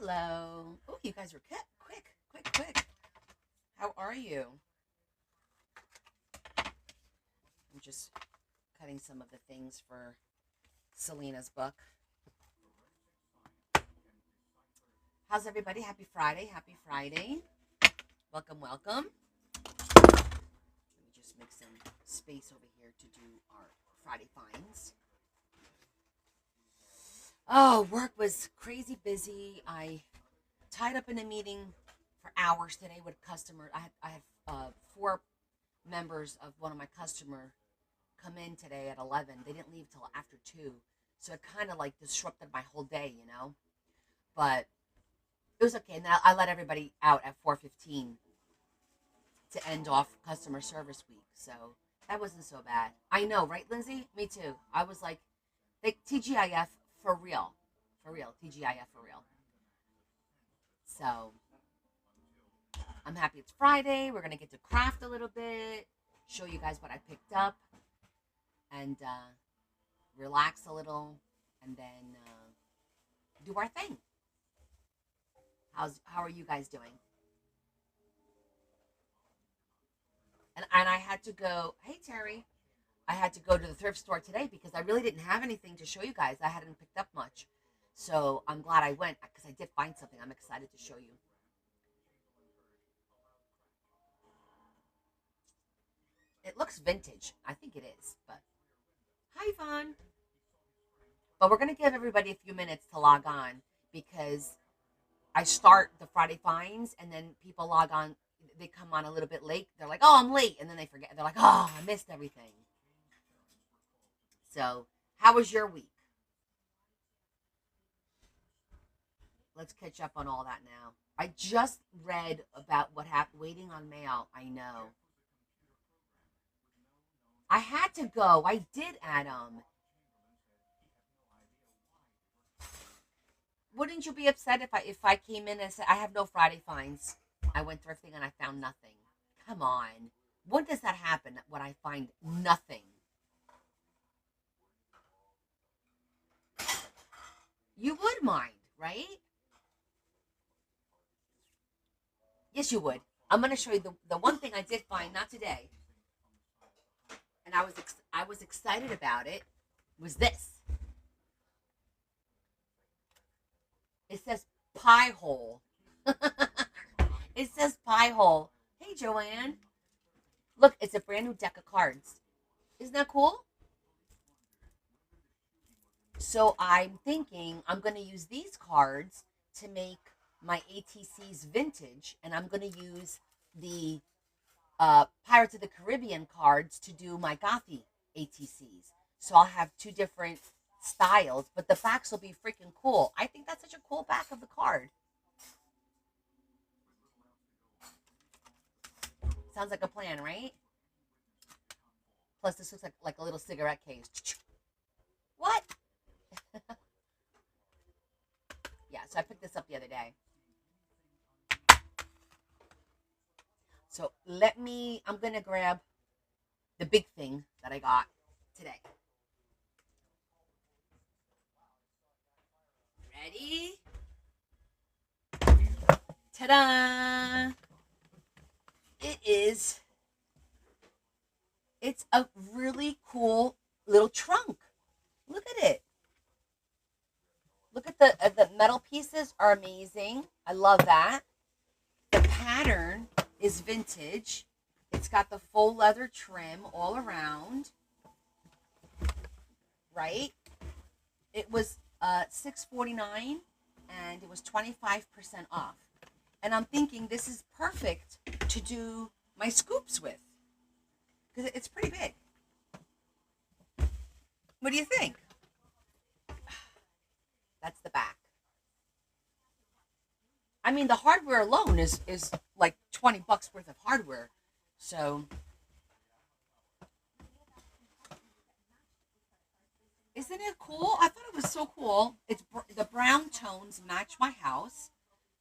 Hello. Oh, you guys are quick. How are you? I'm just cutting some of the things for Selena's book. How's everybody? Happy Friday. Happy Friday. Welcome. Let me just make some space over here to do our Friday finds. Oh, work was crazy busy. I tied up in a meeting for hours today with customers. I have four members of one of my customer come in today at 11. They didn't leave till after 2. So it kind of like disrupted my whole day. But it was okay. And then I let everybody out at 4:15 to end off customer service week. So that wasn't so bad. I know, right, Lindsay? Me too. I was like TGIF for real. TGIF for real. So I'm happy it's Friday. We're going to get to craft a little bit, show you guys what I picked up, and relax a little, and then do our thing. How are you guys doing? And I had to go, hey, Terry. I had to go to the thrift store today because I really didn't have anything to show you guys. I hadn't picked up much. So I'm glad I went because I did find something I'm excited to show you. It looks vintage. I think it is. But hi, Yvonne. But we're going to give everybody a few minutes to log on because I start the Friday finds and then people log on. They come on a little bit late. They're like, oh, I'm late. And then they forget. They're like, oh, I missed everything. So how was your week? Let's catch up on all that now. I just read about what happened waiting on mail. I know. I had to go. I did, Adam. Wouldn't you be upset if I came in and said I have no Friday finds? I went thrifting and I found nothing. Come on. When does that happen when I find nothing? You would mind, right? Yes, you would. I'm going to show you the one thing I did find, not today, and I was excited about it, was this. It says pie hole. It says pie hole. Hey, Joanne. Look, it's a brand new deck of cards. Isn't that cool? So I'm thinking I'm going to use these cards to make my ATC's vintage, and I'm going to use the Pirates of the Caribbean cards to do my Gothy ATCs. So I'll have two different styles, but the backs will be freaking cool. I think that's such a cool back of the card. Sounds like a plan, right? Plus, this looks like a little cigarette case. What? Yeah, so I picked this up the other day. So I'm going to grab the big thing that I got today. Ready? Ta-da! It's a really cool little trunk. Look at it. Look at the metal pieces are amazing. I love that. The pattern is vintage. It's got the full leather trim all around. Right? It was $6.49 and it was 25% off. And I'm thinking this is perfect to do my scoops with because it's pretty big. What do you think? That's the back. I mean, the hardware alone is like $20 worth of hardware. So, isn't it cool? I thought it was so cool. The brown tones match my house.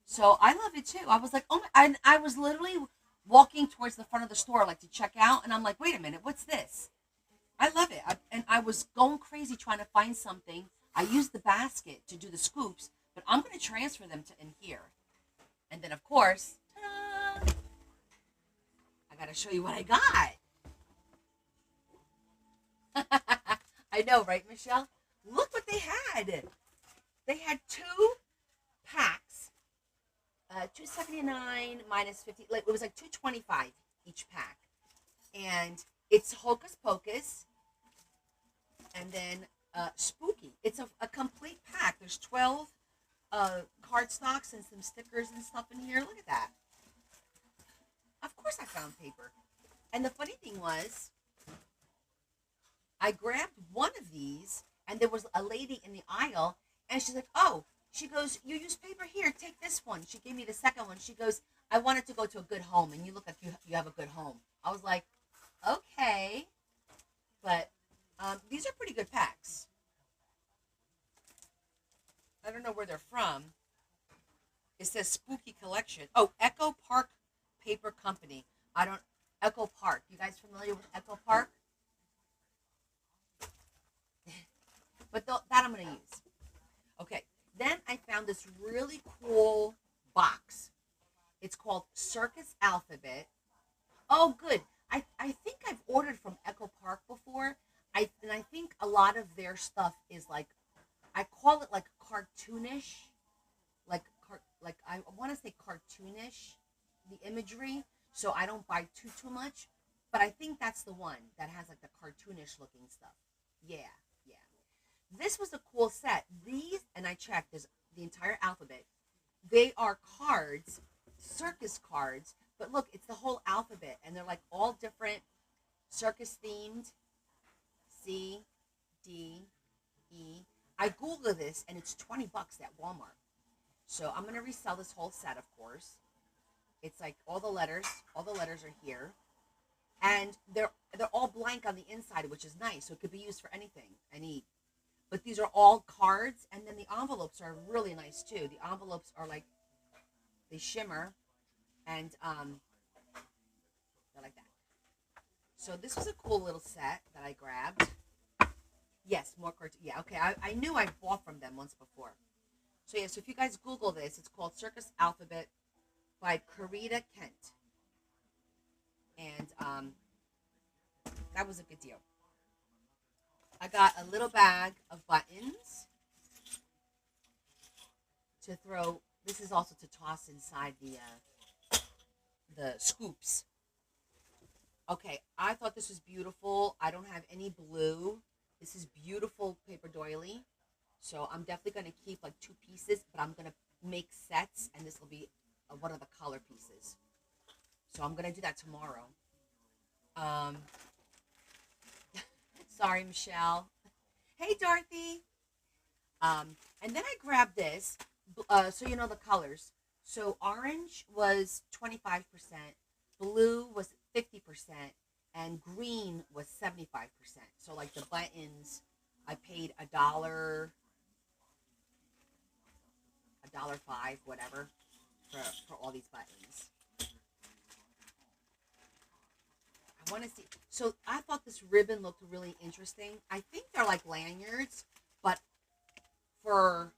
So I love it too. I was like, oh my, I was literally walking towards the front of the store like to check out. And I'm like, wait a minute, what's this? I love it. And I was going crazy trying to find something. I used the basket to do the scoops, But I'm going to transfer them to in here. And then, of course, ta-da, I got to show you what I got. I know, right, Michelle? Look what they had. They had two packs, 279 minus 50. Like, it was like 225 each pack, and it's Hocus Pocus, and then Spooky. It's a complete pack. There's 12 cardstocks and some stickers and stuff in here. Look at that. Of course, I found paper. And the funny thing was, I grabbed one of these, and there was a lady in the aisle, and she's like, "Oh," she goes, "You use paper here. Take this one." She gave me the second one. She goes, "I wanted to go to a good home, and you look like you have a good home." I was like, "Okay," but these are pretty good packs. I don't know where they're from. It says Spooky Collection. Oh, Echo Park Paper Company. I don't. Echo Park. You guys familiar with Echo Park? But that I'm going to use. Okay. Then I found this really cool box. It's called Circus Alphabet. Oh, good. I think I've ordered from Echo Park before. And I think a lot of their stuff is like, I call it like cartoonish. Like I want to say cartoonish, the imagery. So I don't buy too much. But I think that's the one that has like the cartoonish looking stuff. Yeah. Yeah. This was a cool set. These, and I checked, there's the entire alphabet. They are cards, circus cards, but look, it's the whole alphabet, and they're like all different circus themed. C, D, E. I Googled this, and it's $20 at Walmart. So I'm gonna resell this whole set, of course. It's like all the letters are here, and they're all blank on the inside, which is nice. So it could be used for anything, any. But these are all cards, and then the envelopes are really nice too. The envelopes are like, they shimmer, and they're like that. So this was a cool little set that I grabbed. Yes, more cards. Yeah, okay. I knew I bought from them once before. So yeah, so if you guys Google this, it's called Circus Alphabet by Karita Kent, and that was a good deal. I got a little bag of buttons to throw. This is also to toss inside the scoops. Okay, I thought this was beautiful. I don't have any blue. This is beautiful paper doily. So I'm definitely going to keep like two pieces, but I'm going to make sets, and this will be one of the color pieces. So I'm going to do that tomorrow. Um, Sorry, Michelle. Hey, Dorothy. And then I grabbed this, so you know the colors. So orange was 25%, blue was 50%, and green was 75%. So like the buttons, I paid $1.05, whatever, for all these buttons. I want to see. So I thought this ribbon looked really interesting. I think they're like lanyards, but for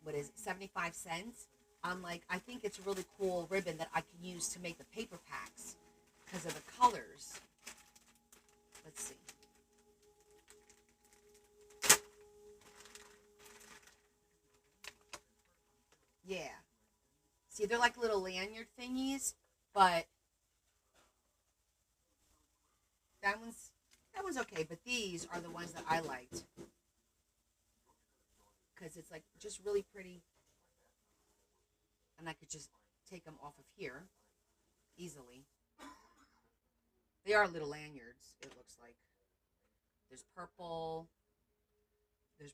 what is it, 75 cents? I'm like, I think it's a really cool ribbon that I can use to make the paper packs because of the colors. Let's see. Yeah. See, they're like little lanyard thingies, but that one's okay. But these are the ones that I liked because it's like just really pretty, and I could just take them off of here easily. They are little lanyards. It looks like there's purple, there's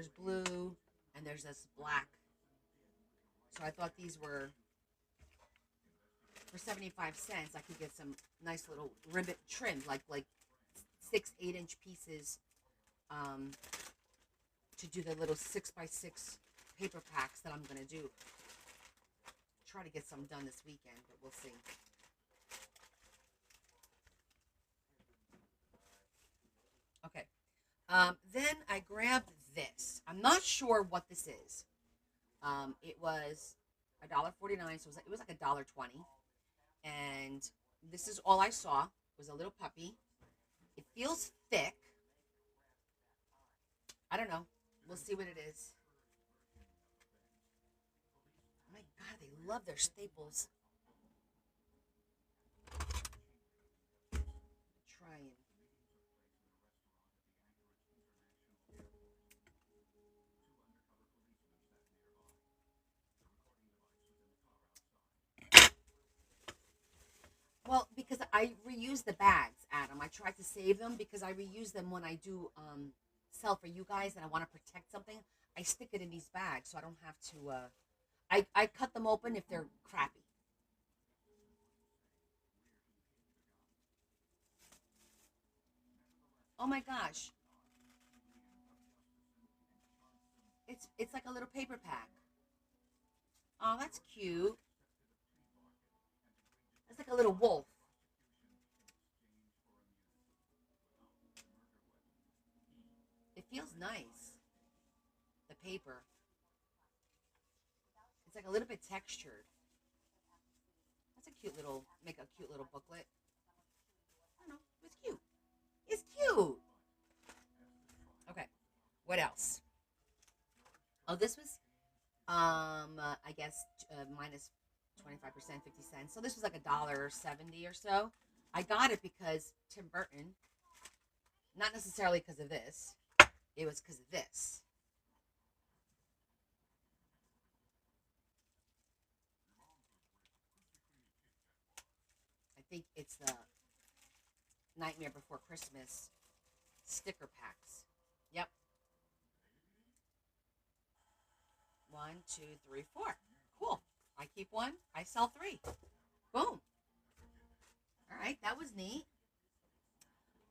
blue, and there's this black. So I thought these were for 75 cents. I could get some nice little ribbon trim, like 6 8-inch pieces, um, to do the little 6x6 paper packs that I'm gonna do. Try to get some done this weekend, but we'll see. Okay. Then I grabbed this. I'm not sure what this is. It was $1.49, so it was like $1.20. And this is all I saw was a little puppy. It feels thick. I don't know. We'll see what it is. Oh my God, they love their staples. Trying. Well, because I reuse the bags, Adam. I try to save them because I reuse them when I do sell for you guys and I want to protect something. I stick it in these bags so I don't have to. I cut them open if they're crappy. Oh my gosh, it's like a little paper pack. Oh, that's cute. It's like a little wolf. It feels nice. The paper. It's like a little bit textured. That's a cute little. Make a cute little booklet. I don't know. It's cute. It's cute. Okay. What else? Oh, this was I guess minus 25%, 50 cents. So this was like $1.70 or so. I got it because Tim Burton, not necessarily because of this. It was because of this. I think it's the Nightmare Before Christmas sticker packs. Yep. One, two, three, four. Cool. I keep one. I sell three. Boom. All right. That was neat.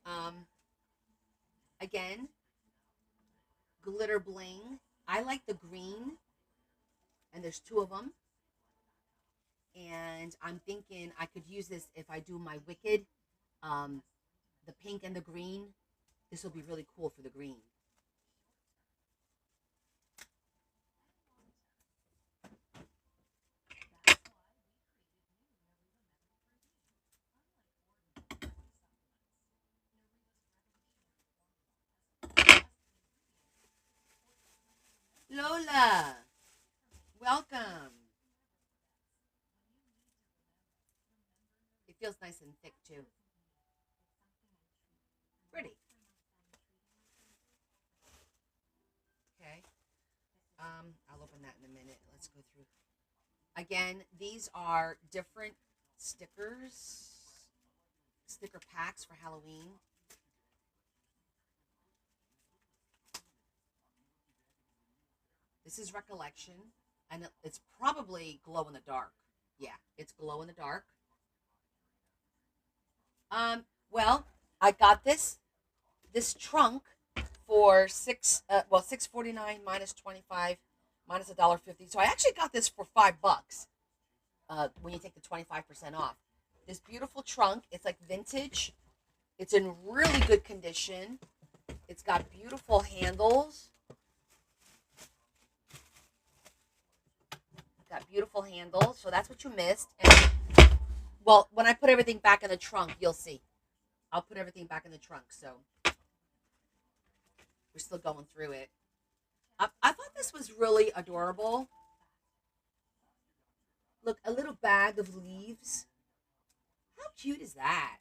Um, Again, glitter bling. I like the green, and there's two of them. And I'm thinking I could use this if I do my Wicked, um, the pink and the green. This will be really cool for the green. Lola, welcome. It feels nice and thick too. Pretty. Okay. I'll open that in a minute. Let's go through. Again, these are different stickers, sticker packs for Halloween. This is Recollection, and it's probably glow in the dark. Yeah, it's glow in the dark. Well, I got this trunk for 6.49 minus 25 minus $1.50. So I actually got this for $5 when you take the 25% off. This beautiful trunk. It's like vintage. It's in really good condition. It's got beautiful handles. Got beautiful handles. So that's what you missed. And well, when I put everything back in the trunk, you'll see. I'll put everything back in the trunk. So we're still going through it. I thought this was really adorable. Look, a little bag of leaves. How cute is that?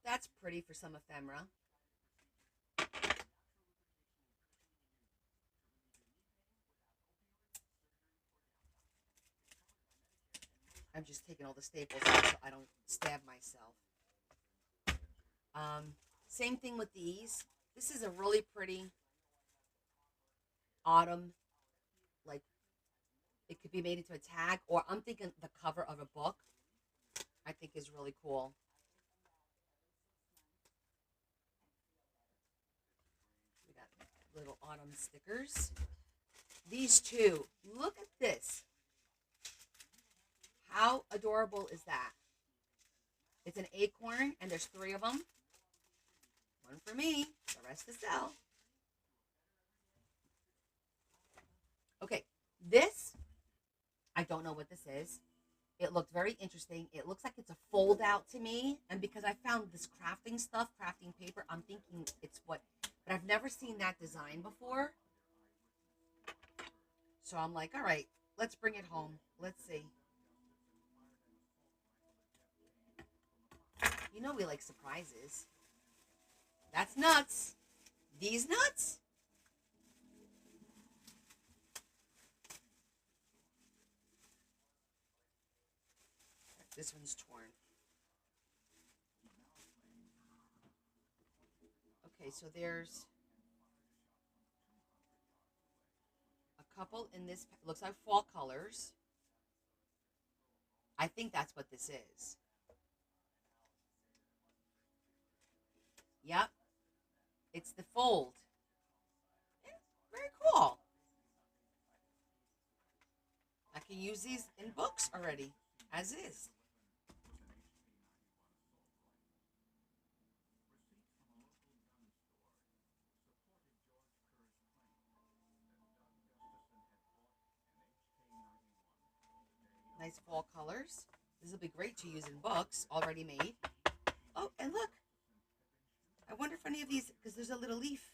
That's pretty for some ephemera. I'm just taking all the staples out so I don't stab myself. Um, Same thing with these. This is a really pretty autumn, like it could be made into a tag, or I'm thinking the cover of a book. I think is really cool. We got little autumn stickers. These two. Look at this. How adorable is that? It's an acorn, and there's three of them. One for me, the rest to sell. Okay, this, I don't know what this is. It looked very interesting. It looks like it's a fold out to me. And because I found this crafting stuff, crafting paper, I'm thinking it's what, but I've never seen that design before. So I'm like, all right, let's bring it home. Let's see. You know, we like surprises. That's nuts. These nuts? This one's torn. Okay, so there's a couple in this. Looks like fall colors. I think that's what this is. Yep, it's the fold. Yeah, very cool. I can use these in books already, as is. Nice fall colors. This will be great to use in books already made. Oh, and look. I wonder if any of these, because there's a little leaf.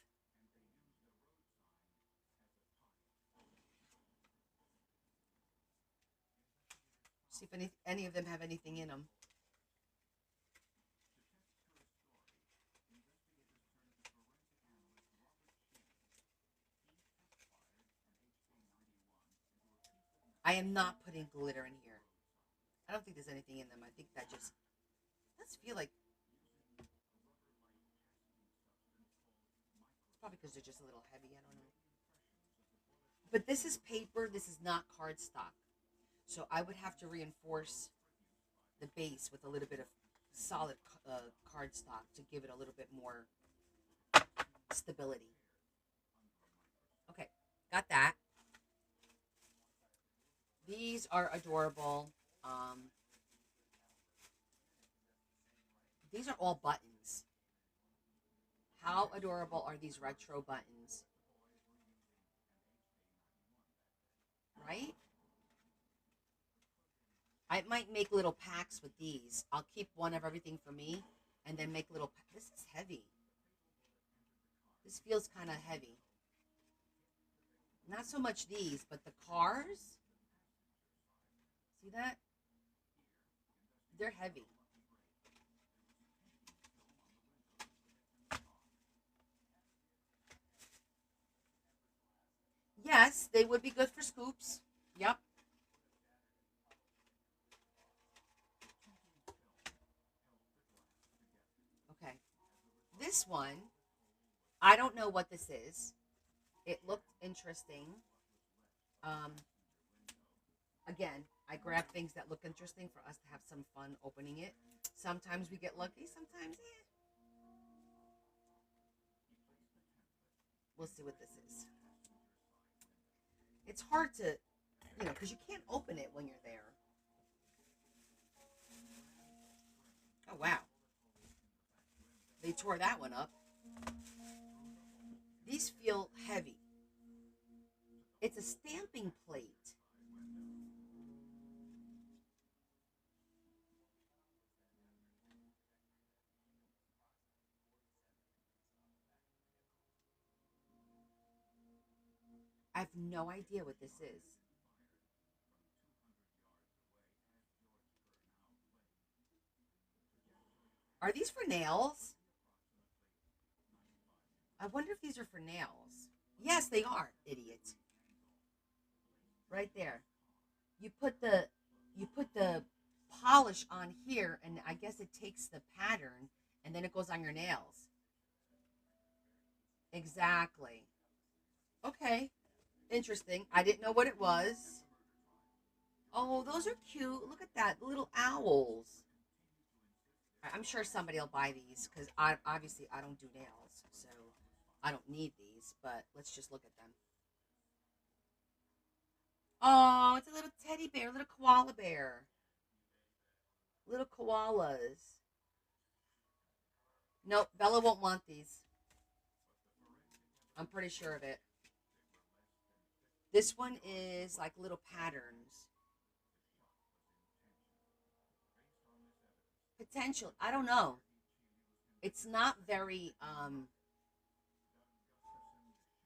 See if any of them have anything in them. I am not putting glitter in here. I don't think there's anything in them. I think that just does feel like it's probably because they're just a little heavy. I don't know. But this is paper. This is not cardstock. So I would have to reinforce the base with a little bit of solid cardstock to give it a little bit more stability. Okay, got that. These are adorable. Um, these are all buttons. How adorable are these retro buttons? Right? I might make little packs with these. I'll keep one of everything for me and then make little. This is heavy. This feels kind of heavy. Not so much these, but the cars. See that? They're heavy. Yes, they would be good for scoops. Yep. Okay. This one, I don't know what this is. It looked interesting. Um, again, I grab things that look interesting for us to have some fun opening it. Sometimes we get lucky, sometimes, eh. We'll see what this is. It's hard to, because you can't open it when you're there. Oh, wow. They tore that one up. These feel heavy. It's a stamping plate. I have no idea what this is. Are these for nails? I wonder if these are for nails. Yes, they are, idiot. Right there. You put the you put the polish on here and I guess it takes the pattern and then it goes on your nails. Exactly. Okay. Interesting. I didn't know what it was. Oh, those are cute. Look at that. Little owls. I'm sure somebody will buy these because I obviously I don't do nails, so I don't need these. But let's just look at them. Oh, it's a little teddy bear, little koala bear, little koalas. Nope, Bella won't want these. I'm pretty sure of it. This one is like little patterns. Potential. I don't know. It's not very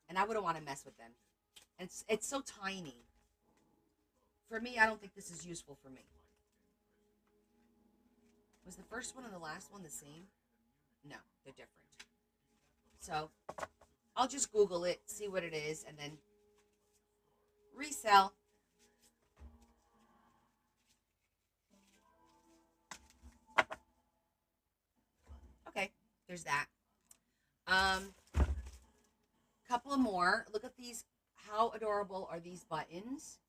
and I wouldn't want to mess with them. And it's so tiny. For me, I don't think this is useful for me. Was the first one and the last one the same? No, they're different. So I'll just Google it, see what it is, and then resell. Okay, there's that. Um, couple of more. Look at these. How adorable are these buttons?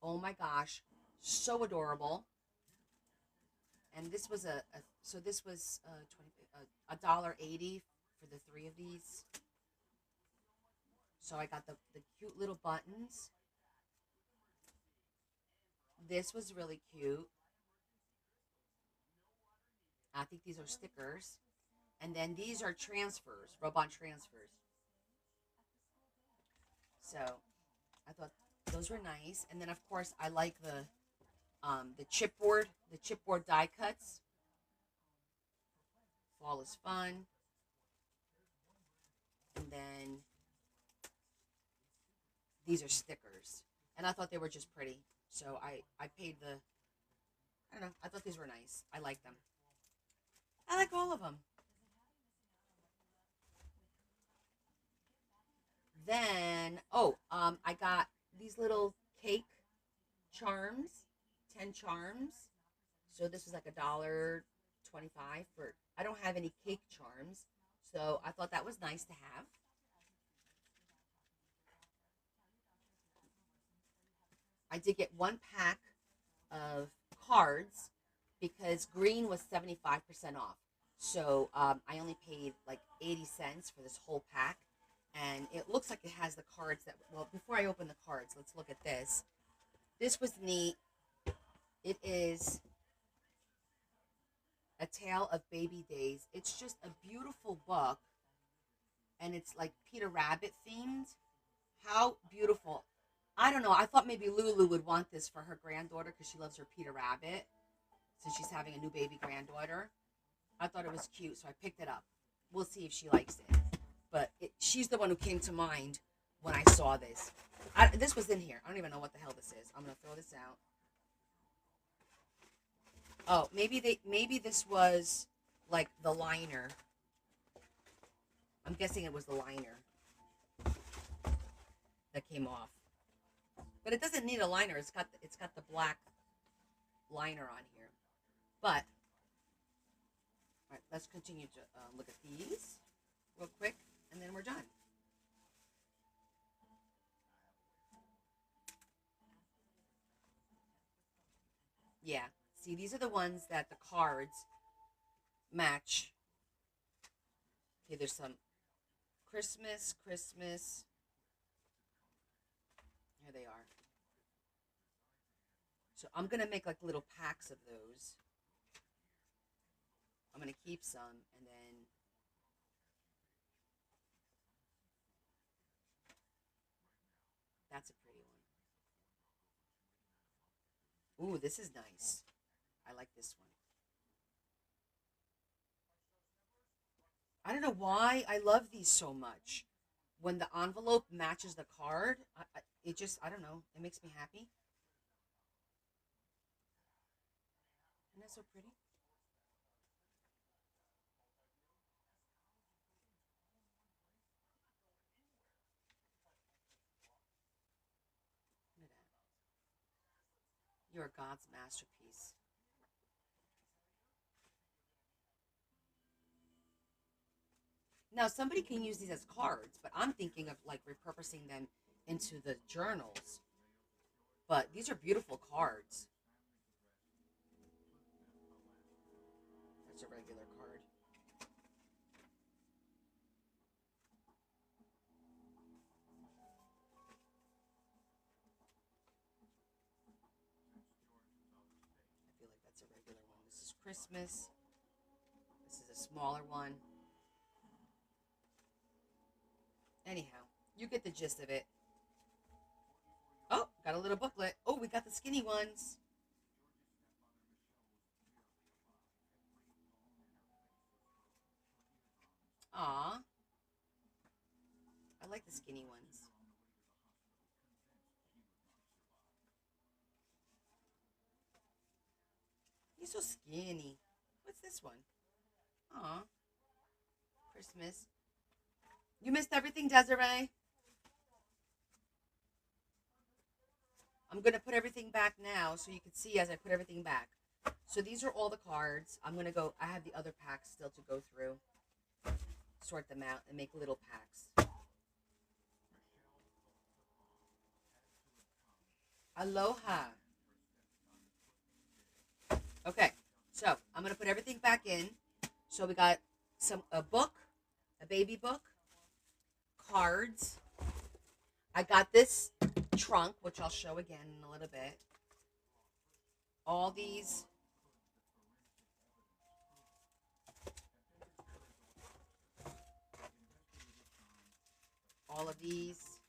Oh my gosh, so adorable. And this was so this was 20 $1.80 for the three of these. So I got the cute little buttons. This was really cute. I think these are stickers. And then these are transfers, rub-on transfers. So I thought those were nice. And then of course I like the chipboard die cuts. Fall is fun. And then these are stickers. And I thought they were just pretty. So I paid I don't know, I thought these were nice. I like them. I like all of them. Then, I got these little cake charms, 10 charms. So this was like $1.25 for, I don't have any cake charms. So I thought that was nice to have. I did get one pack of cards because green was 75% off. So I only paid like 80 cents for this whole pack. And it looks like it has the cards that, well, before I open the cards, let's look at this. This was neat. It is A Tale of Baby Days. It's just a beautiful book. And it's like Peter Rabbit themed. How beautiful. I don't know. I thought maybe Lulu would want this for her granddaughter because she loves her Peter Rabbit since she's having a new baby granddaughter. I thought it was cute, so I picked it up. We'll see if she likes it. But she's the one who came to mind when I saw this. This was in here. I don't even know what the hell this is. I'm going to throw this out. Oh, maybe this was like the liner. I'm guessing it was the liner that came off. But it doesn't need a liner. It's got the black liner on here. But all right, let's continue to look at these real quick, and then we're done. Yeah. See, these are the ones that the cards match. Okay, there's some Christmas. Here they are. So I'm going to make like little packs of those. I'm going to keep some, and then that's a pretty one. Ooh, this is nice. I like this one. I don't know why I love these so much. When the envelope matches the card, it just, I don't know, it makes me happy. Isn't that so pretty? Look at that. You're God's masterpiece. Now, somebody can use these as cards, but I'm thinking of like repurposing them into the journals. But these are beautiful cards. That's a regular card. I feel like that's a regular one. This is Christmas. This is a smaller one. Anyhow, you get the gist of it. Got a little booklet. Oh, we got the skinny ones. Aw, I like the skinny ones. He's so skinny. What's this one? Aw, Christmas. You missed everything, Desiree? I'm going to put everything back now so you can see as I put everything back. So these are all the cards. I'm going to go, I have the other packs still to go through, sort them out, and make little packs. Aloha. Okay, so I'm going to put everything back in. So we got a book, a baby book, cards. I got this trunk, which I'll show again in a little bit. All these all of these.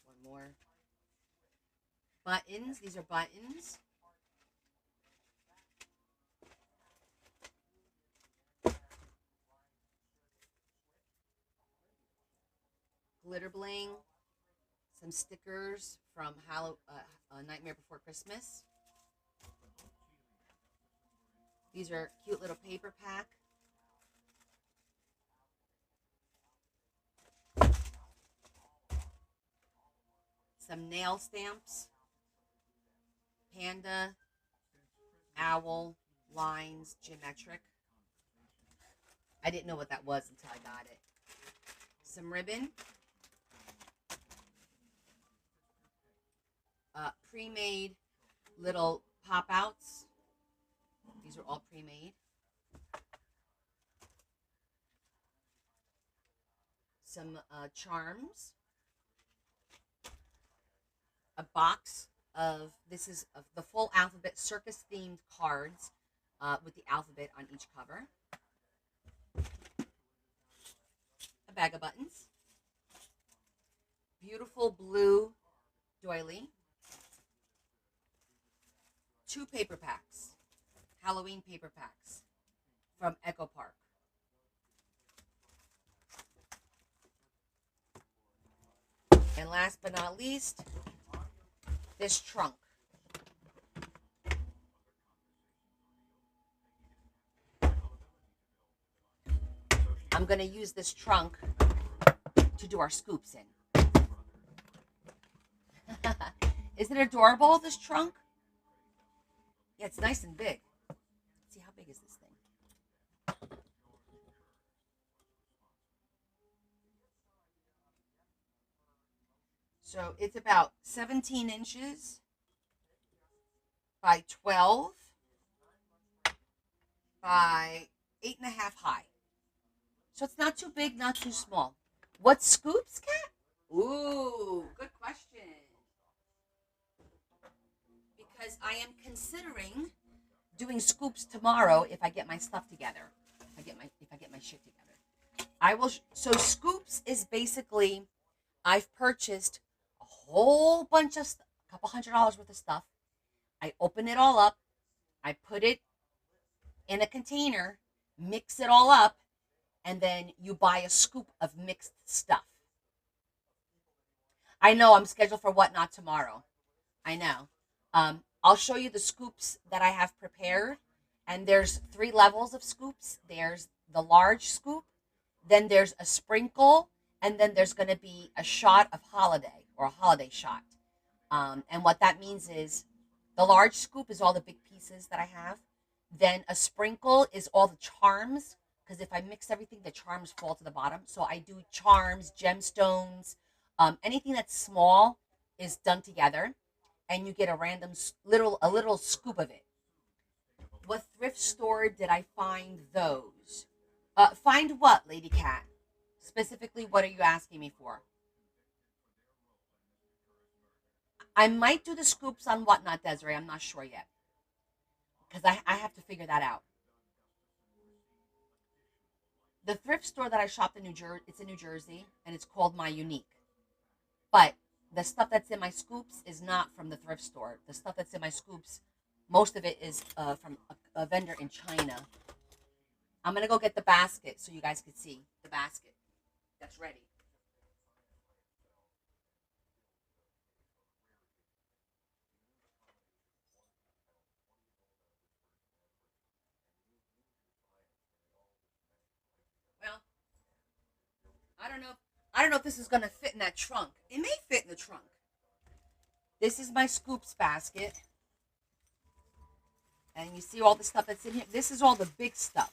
One more. Buttons. These are buttons. Glitter bling. Some stickers from Nightmare Before Christmas. These are cute little paper pack. Some nail stamps. Panda, owl, lines, geometric. I didn't know what that was until I got it. Some ribbon. Pre-made little pop-outs. These are all pre-made. Some charms. A box of, this is of the full alphabet circus themed cards with the alphabet on each cover. A bag of buttons. Beautiful blue doily. 2 paper packs, Halloween paper packs from Echo Park. And last but not least, this trunk. I'm going to use this trunk to do our scoops in. Isn't it adorable, this trunk? Yeah, it's nice and big. Let's see, how big is this thing? So it's about 17 inches by 12 by 8.5 high. So it's not too big, not too small. What scoops, Kat? Ooh, good question. Because I am considering doing scoops tomorrow if I get my stuff together. If I get my shit together. I will so scoops is basically, I've purchased a whole bunch of a couple $100 worth of stuff. I open it all up. I put it in a container, mix it all up, and then you buy a scoop of mixed stuff. I know I'm scheduled for Whatnot tomorrow. I know. I'll show you the scoops that I have prepared. And there's 3 levels of scoops. There's the large scoop, then there's a sprinkle, and then there's going to be a shot of holiday, or a holiday shot. And what that means is the large scoop is all the big pieces that I have. Then a sprinkle is all the charms, because if I mix everything, the charms fall to the bottom. So I do charms, gemstones, anything that's small is done together, and you get a random a little scoop of it. What thrift store did I find those? Find what, Lady Cat? Specifically, what are you asking me for? I might do the scoops on Whatnot, Desiree. I'm not sure yet, because I have to figure that out. The thrift store that I shopped in New Jersey, it's in New Jersey, and it's called My Unique. But the stuff that's in my scoops is not from the thrift store. The stuff that's in my scoops, most of it is from a vendor in China. I'm gonna go get the basket so you guys can see the basket that's ready. Well, I don't know. I don't know if this is gonna fit in that trunk. It may fit in the trunk. This is my scoops basket, and you see all the stuff that's in here. This is all the big stuff.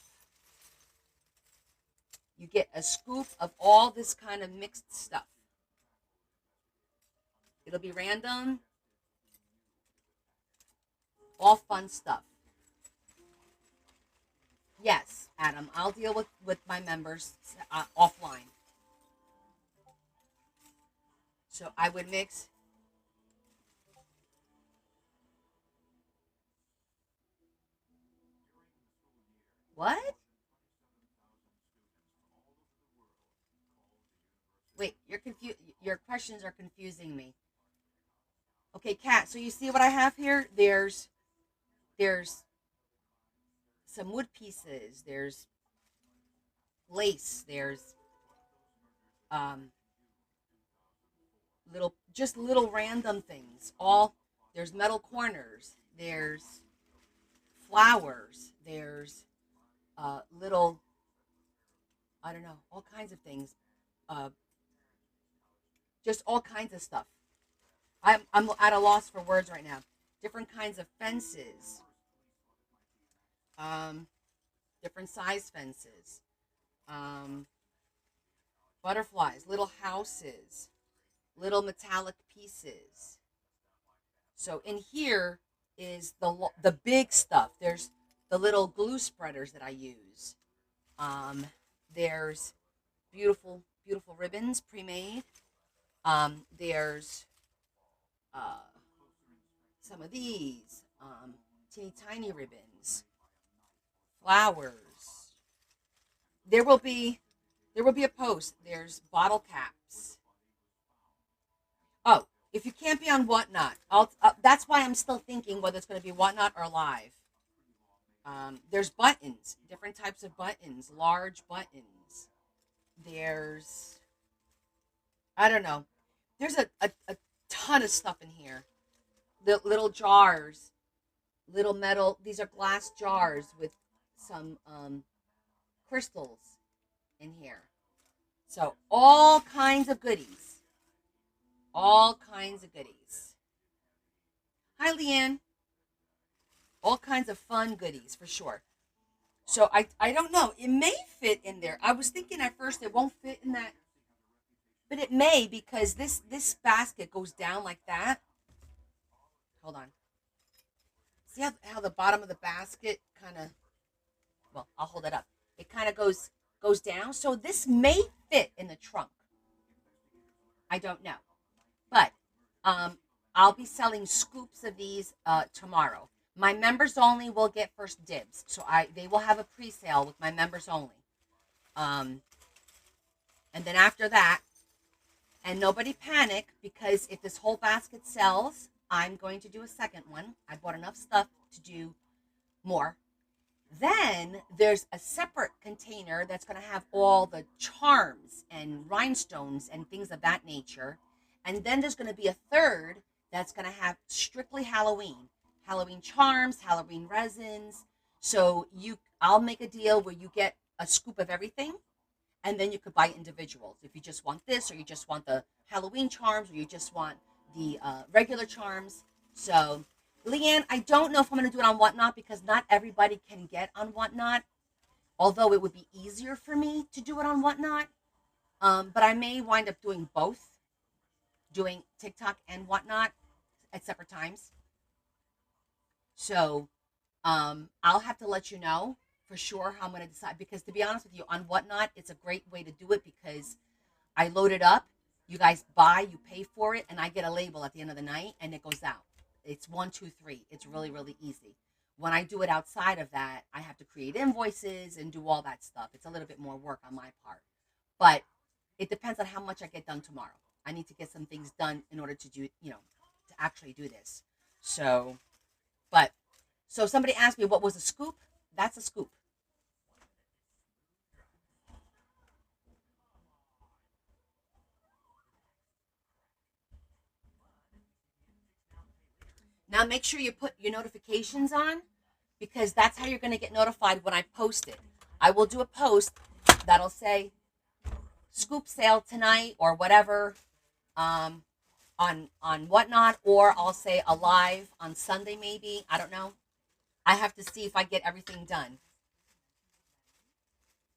You get a scoop of all this kind of mixed stuff. It'll be random, all fun stuff. Yes, Adam, I'll deal with my members offline. So I would mix. What? Wait, you're confused. Your questions are confusing me. Okay, Kat. So you see what I have here? There's some wood pieces. There's lace. There's um little random things. All there's metal corners. There's flowers. There's little, I don't know, all kinds of things. Uh, just all kinds of stuff. I'm at a loss for words right now. Different kinds of fences. Um, Different size fences. Um, Butterflies, little houses, little metallic pieces. So in here is the big stuff. There's the little glue spreaders that I use. Um, there's beautiful ribbons pre-made. There's uh, some of these teeny tiny ribbons, flowers. There will be a post. There's bottle caps. Oh, if you can't be on Whatnot, that's why I'm still thinking whether it's going to be Whatnot or live. There's buttons, different types of buttons, large buttons. There's, I don't know. There's a ton of stuff in here. The little jars, little metal. These are glass jars with some crystals in here. So all kinds of goodies. All kinds of goodies. Hi, Leanne. All kinds of fun goodies for sure. So I don't know. It may fit in there. I was thinking at first it won't fit in that, but it may because this basket goes down like that. Hold on. See how the bottom of the basket kind of, well, I'll hold it up. It kind of goes down. So this may fit in the trunk. I don't know. But I'll be selling scoops of these tomorrow. My members only will get first dibs. So they will have a pre-sale with my members only. Um, and then after that, and nobody panic because if this whole basket sells, I'm going to do a second one. I bought enough stuff to do more. Then there's a separate container that's going to have all the charms and rhinestones and things of that nature. And then there's going to be a third that's going to have strictly Halloween charms, Halloween resins. So I'll make a deal where you get a scoop of everything, and then you could buy individuals if you just want this, or you just want the Halloween charms, or you just want the regular charms. So, Leanne, I don't know if I'm going to do it on Whatnot because not everybody can get on Whatnot. Although it would be easier for me to do it on Whatnot, but I may wind up doing both, doing TikTok and Whatnot at separate times. So I'll have to let you know for sure how I'm going to decide. Because to be honest with you, on Whatnot, it's a great way to do it because I load it up. You guys buy, you pay for it, and I get a label at the end of the night, and it goes out. It's 1, 2, 3. It's really, really easy. When I do it outside of that, I have to create invoices and do all that stuff. It's a little bit more work on my part. But it depends on how much I get done tomorrow. I need to get some things done in order to do, to actually do this. So, but, so somebody asked me what was a scoop? That's a scoop. Now make sure you put your notifications on because that's how you're going to get notified when I post it. I will do a post that'll say scoop sale tonight or whatever, um, on whatnot, or I'll say a live on Sunday maybe. I don't know. I have to see if I get everything done.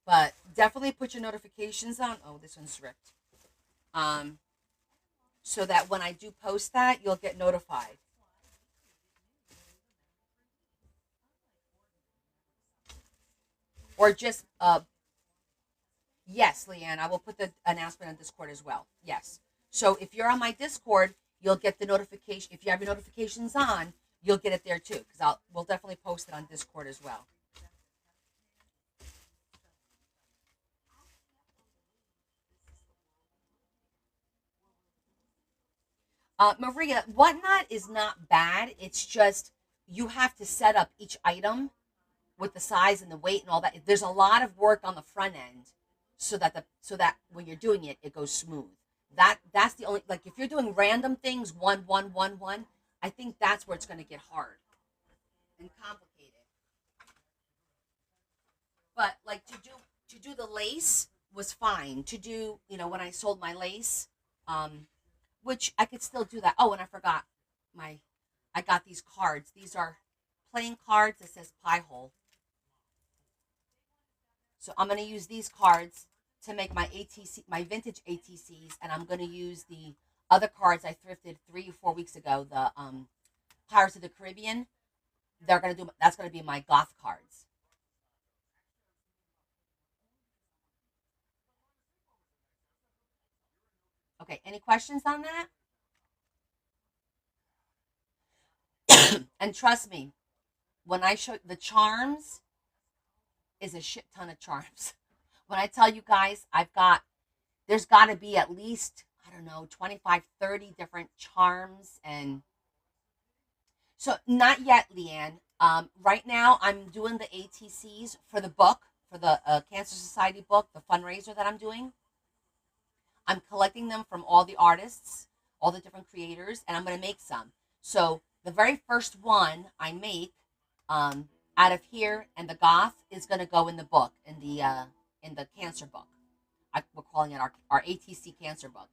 But definitely put your notifications on. Oh, this one's ripped. Um, so that when I do post that, you'll get notified. Or just yes, Leanne, I will put the announcement on Discord as well. Yes. So if you're on my Discord, you'll get the notification. If you have your notifications on, you'll get it there too. Because we'll definitely post it on Discord as well. Maria, whatnot is not bad. It's just you have to set up each item with the size and the weight and all that. There's a lot of work on the front end, so that when you're doing it, it goes smooth. That's the only, like, if you're doing random things, one. I think that's where it's going to get hard and complicated. But like to do the lace was fine. To do, when I sold my lace, um, which I could still do that. Oh, and I forgot my I got these cards. These are playing cards that says pie hole. So I'm gonna use these cards to make my ATC, my vintage ATCs, and I'm gonna use the other cards I thrifted 3 or 4 weeks ago. The Pirates of the Caribbean. That's gonna be my goth cards. Okay, any questions on that? And trust me, when I show the charms, is a shit ton of charms. When I tell you guys, there's got to be at least, I don't know, 25, 30 different charms. And so, not yet, Leanne. Right now, I'm doing the ATCs for the book, for the Cancer Society book, the fundraiser that I'm doing. I'm collecting them from all the artists, all the different creators, and I'm going to make some. So the very first one I make, out of here and the goth, is going to go in the book, in the cancer book. We're calling it our ATC cancer book.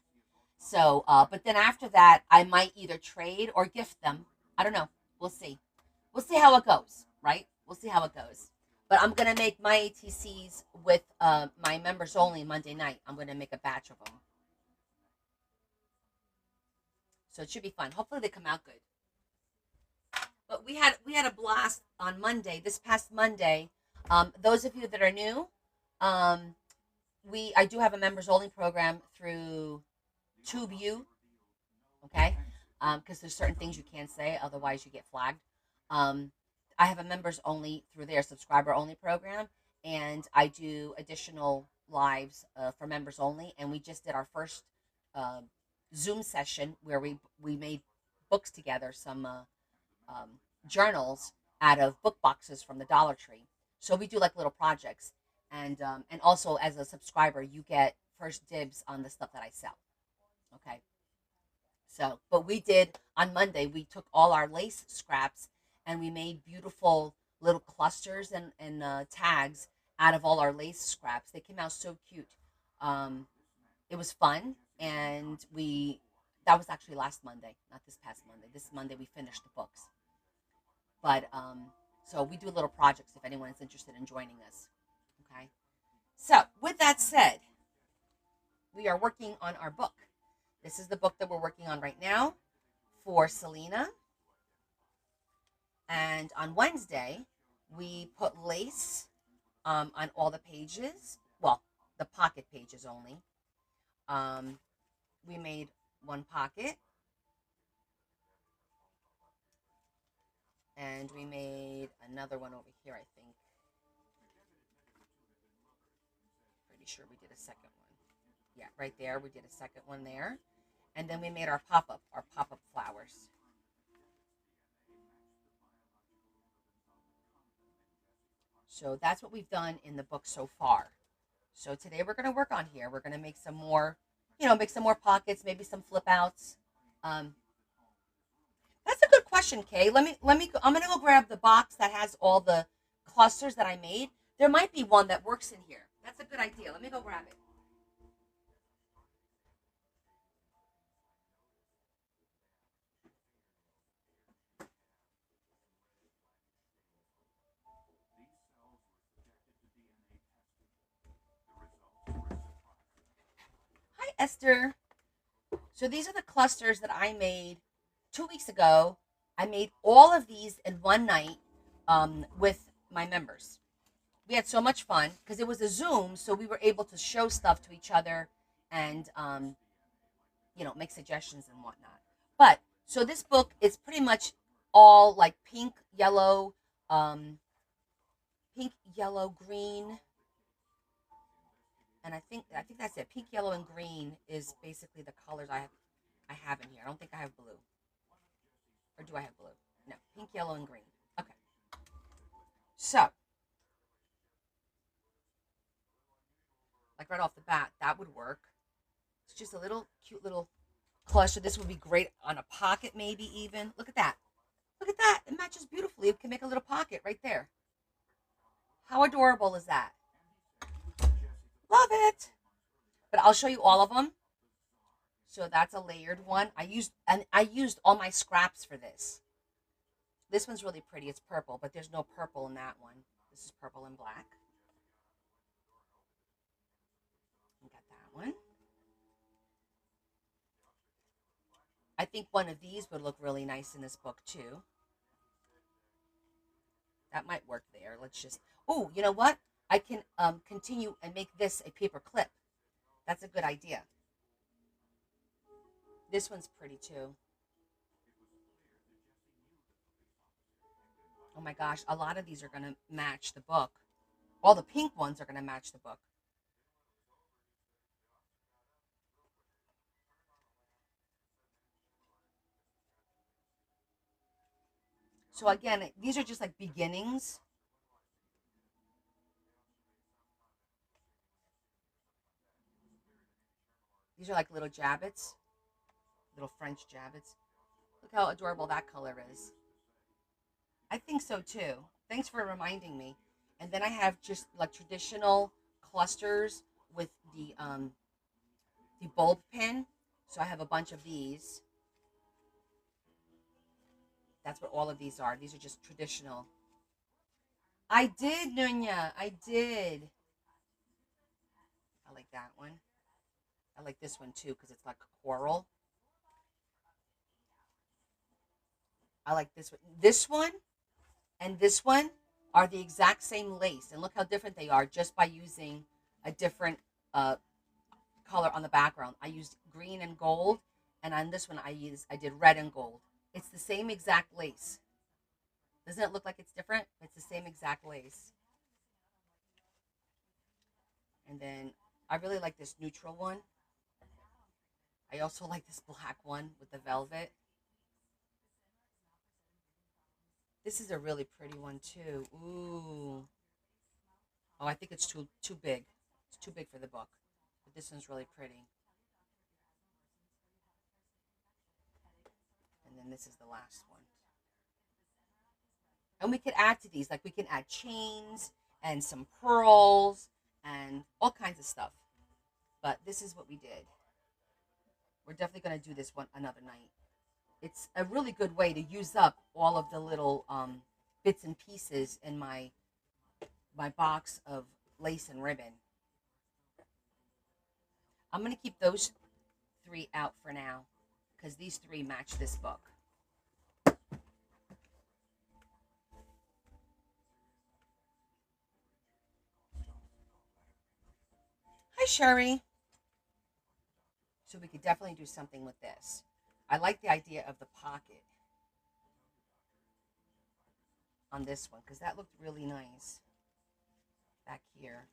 So, but then after that, I might either trade or gift them. I don't know. We'll see. We'll see how it goes. Right? We'll see how it goes. But I'm gonna make my ATCs with my members only Monday night. I'm gonna make a batch of them, so it should be fun. Hopefully they come out good. But we had a blast on Monday. This past Monday, those of you that are new, um, I do have a members only program through TubeU. Okay, because there's certain things you can't say, otherwise you get flagged. Um, I have a members only through their subscriber only program, and I do additional lives for members only. And we just did our first uh, Zoom session where we made books together, some journals out of book boxes from the Dollar Tree. So we do like little projects, and also as a subscriber, you get first dibs on the stuff that I sell. Okay, so, but we did on Monday, we took all our lace scraps and we made beautiful little clusters and tags out of all our lace scraps. They came out so cute. Um, it was fun. And that was actually last Monday, not this past Monday. This Monday we finished the books. But, so we do little projects if anyone is interested in joining us. Okay. So, with that said, we are working on our book. This is the book that we're working on right now for Selena. And on Wednesday, we put lace on all the pages. Well, the pocket pages only. Um, we made one pocket. And we made another one over here, I think. Pretty sure we did a second one. Yeah, right there. We did a second one there. And then we made our pop-up flowers. So that's what we've done in the book so far. So today we're going to work on here. We're going to make some more, make some more pockets, maybe some flip outs. Um, that's a good question, Kay. I'm going to go grab the box that has all the clusters that I made. There might be one that works in here. That's a good idea. Let me go grab it. Hi, Esther. So these are the clusters that I made 2 weeks ago. I made all of these in one night with my members. We had so much fun because it was a Zoom, so we were able to show stuff to each other and make suggestions and whatnot. But so this book is pretty much all like um, pink, yellow, green, and I think that's it. Pink, yellow, and green is basically the colors I have in here. I don't think I have blue, or do I have blue? No, pink, yellow, and green. Okay, so like right off the bat, that would work. It's just a little cute little cluster. This would be great on a pocket, maybe even. Look at that. Look at that. It matches beautifully. It can make a little pocket right there. How adorable is that? Love it. But I'll show you all of them. So that's a layered one. I used all my scraps for this. This one's really pretty. It's purple, but there's no purple in that one. This is purple and black. We got that one. I think one of these would look really nice in this book too. That might work there. Let's just. Oh, you know what? I can continue and make this a paper clip. That's a good idea. This one's pretty too. Oh my gosh, a lot of these are going to match the book. All the pink ones are going to match the book. So again, these are just like beginnings. These are like little jabbets, little French jabbets. Look how adorable that color is. I think so too. Thanks for reminding me. And then I have just like traditional clusters with the bulb pin. So I have a bunch of these. That's what all of these are. These are just traditional. I did, Nunya. I did. I like that one. I like this one too because it's like coral. I like this one. This one and this one are the exact same lace. And look how different they are just by using a different uh, color on the background. I used green and gold. And on this one, I did red and gold. It's the same exact lace. Doesn't it look like it's different? It's the same exact lace. And then I really like this neutral one. I also like this black one with the velvet. This is a really pretty one too. Ooh. Oh, I think it's too big. It's too big for the book. But this one's really pretty. And then this is the last one. And we could add to these, like we can add chains and some pearls and all kinds of stuff. But this is what we did. We're definitely going to do this one another night. It's a really good way to use up all of the little bits and pieces in my box of lace and ribbon. I'm going to keep those three out for now because these three match this book. Hi, Sherry. So we could definitely do something with this. I like the idea of the pocket. on this one because that looked really nice back here.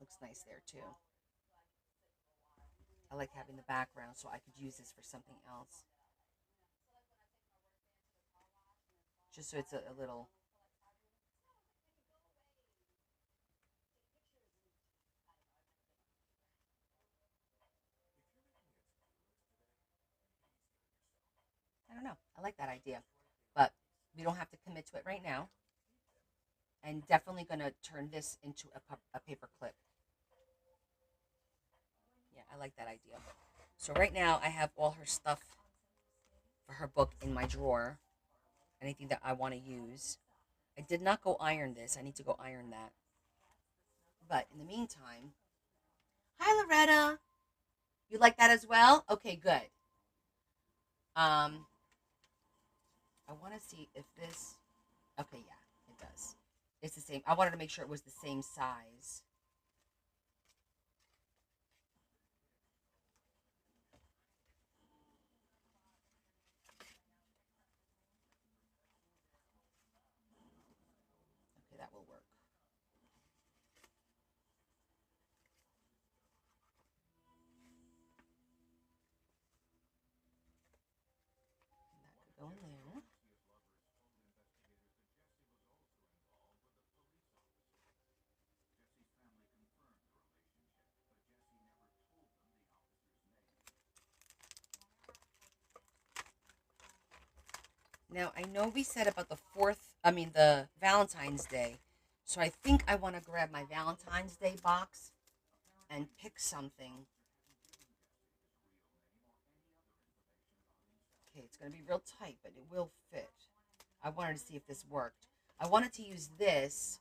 Looks nice there too. I like having the background so I could use this for something else. Just so it's a little. I don't know. I like that idea. But we don't have to commit to it right now. And definitely going to turn this into a paper clip. Yeah, I like that idea. So right now I have all her stuff for her book in my drawer. Anything that I want to use. I did not go iron this. I need to go iron that. But in the meantime, hi Loretta. You like that as well? Okay, good. I want to see if this. Okay, yeah, it does. It's the same. I wanted to make sure it was the same size. Okay, that will work. That could go in there. Now, I know we said about the Valentine's Day. So I think I want to grab my Valentine's Day box and pick something. Okay, it's going to be real tight, but it will fit. I wanted to see if this worked. I wanted to use this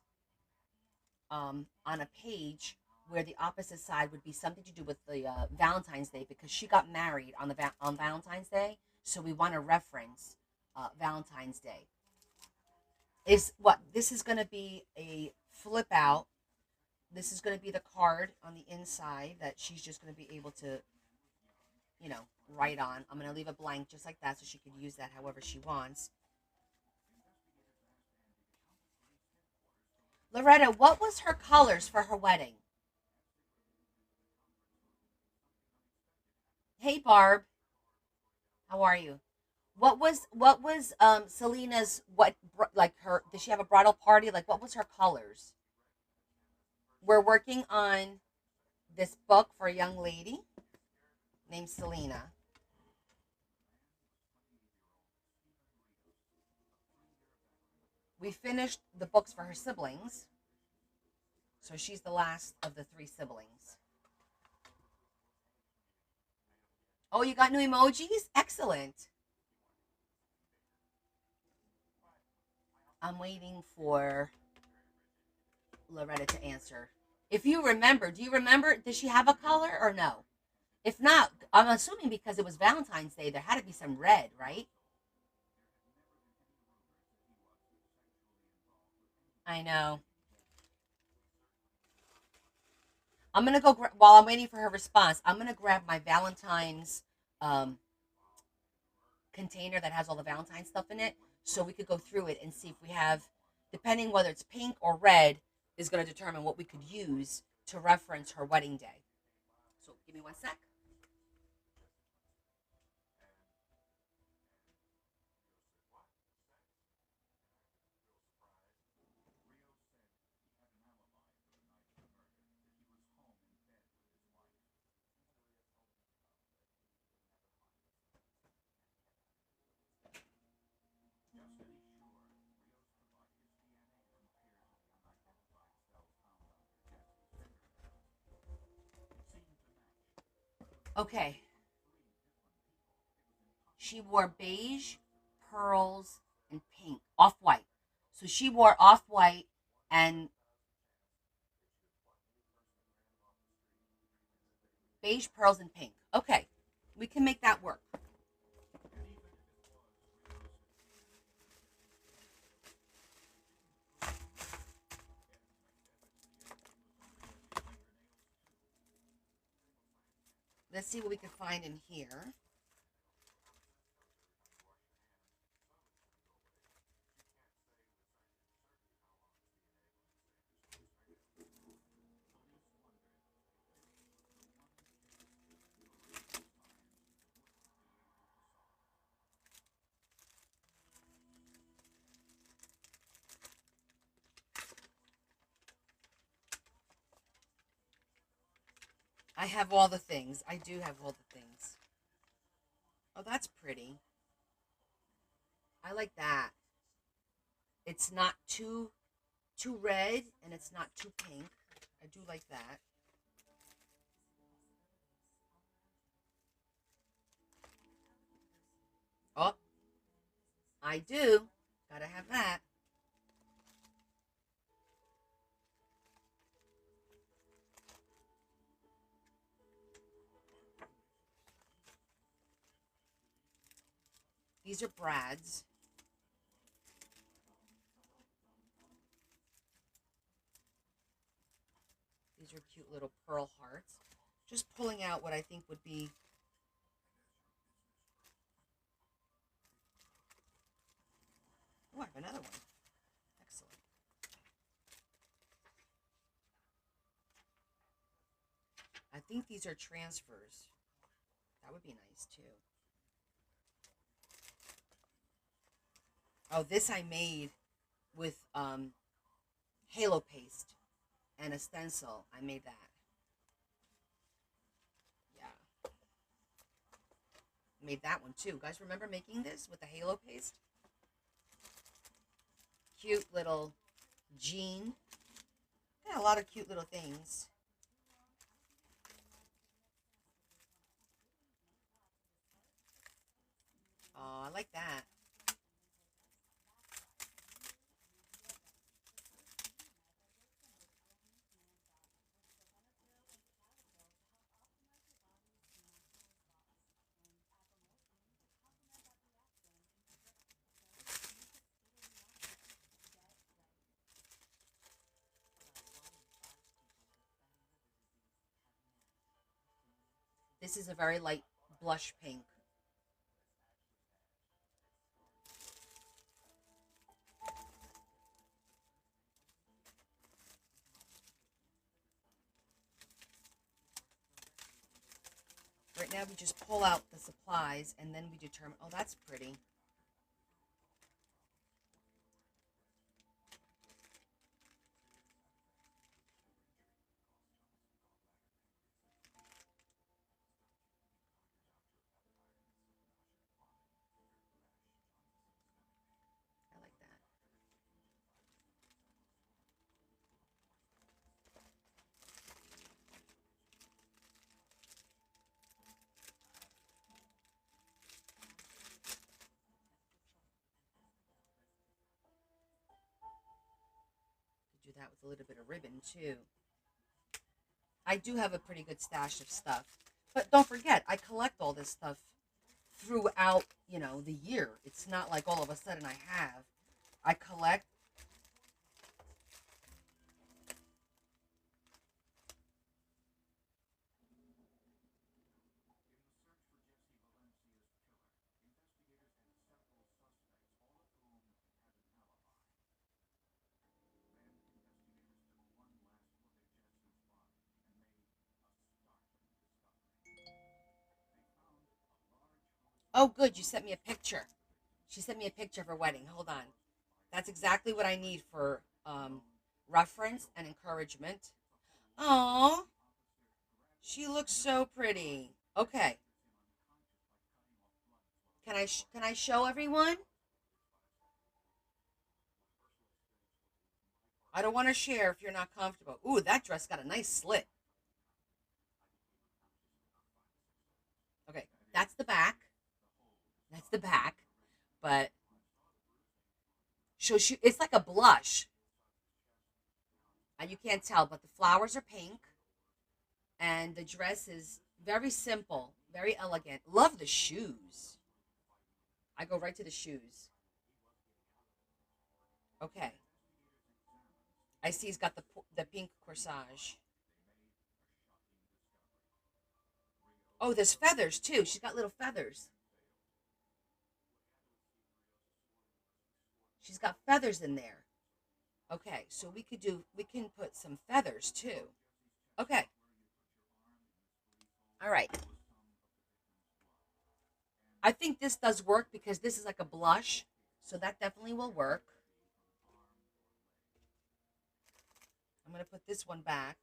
on a page where the opposite side would be something to do with the Valentine's Day because she got married on Valentine's Day. So we want to reference Valentine's Day. Is what this is going to be a flip out. This is going to be the card on the inside that she's just going to be able to, write on. I'm going to leave a blank just like that so she could use that however she wants. Loretta, what was her colors for her wedding? Hey Barb, how are you? What was Selena's like her did she have a bridal party? Like what was her colors? We're working on this book for a young lady named Selena. We finished the books for her siblings. So she's the last of the three siblings. Oh, you got new emojis? Excellent. I'm waiting for Loretta to answer. If you remember, do you remember? Does she have a color or no? If not, I'm assuming because it was Valentine's Day, there had to be some red, right? I know. I'm gonna go while I'm waiting for her response. I'm gonna grab my Valentine's um, container that has all the Valentine stuff in it, so we could go through it and see if we have, depending whether it's pink or red, is going to determine what we could use to reference her wedding day. So give me one sec. Okay. She wore beige, pearls, and pink, off white. So she wore off white and Beige, pearls, and pink. Okay, we can make that work. Let's see what we can find in here. I have all the things. I do have all the things. Oh, that's pretty. I like that. It's not too red and it's not too pink. I do like that. Oh, I do. Gotta have that. These are Brad's. These are cute little pearl hearts. Just pulling out what I think would be. Oh, I have another one. Excellent. I think these are transfers. That would be nice too. Oh, this I made with halo paste and a stencil. I made that. Yeah. Made that one too. Guys, remember making this with the halo paste? Cute little jean. Yeah, a lot of cute little things. Oh, I like that. This is a very light blush pink. Right now we just pull out the supplies and then we determine, oh, that's pretty. I like that. Could do that with a little bit of ribbon too. I do have a pretty good stash of stuff. But don't forget, I collect all this stuff throughout, the year. It's not like all of a sudden I have. I collect. Oh, good. You sent me a picture. She sent me a picture of her wedding. Hold on. That's exactly what I need for reference and encouragement. Oh, she looks so pretty. Okay. Can I show everyone? I don't want to share if you're not comfortable. Ooh, that dress got a nice slit. Okay, that's the back. That's the back. But it's like a blush. You can't tell, but the flowers are pink and the dress is Very simple, very elegant. Love the shoes. I go right to the shoes. Okay. I see he's got the pink corsage. Oh, there's feathers too. She's got little feathers. She's got feathers in there. Okay, so we can put some feathers too. Okay. All right. I think this does work because this is like a blush, so that definitely will work. I'm going to put this one back.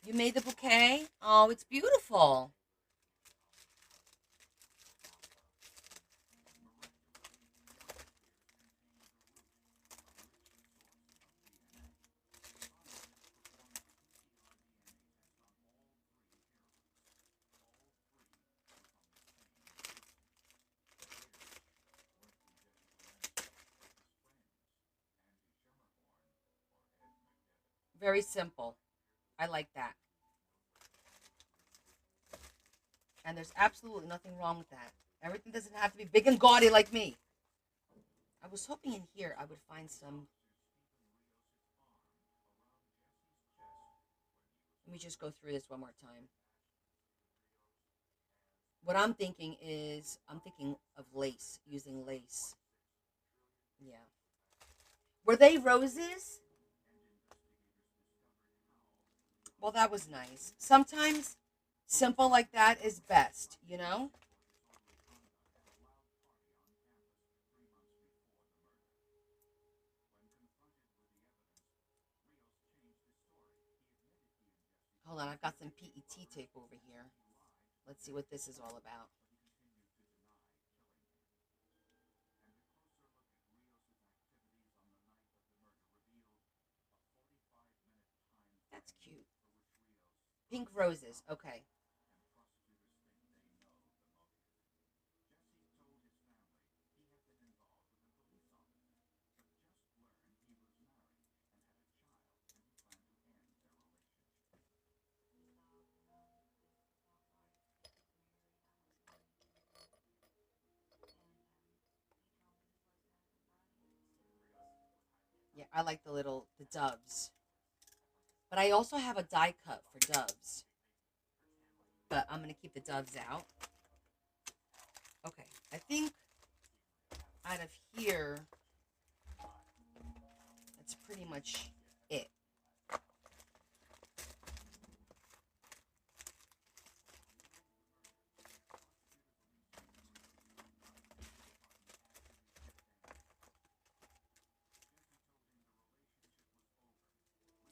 You made the bouquet? Oh, it's beautiful. Very simple. I like that. And there's absolutely nothing wrong with that. Everything doesn't have to be big and gaudy like me. I was hoping in here I would find some. Let me just go through this one more time. What I'm thinking is, I'm thinking of lace, using lace. Yeah. Were they roses? Well, that was nice. Sometimes simple like that is best, you know? Hold on, I've got some PET tape over here. Let's see what this is all about. That's cute. Pink roses. Okay. Yeah, I like the doves. But I also have a die cut for doves. But I'm going to keep the doves out. Okay. I think out of here, that's pretty much it.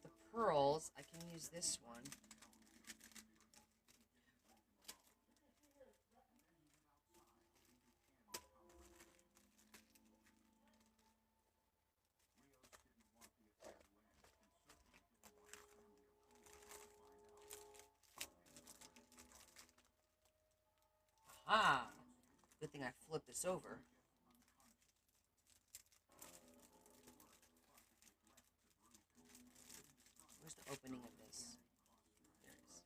The pearls, I can use this one. Aha! Good thing I flipped this over. Where's the opening of this? There it is.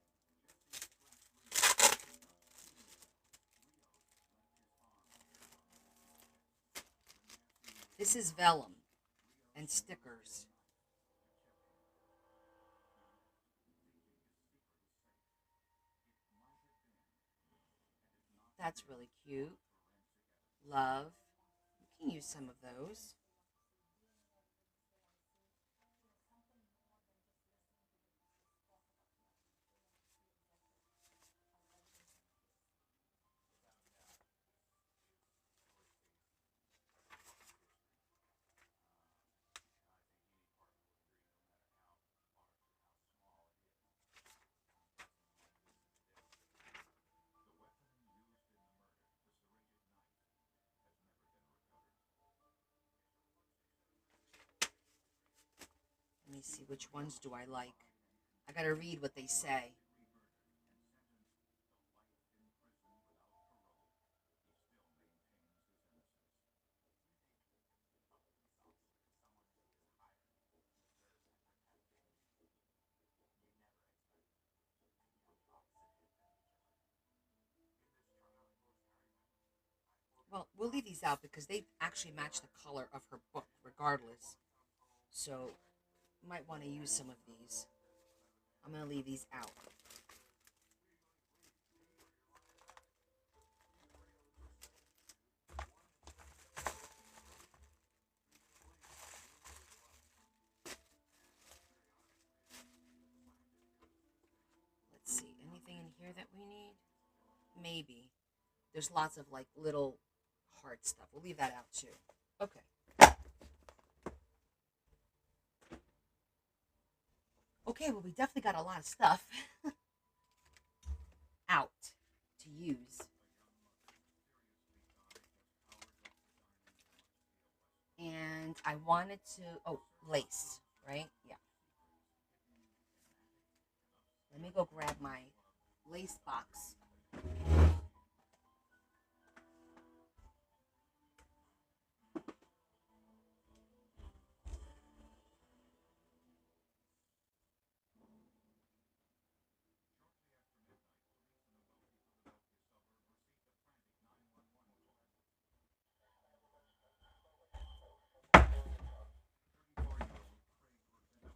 This is vellum and stickers. That's really cute. Love. You can use some of those. Let me see, which ones do I like? I gotta read what they say. Well, we'll leave these out because they actually match the color of her book regardless. So, might want to use some of these. I'm going to leave these out. Let's see, anything in here that we need? Maybe. There's lots of like little hard stuff. We'll leave that out too. Okay. Okay, well, we definitely got a lot of stuff out to use. And I wanted to, oh, lace, right? Yeah. Let me go grab my lace box.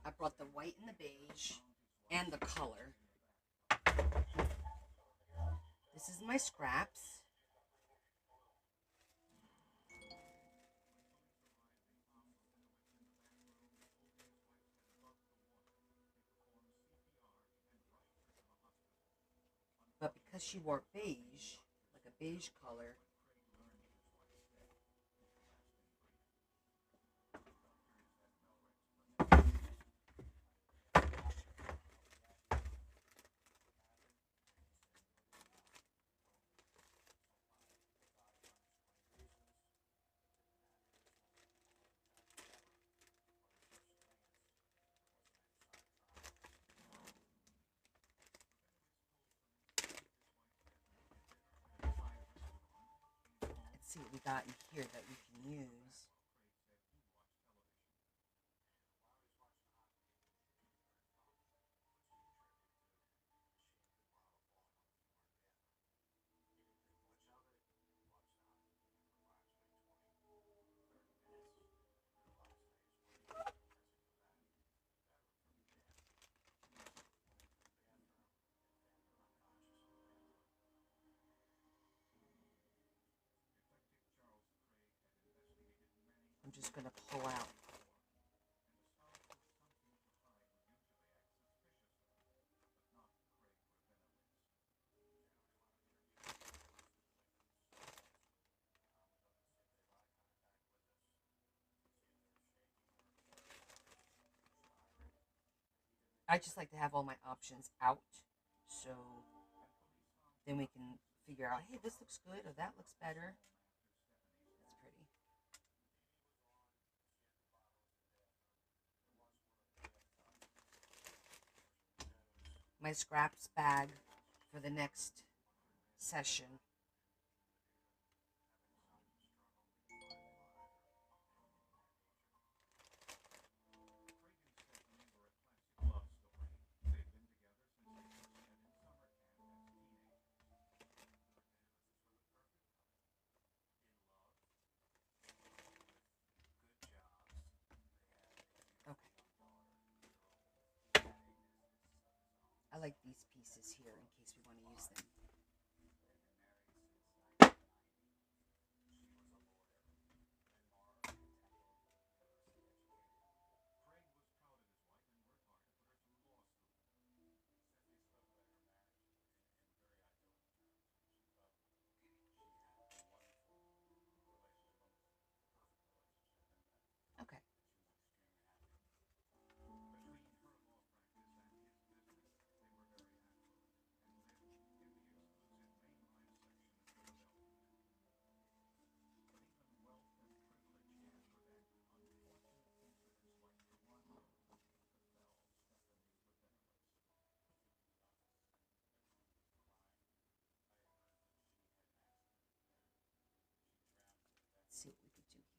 I brought the white and the beige and the color. This is my scraps. But because she wore beige, like a beige color, let's see what we got in here that we can use. I'm just going to pull out. I just like to have all my options out, so then we can figure out, hey, this looks good, or that looks better. That's pretty. My scraps bag for the next session. I like these pieces here in case we want to use them. Okay. Let's see what we could do here.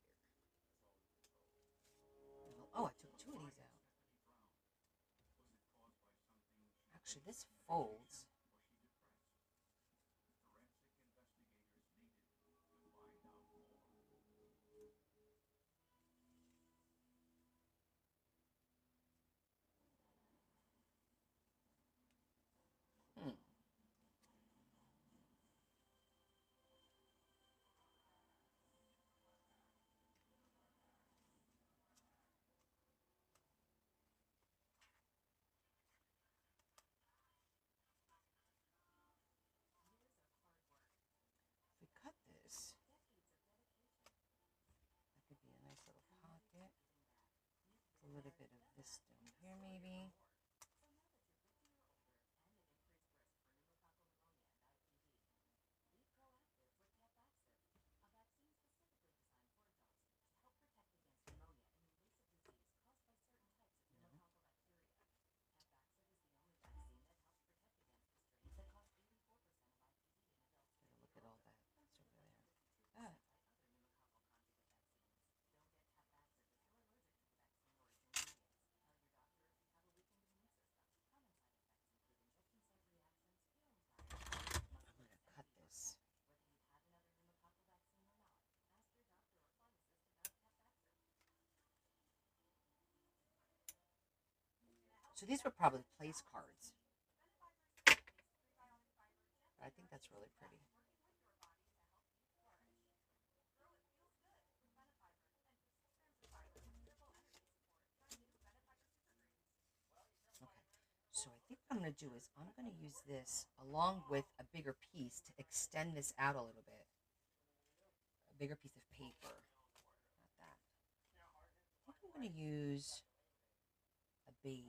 Oh, I took two of these out. Actually, this folds. bit of this down here, maybe. Look at all that. It's over there. Ah. I'm gonna cut this. So these were probably place cards. I think that's really pretty. Okay. So I think what I'm going to do is I'm going to use this along with a bigger piece to extend this out a little bit. A bigger piece of paper. Not that. I think I'm going to use a beige.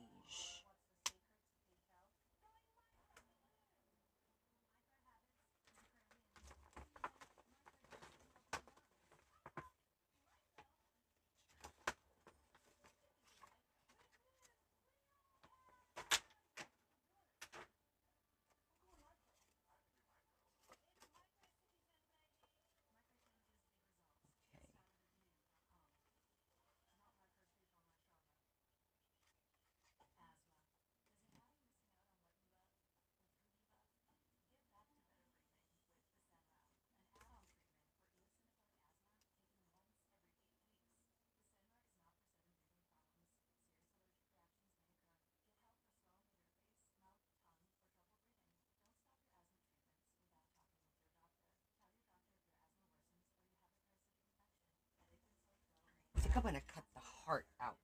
I think I'm going to cut the heart out.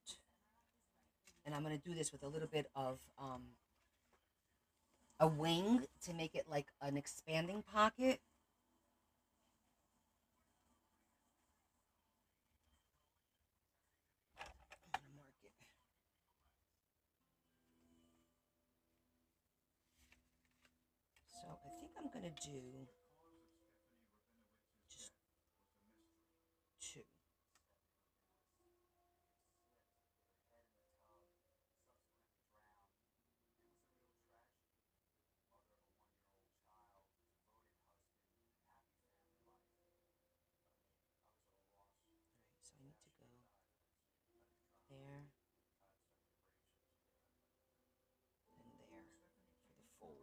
And I'm going to do this with a little bit of a wing to make it like an expanding pocket. I'm going to mark it. So I think I'm going to do just two. So I need to go there and there for the fold.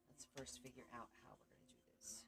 Let's first figure out how we're going to do this.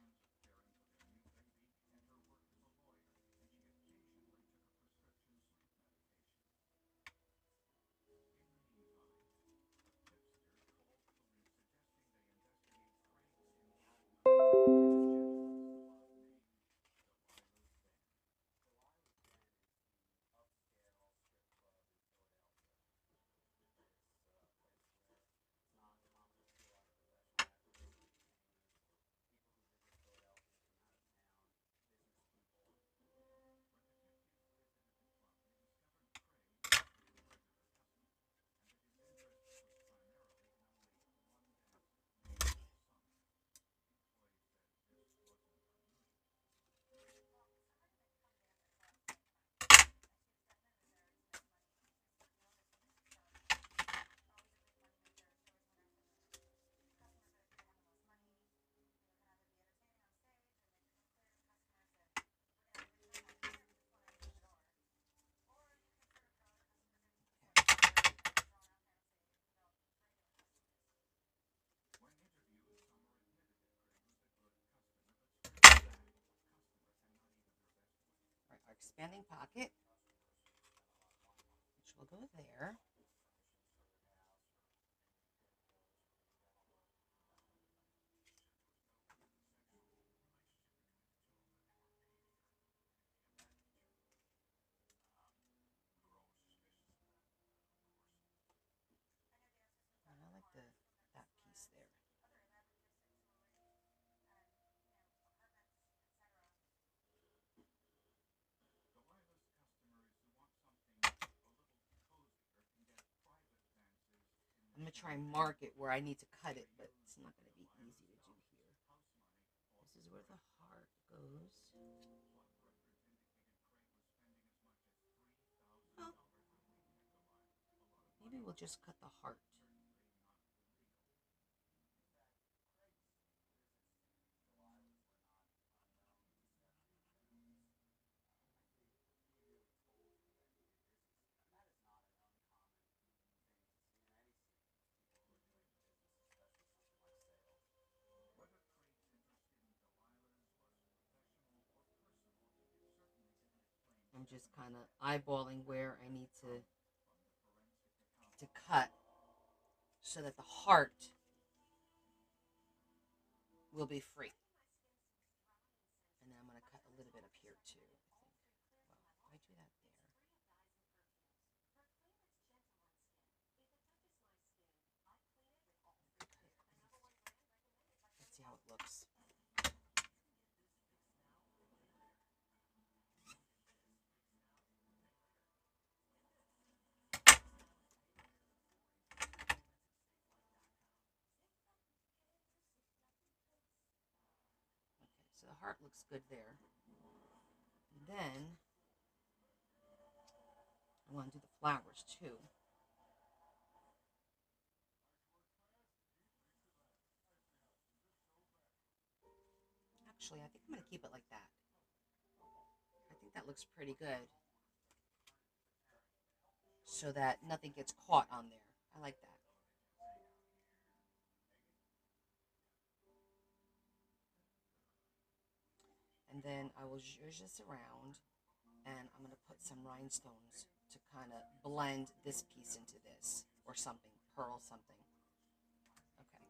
All right, our expanding pocket, which will go there. to try and mark it where I need to cut it, but it's not going to be easy to do here. This is where the heart goes. Oh, maybe we'll just cut the heart. I'm just kind of eyeballing where I need to cut so that the heart will be free. And then I'm going to cut a little bit up here too, I think. Well, if I do that there. Let's see how it looks. So the heart looks good there. And then I want to do the flowers too. Actually, I think I'm going to keep it like that. I think that looks pretty good. So that nothing gets caught on there. I like that. And then I will zhuzh this around, and I'm going to put some rhinestones to kind of blend this piece into this, or something, pearl something. Okay.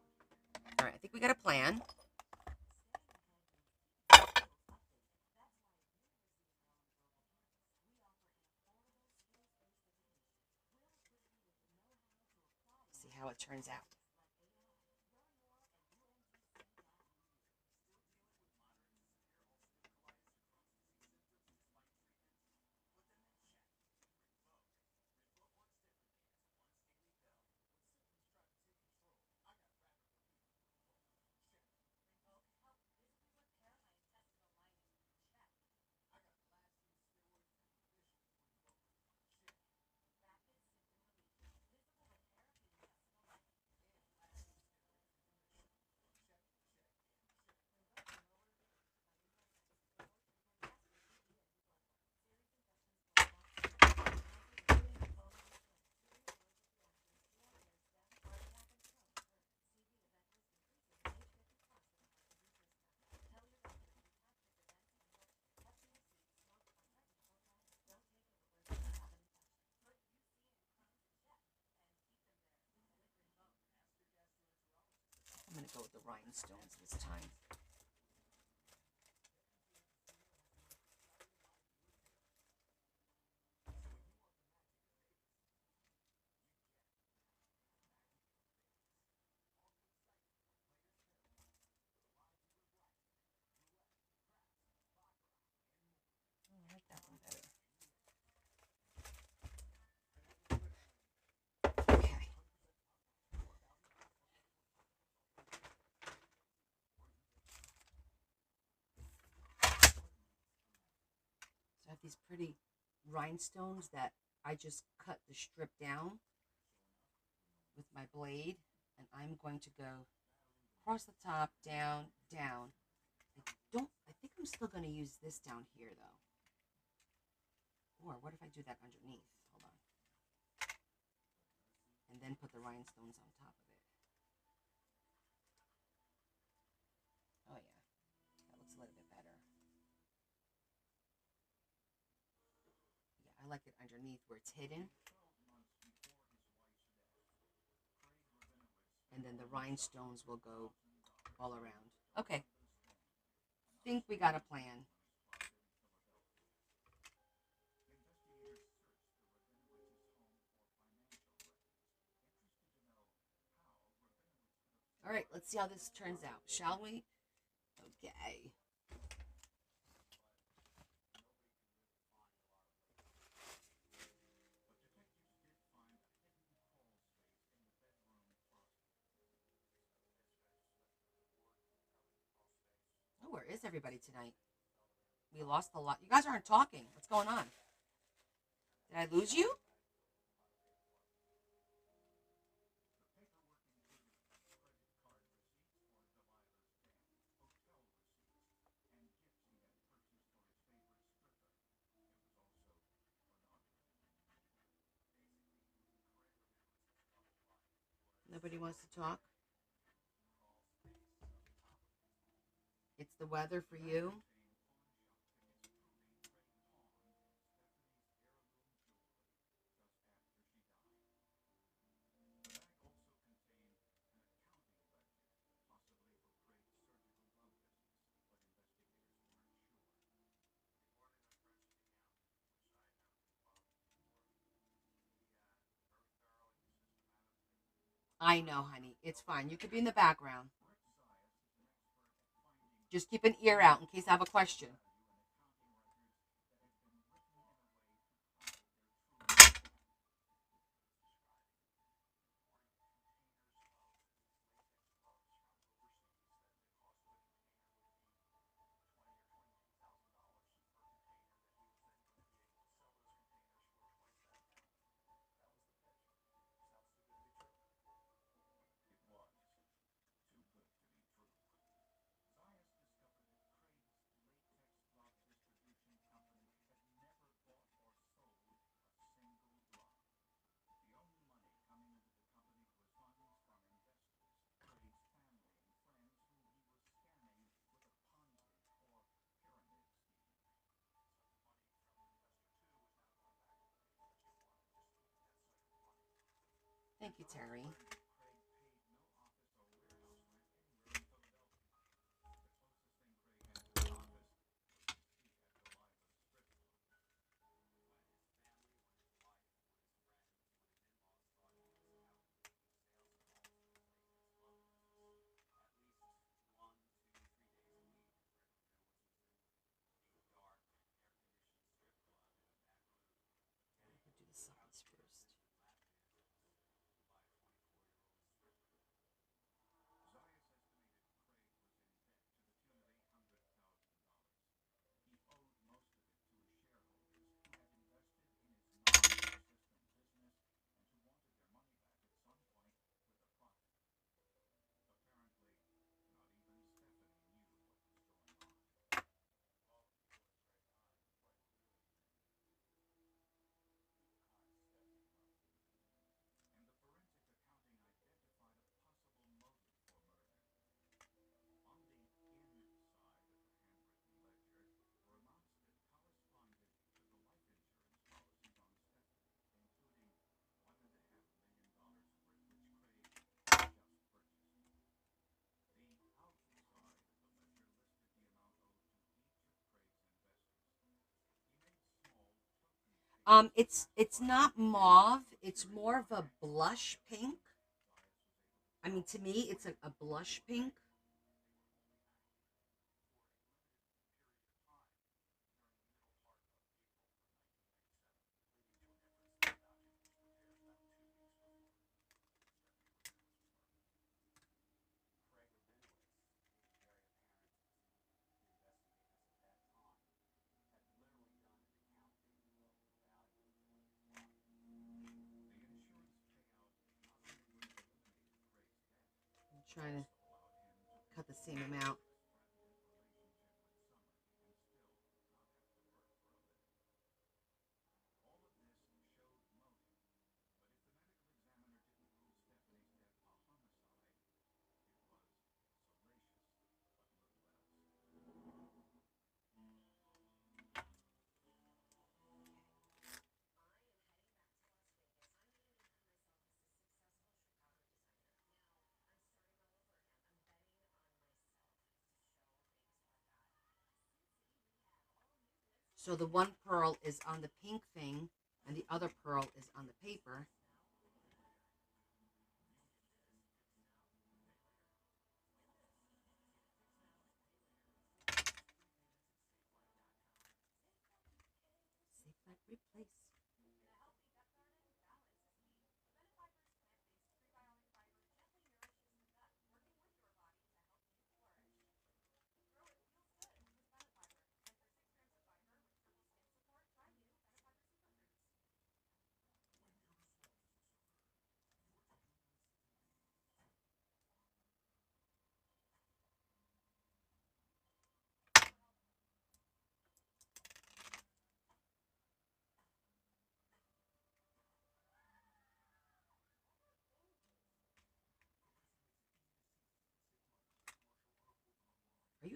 All right, I think we got a plan. See how it turns out. I'm going to go with the rhinestones this time. I like that one better. Okay. So I have these pretty rhinestones that I just cut the strip down with my blade, and I'm going to go across the top, down, down. I think I'm still going to use this down here though. Or what if I do that underneath? Hold on. And then put the rhinestones on top of it. Oh yeah, that looks a little bit better. Yeah, I like it underneath where it's hidden. And then the rhinestones will go all around. Okay. Think we got a plan. All right, let's see how this turns out, shall we? Okay. miss everybody tonight. We lost a lot. You guys aren't talking. What's going on? Did I lose you? Nobody wants to talk? It's the weather for you. I know, honey. It's fine. You could be in the background. Just keep an ear out in case I have a question. Thank you, Terry. We'll do the sides first. It's not mauve. It's more of a blush pink. I mean, to me, it's a blush pink. I'm trying to cut the same amount. So the one pearl is on the pink thing, and the other pearl is on the paper. Safe like replace.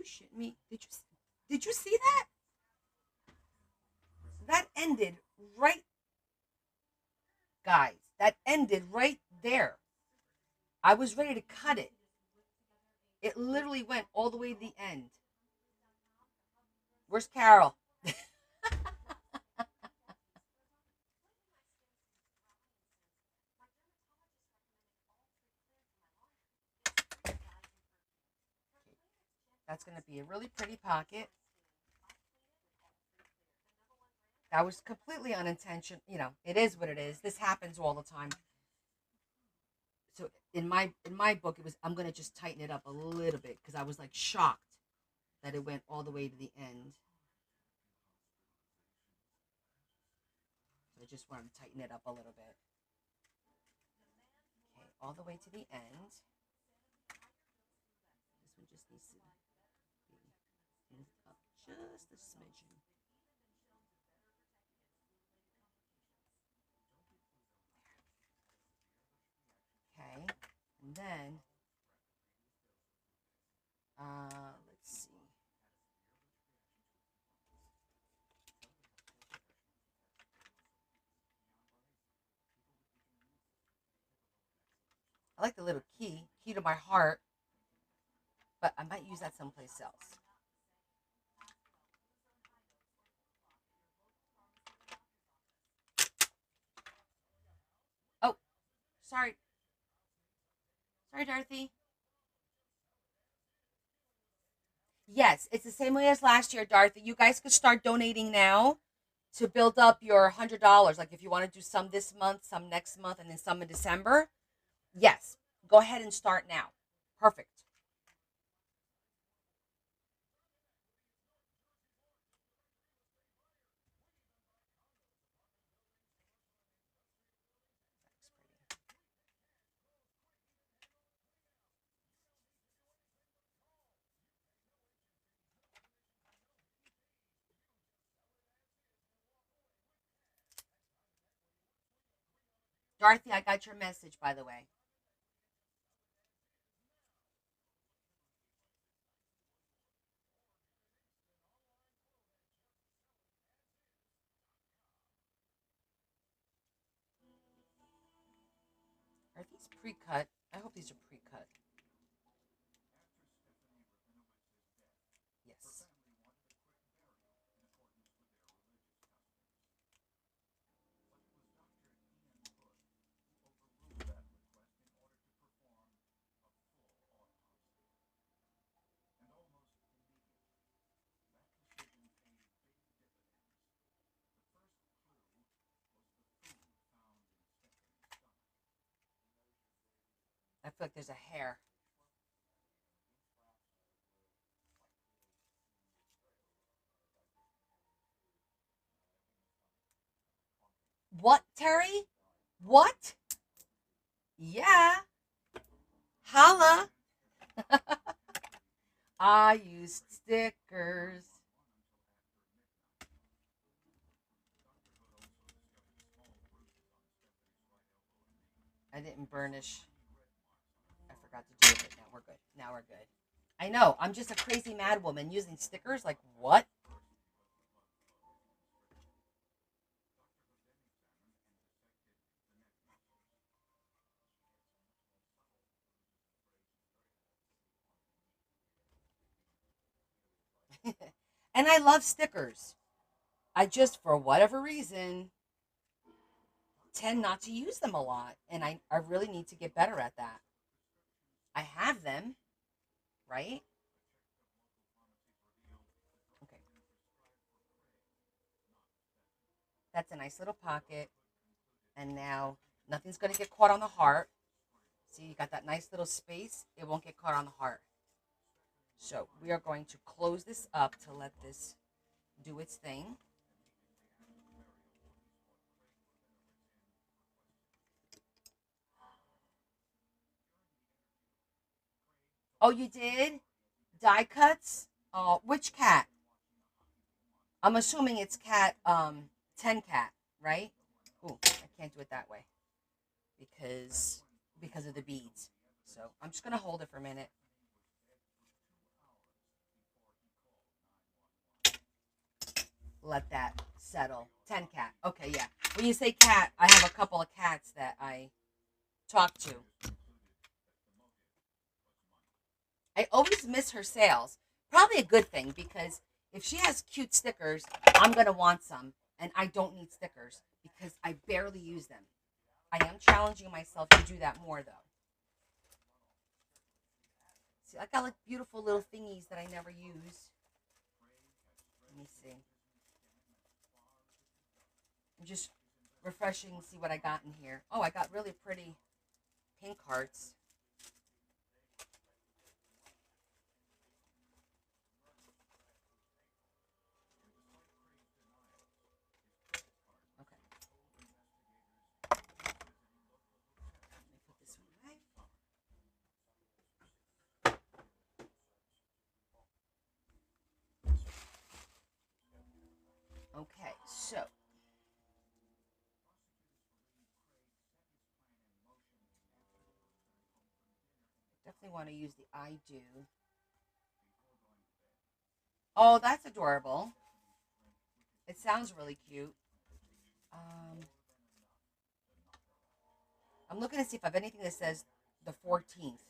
shitting me? Did you see that? That ended right, guys. That ended right there. I was ready to cut it. It literally went all the way to the end. Where's Carol? That's going to be a really pretty pocket. That was completely unintentional. You know, it is what it is. This happens all the time. So in my book, it was I'm going to just tighten it up a little bit because I was like shocked that it went all the way to the end. So I just wanted to tighten it up a little bit. Okay, all the way to the end. This one just needs to be moved up just a smidgen. Okay, and then let's see. I like the little key to my heart, but I might use that someplace else. Oh, sorry. Sorry, Dorothy. Yes, it's the same way as last year, Dorothy. You guys could start donating now to build up your $100. Like if you want to do some this month, some next month, and then some in December. Yes, go ahead and start now. Perfect. Dorothy, I got your message, by the way. Are these pre-cut? I hope these are pre-cut. Yes. I feel like there's a hair. What, Terry? What? Yeah. Holla. I used stickers. I didn't burnish. I forgot to do it, but now we're good. Now we're good. I know. I'm just a crazy mad woman using stickers. Like, what? And I love stickers. I just, for whatever reason, tend not to use them a lot. And I really need to get better at that. I have them, right? Okay. That's a nice little pocket. And now nothing's going to get caught on the heart. See, you got that nice little space. It won't get caught on the heart. So we are going to close this up to let this do its thing. Oh, you did? Die cuts? Oh, which cat? I'm assuming it's cat 10 cat, right? Oh, I can't do it that way because of the beads. So I'm just gonna hold it for a minute. let that settle. 10 cat. Okay, yeah. When you say cat, I have a couple of cats that I talk to. I always miss her sales. Probably a good thing because if she has cute stickers, I'm going to want some. And I don't need stickers because I barely use them. I am challenging myself to do that more, though. See, I got like beautiful little thingies that I never use. Let me see. I'm just refreshing, see what I got in here. Oh, I got really pretty pink hearts. Okay, let me put this one away. Okay, so definitely want to use the I do. Oh, that's adorable. It sounds really cute. Um, I'm looking to see if I have anything that says the 14th.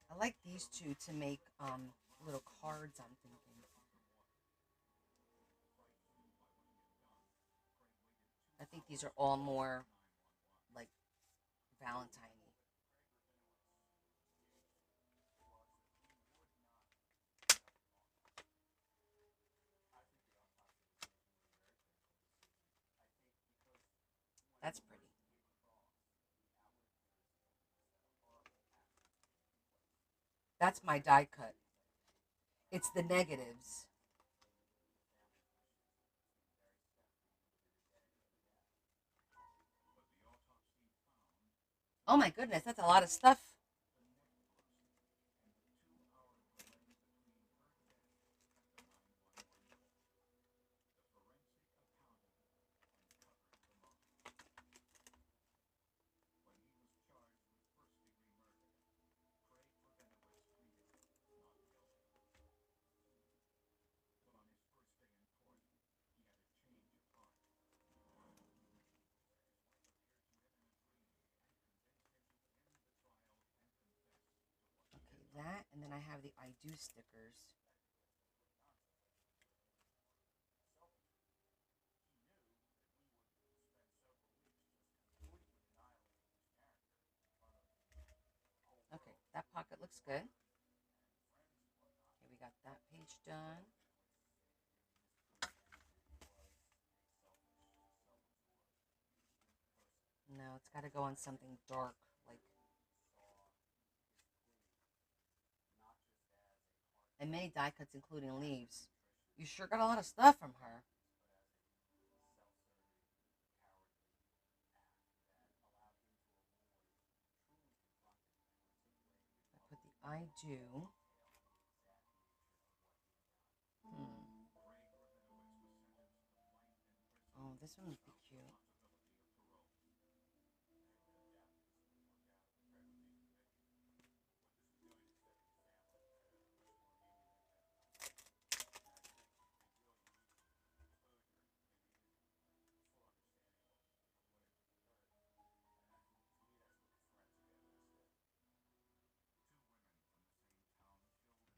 I like these two to make little cards. I'm thinking. I think these are all more like Valentine. That's pretty. That's my die cut. It's the negatives. Oh my goodness, that's a lot of stuff. Okay, that, and then I have the I do stickers. Okay, that pocket looks good. Okay, we got that page done. No, it's got to go on something dark, like, and many die cuts, including leaves. You sure got a lot of stuff from her. I put the I do. Hmm. Oh, this one would be cute.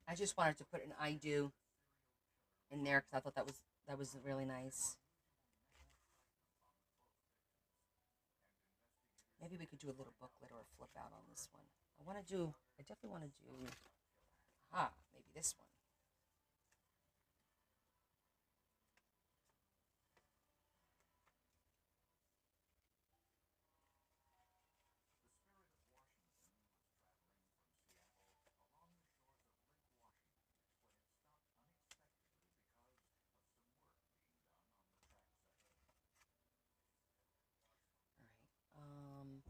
I just wanted to put an I do in there because I thought that was really nice. Maybe we could do a little booklet or a flip out on this one. I want to do. I definitely want to do. Maybe this one. All right.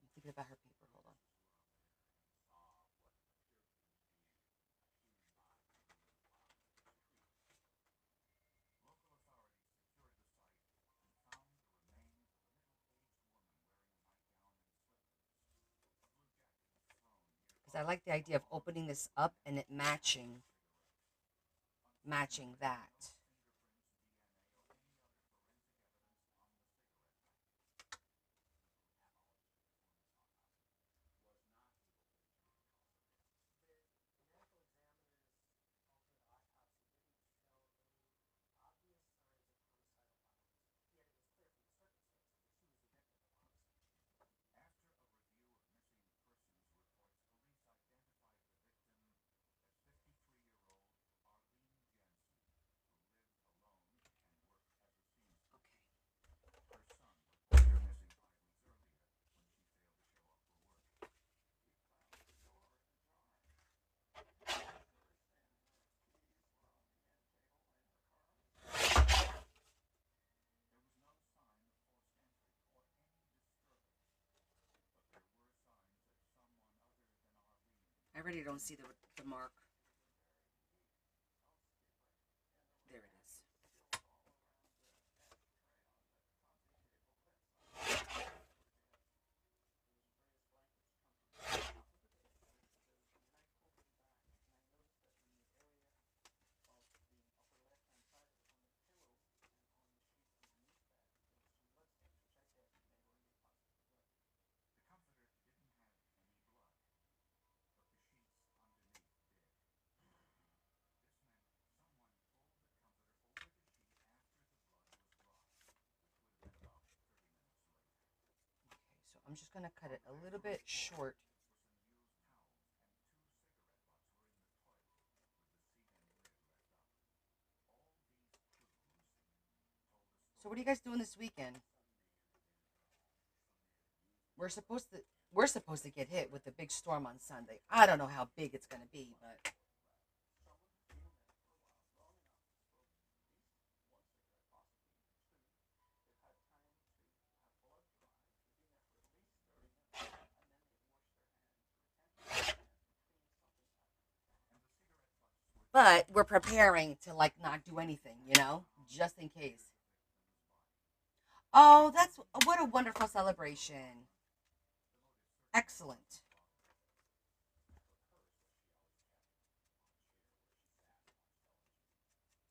I'm thinking about her paper. Hold on. I like the idea of opening this up and it matching that. I really don't see the mark. There it is. So I'm just going to cut it a little bit short. So what are you guys doing this weekend? We're supposed to we're supposed to get hit with a big storm on Sunday. I don't know how big it's going to be, but we're preparing to like not do anything, just in case. Oh, that's what a wonderful celebration. Excellent.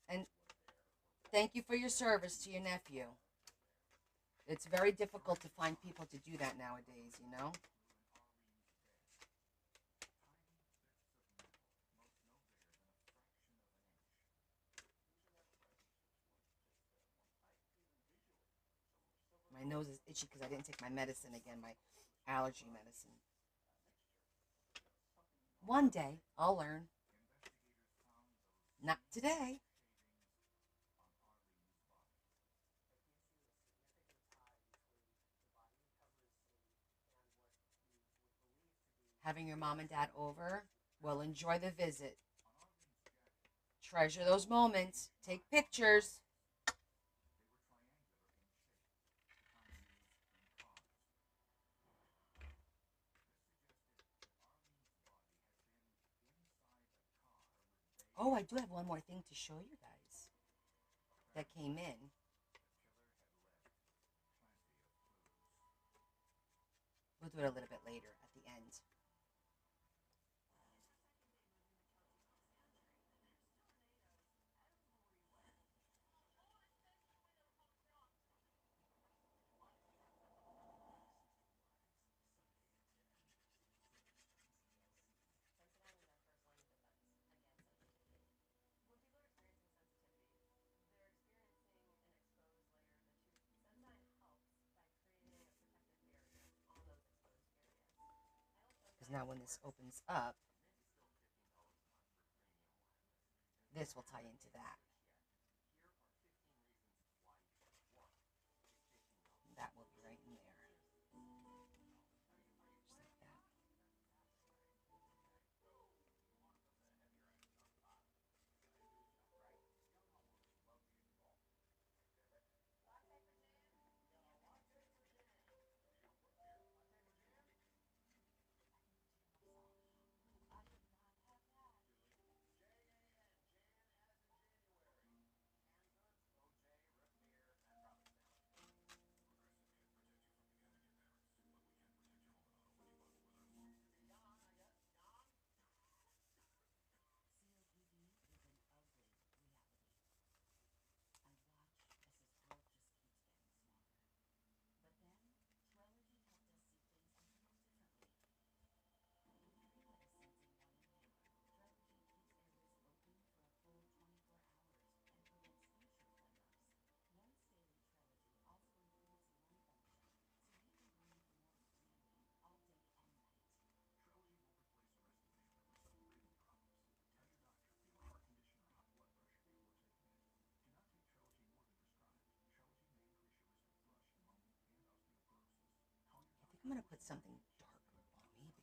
And thank you for your service to your nephew. It's very difficult to find people to do that nowadays. My nose is itchy because I didn't take my medicine again, my allergy medicine. One day I'll learn. Not today. Having your mom and dad over, well, enjoy the visit. Treasure those moments. Take pictures. Oh, I do have one more thing to show you guys that came in. We'll do it a little bit later at the end. Because now when this opens up, this will tie into that. That will be right in there. Just like that. I'm gonna put something darker. Maybe.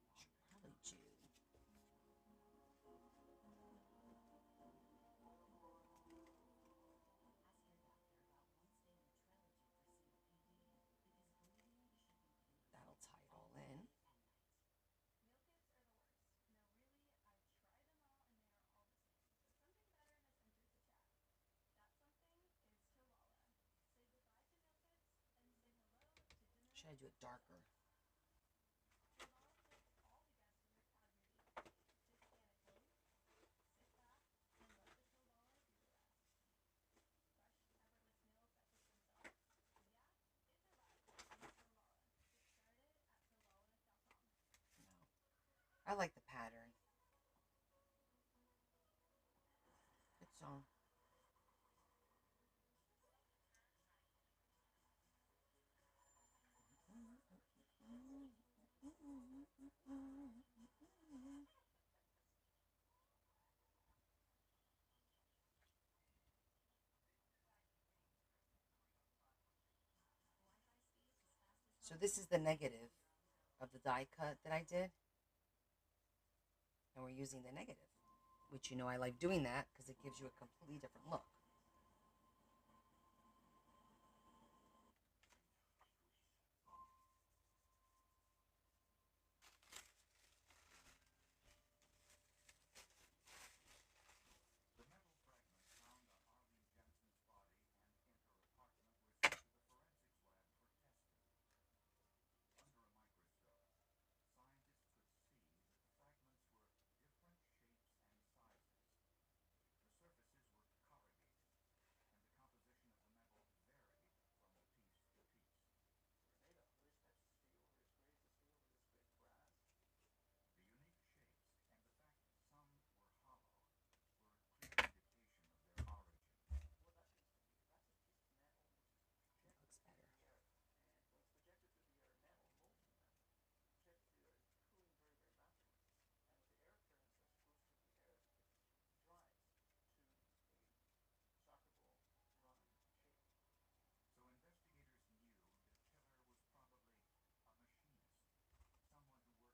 Should probably do. That'll tie it all in. Should I do it darker? No. I like the pattern. Good song. So this is the negative of the die cut that I did. And we're using the negative, which I like doing that because it gives you a completely different look.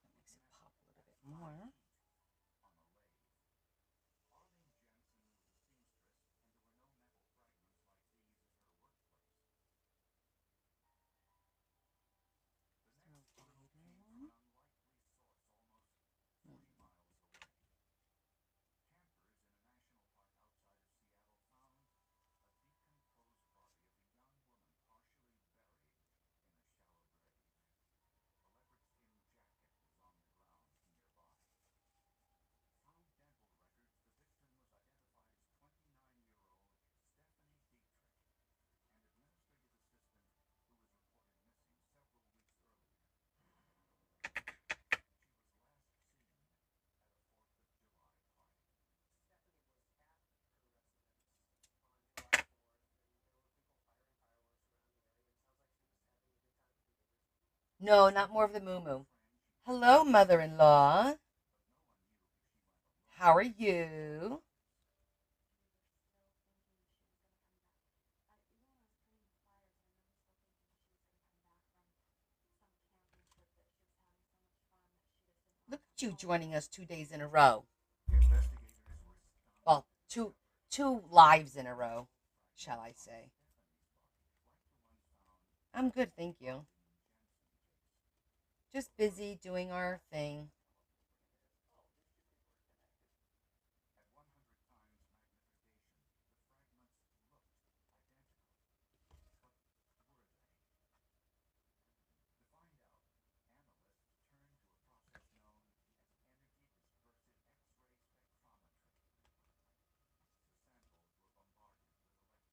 Looks better. Makes it pop a little bit more. No, not more of the moo moo. Hello, mother in law. How are you? Look at you joining us 2 days in a row. Well, two lives in a row, shall I say. I'm good, thank you. Just busy doing our thing.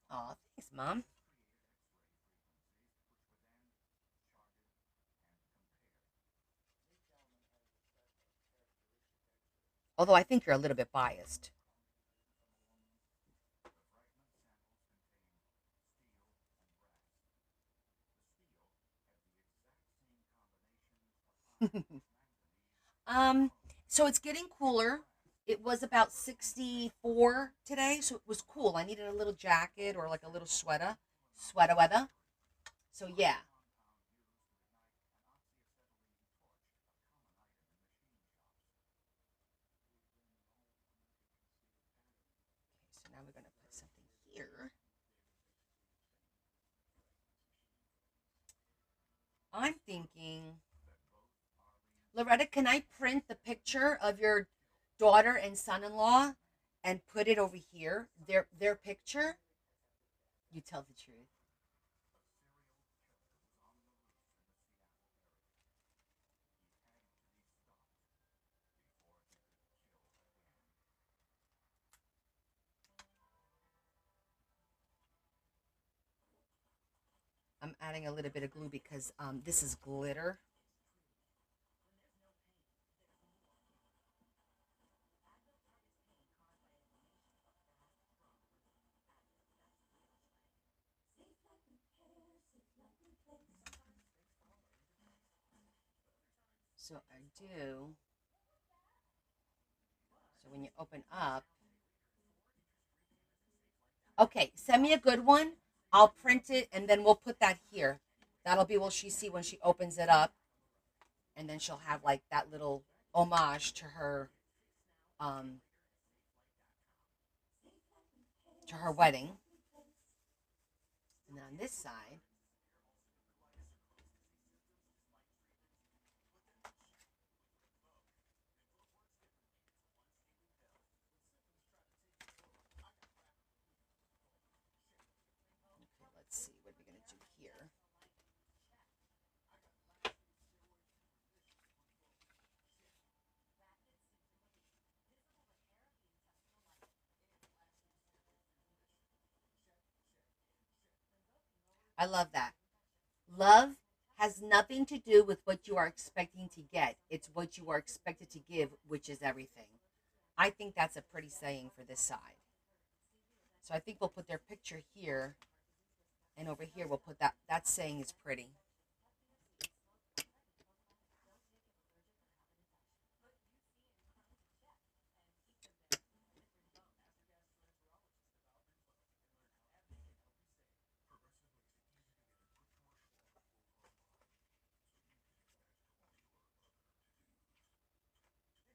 Aw, thanks, Mom. Although I think you're a little bit biased. um, so it's getting cooler. It was about 64 today, so it was cool. I needed a little jacket or like a little sweater weather. So yeah. I'm thinking, Loretta, can I print the picture of your daughter and son-in-law and put it over here? Their picture? You tell the truth. I'm adding a little bit of glue because this is glitter. So I do. So when you open up, okay, send me a good one. I'll print it and then we'll put that here. That'll be what she see when she opens it up, and then she'll have like that little homage um to her wedding. And then on this side, okay, let's see what we're gonna do here. I love that. Love has nothing to do with what you are expecting to get. It's what you are expected to give, which is everything. I think that's a pretty saying for this side. So I think we'll put their picture here, and over here we'll put that. That saying is pretty.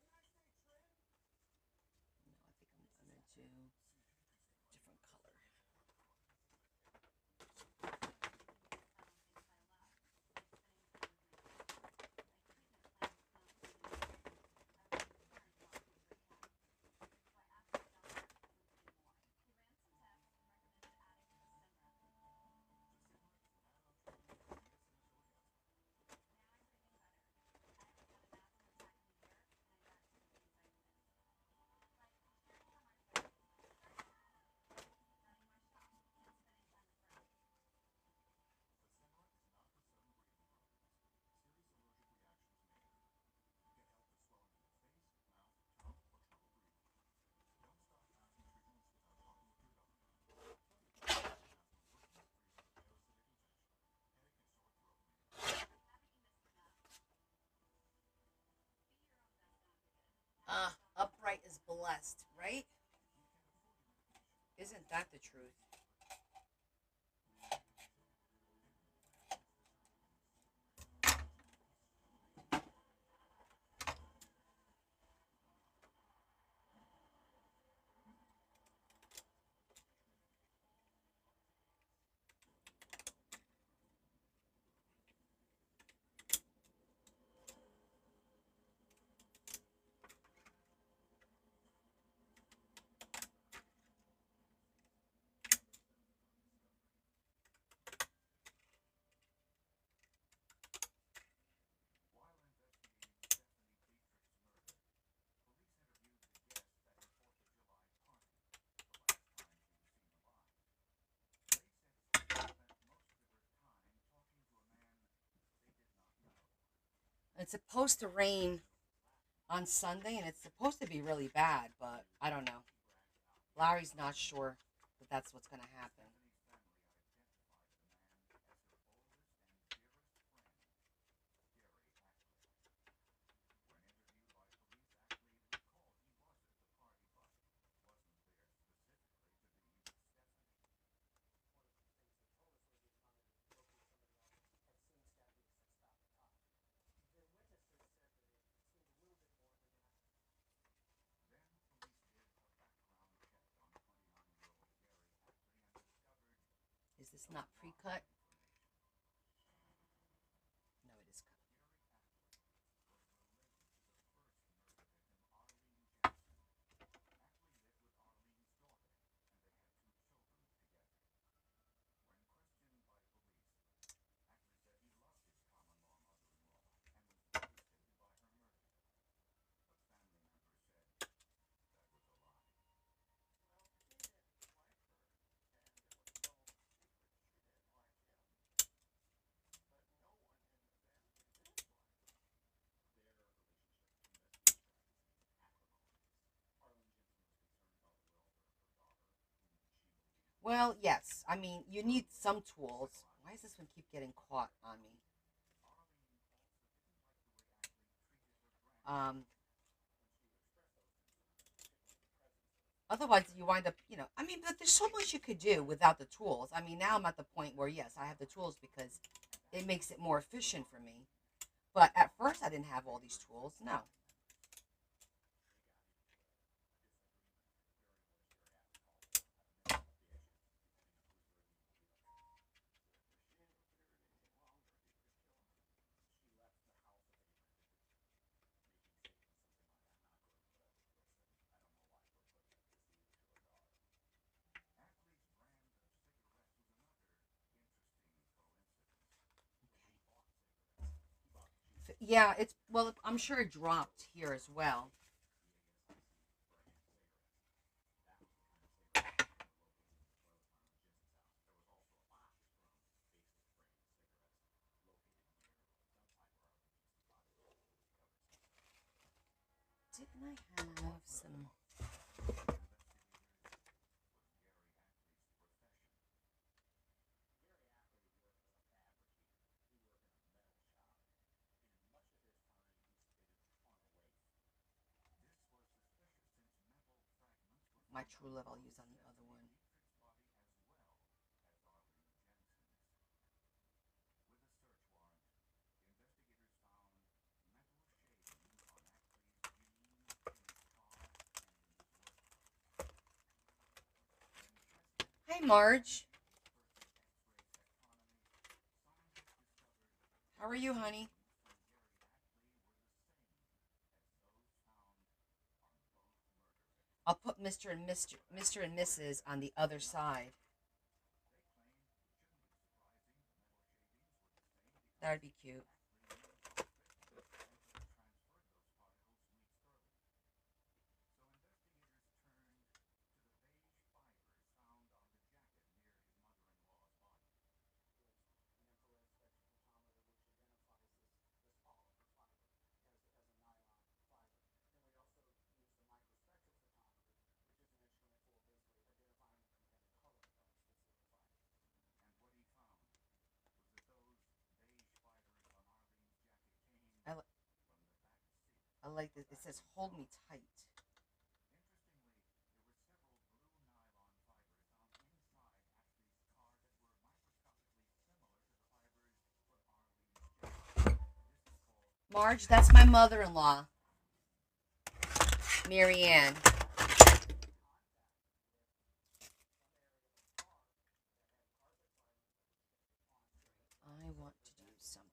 No, I think I'm gonna do different color. Upright is blessed, right? Isn't that the truth? It's supposed to rain on Sunday, and it's supposed to be really bad, but I don't know. Larry's not sure that that's what's going to happen. Is this not pre-cut? Well, yes. I mean, you need some tools. Why does this one keep getting caught on me? Um, Otherwise, you wind up, I mean, but there's so much you could do without the tools. I mean, now I'm at the point where, yes, I have the tools because it makes it more efficient for me. But at first, I didn't have all these tools. No. Yeah, well, I'm sure it dropped here as well. Didn't I have some? My True Love I'll use on the other one. Hi, Marge. How are you, honey? I'll put Mr. and Mrs. on the other side. That would be cute. I, I like this. It says "Hold me tight." Marge, that's my mother-in-law, Mary Ann. I want to do something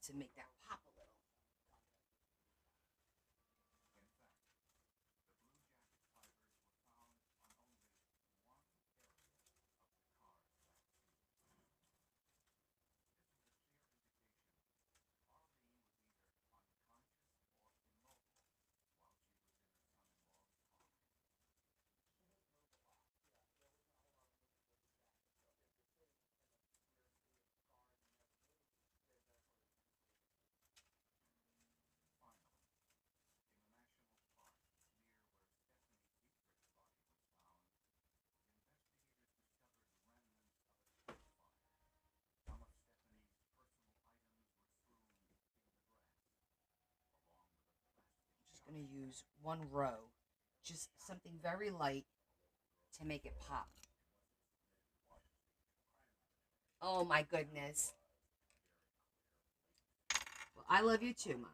to make that pop a little. I'm just going to use one row, just something very light to make it pop. Oh my goodness. Well, I love you too, Ma.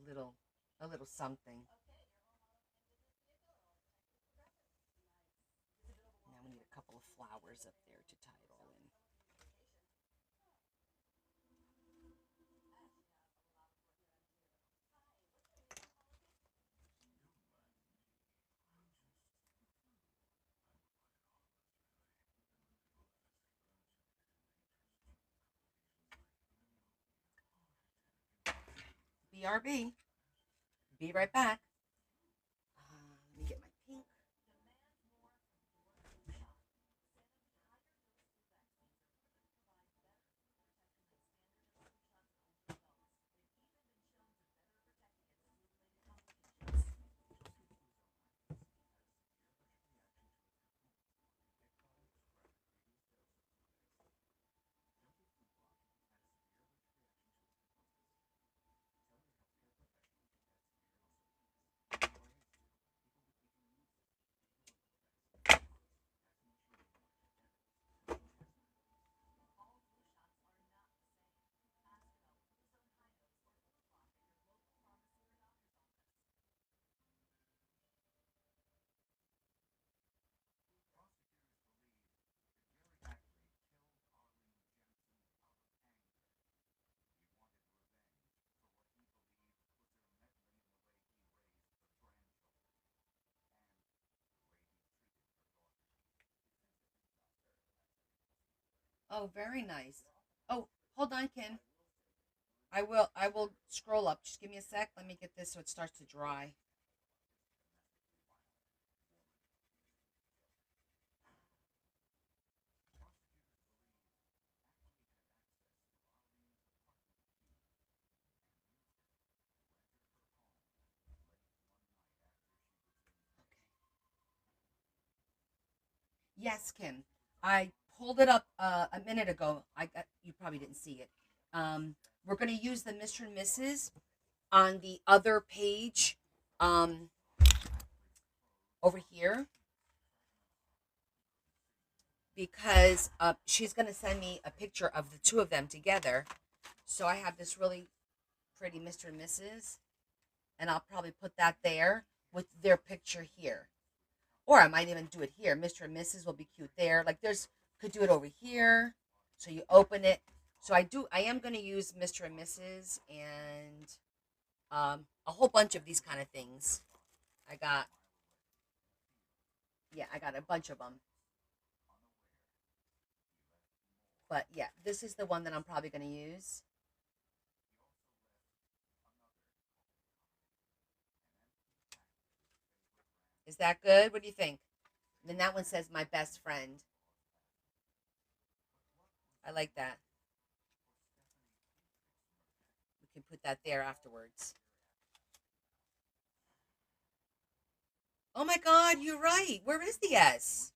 little a little something. Now we need a couple of flowers up there to tie it all in. BRB. Be right back. Let me get my pink. Oh, very nice. Oh, hold on, Kim. I will scroll up. Just give me a sec. Let me get this so it starts to dry. Yes, Kim. I pulled it up a minute ago. You probably didn't see it. We're going to use the Mr. and Mrs. on the other page um, over here because she's going to send me a picture of the two of them together. So I have this really pretty Mr. and Mrs. And I'll probably put that there with their picture here. Or I might even do it here. Mr. and Mrs. will be cute there. Like there's could do it over here. So you open it. So I am going to use Mr. and Mrs. and a whole bunch of these kind of things. I got yeah, I got a bunch of them. But yeah, this is the one that I'm probably going to use. Is that good? What do you think? And then that one says my best friend. I like that. We can put that there afterwards. Oh my God, you're right. Where is the S?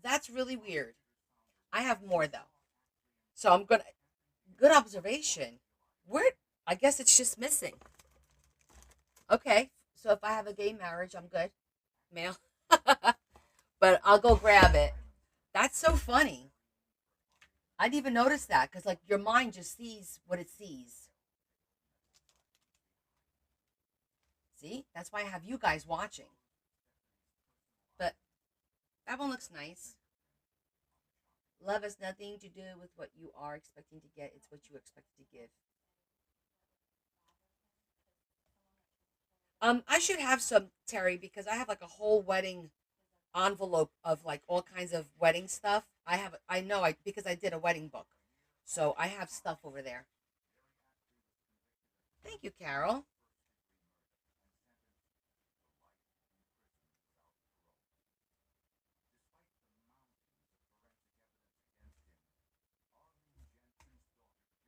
That's really weird. I have more though. So I'm gonna. Good observation. Where? I guess it's just missing. Okay. So if I have a gay marriage, I'm good. Male. But I'll go grab it. That's so funny. I didn't even notice that because like your mind just sees what it sees. See? That's why I have you guys watching. But that one looks nice. Love has nothing to do with what you are expecting to get. It's what you expect to give. I should have some, Terry, because I have like a whole wedding envelope of like all kinds of wedding stuff. I know I because I did a wedding book. So I have stuff over there. Thank you, Carol.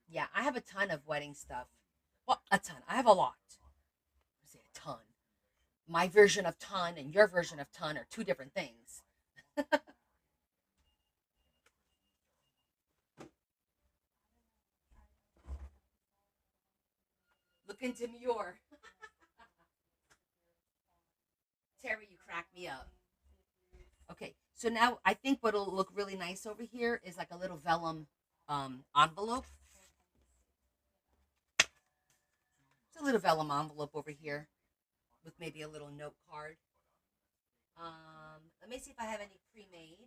Yeah, I have a ton of wedding stuff. Well, a ton. I have a lot. I say a ton. My version of ton and your version of ton are two different things. Look into your Terry, you crack me up. Okay, so now I think what'll look really nice over here is like a little vellum envelope. It's a little vellum envelope over here with maybe a little note card. Let me see if I have any pre-made.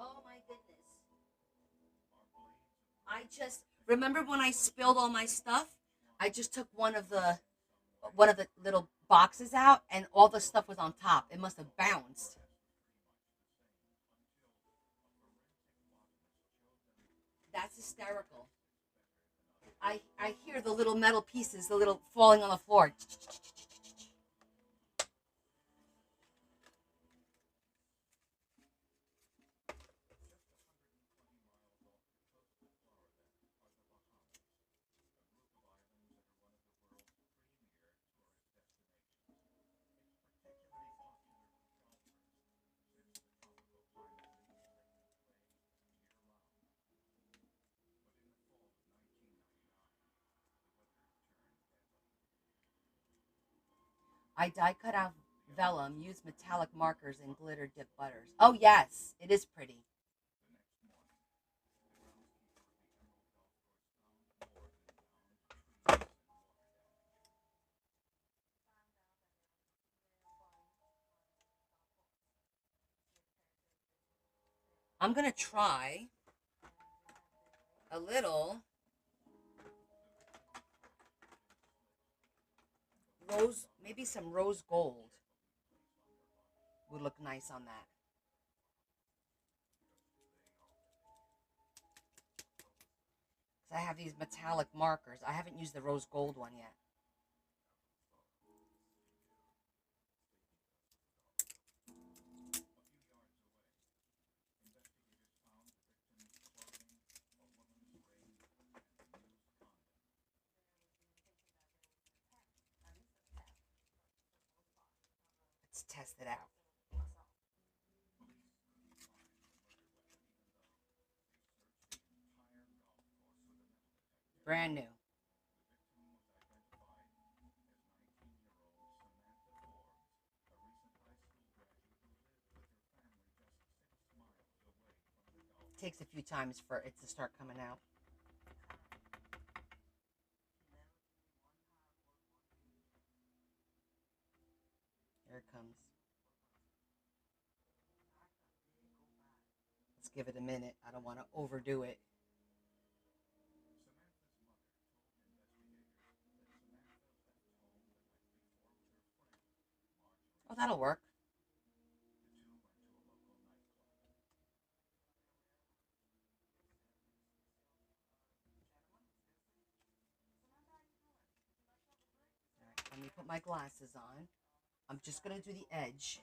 Oh my goodness. I just remember when I spilled all my stuff. I just took one of the little boxes out, and all the stuff was on top. It must have bounced. That's hysterical. I hear the little metal pieces, the little falling on the floor. I die cut out vellum, use metallic markers and glitter dip butters. Oh yes, it is pretty. I'm gonna try a little rose, maybe some rose gold would look nice on that. Because I have these metallic markers. I haven't used the rose gold one yet. Let's test it out. Brand new. Takes a few times for it to start coming out. Here it comes. Let's give it a minute. I don't want to overdo it. Oh, that'll work. All right, let me put my glasses on. I'm just going to do the edge.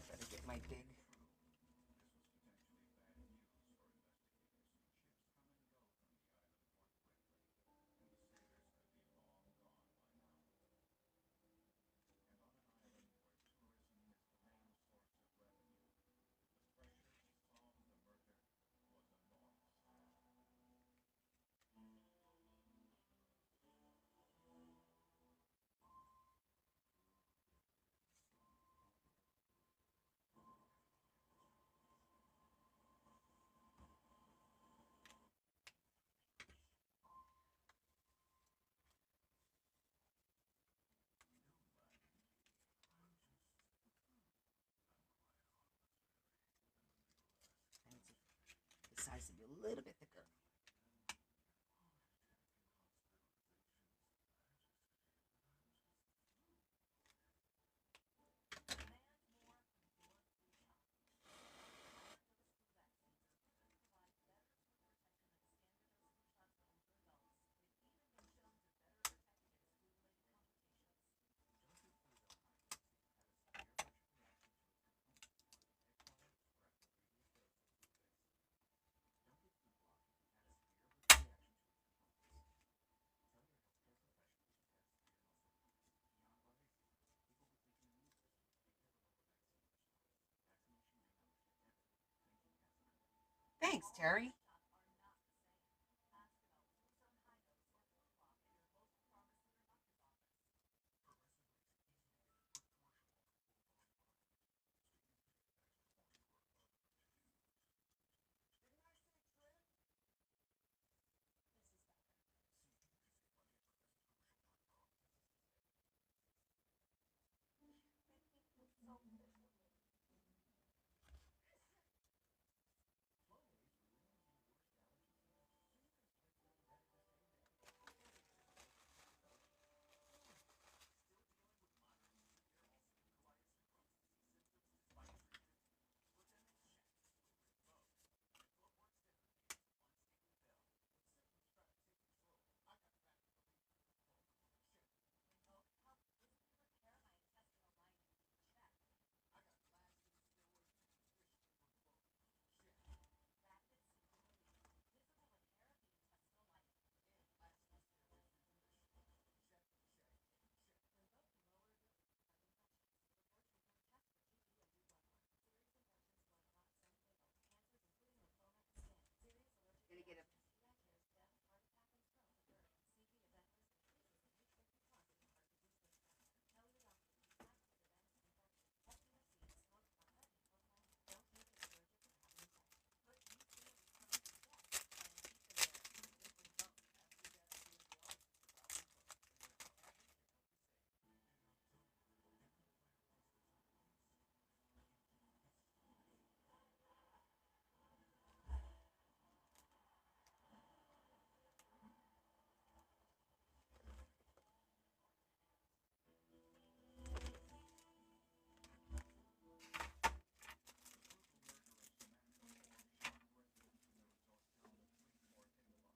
Better get my big. I need the size to be a little bit thicker. Thanks, Terry. Gonna get a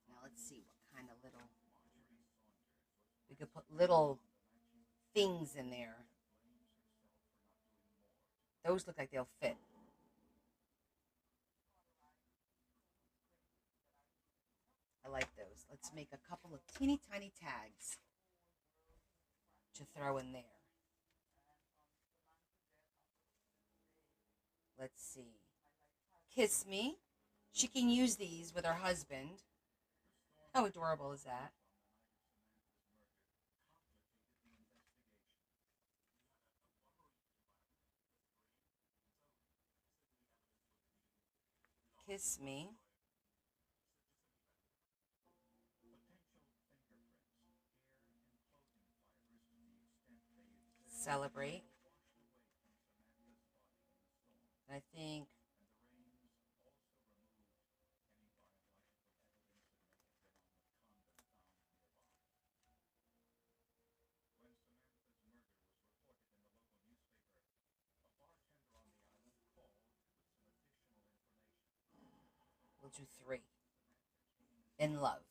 Now let's see what kind of little we could put little things in there. Those look like they'll fit. I like those. Let's make a couple of teeny tiny tags to throw in there. Let's see. Kiss me. She can use these with her husband. How adorable is that? Kiss me. Celebrate. I think we'll do three. In love.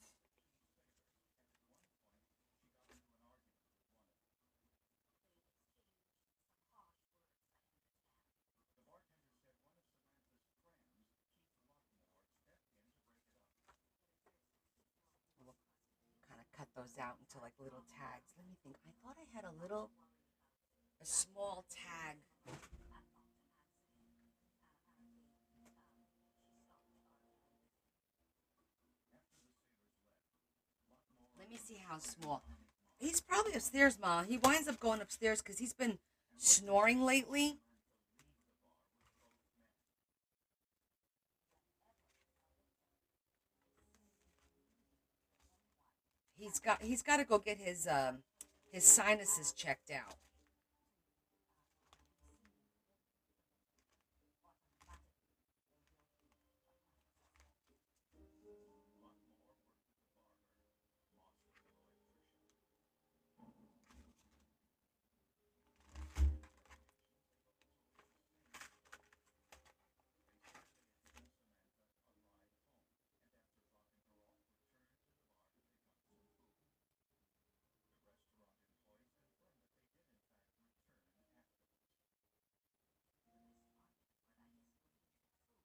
We'll kind of cut those out into like little tags. Let me think. I thought I had a small tag. Let me see how small. He's probably upstairs, Ma. He winds up going upstairs because he's been snoring lately. He's got to go get his sinuses checked out.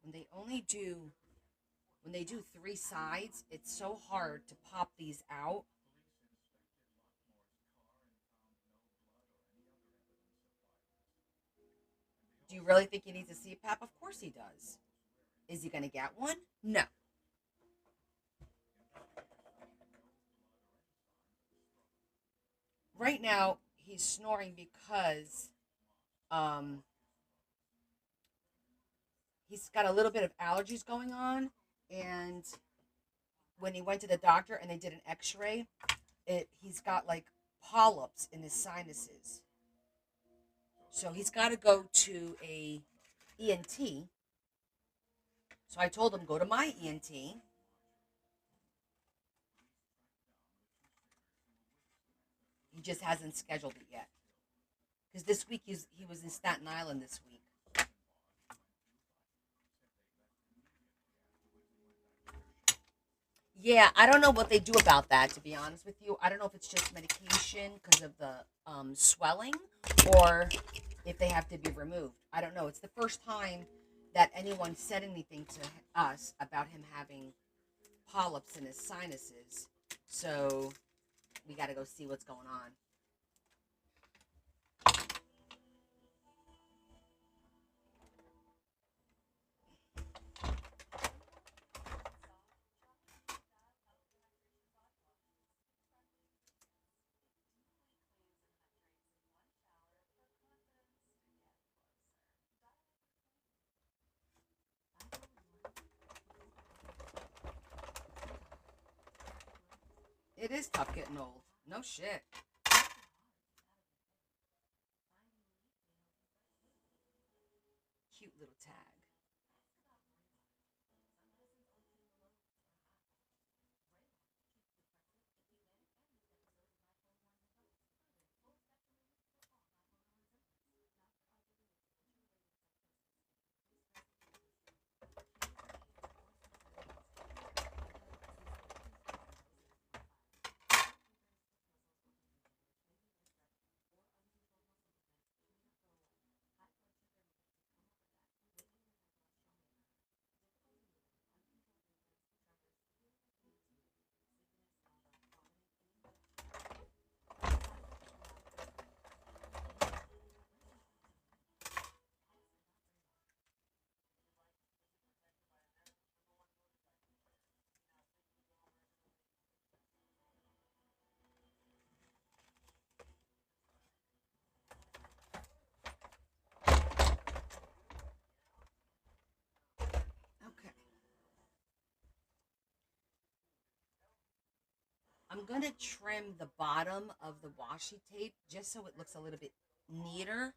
When they only do when they do three sides, it's so hard to pop these out. Do you really think he needs a CPAP? Of course he does. Is he going to get one? No. Right now, he's snoring because um, he's got a little bit of allergies going on. And when he went to the doctor and they did an x ray, he's got like polyps in his sinuses. So he's got to go to a ENT. So I told him, go to my ENT. He just hasn't scheduled it yet. Because this week he was in Staten Island this week. Yeah, I don't know what they do about that, to be honest with you. I don't know if it's just medication because of the swelling or if they have to be removed. I don't know. It's the first time that anyone said anything to us about him having polyps in his sinuses. So we got to go see what's going on. It is tough getting old. No shit. Cute little tag. Okay. I'm going to trim the bottom of the washi tape just so it looks a little bit neater.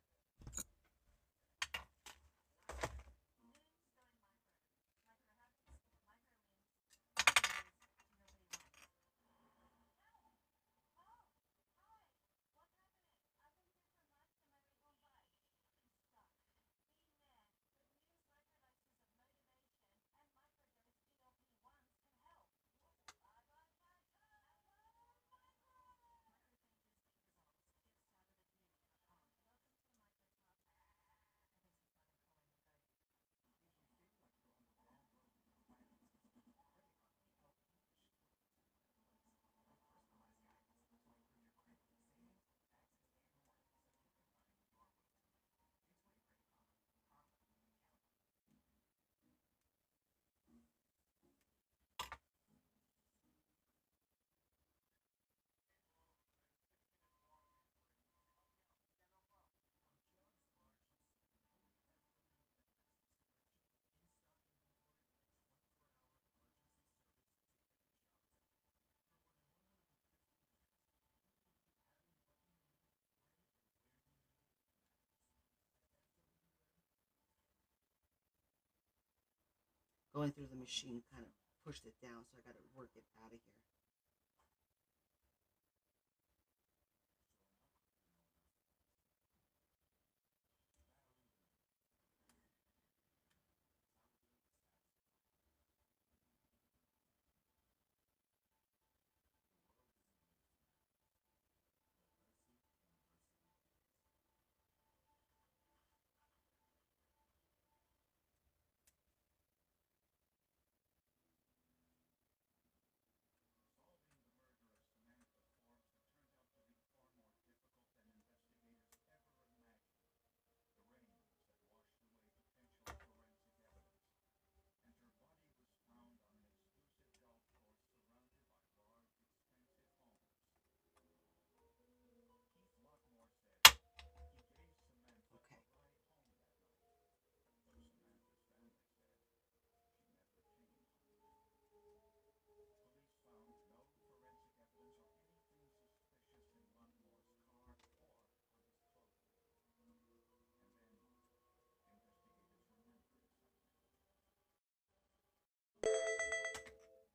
Going through the machine kind of pushed it down, so I got to work it out of here.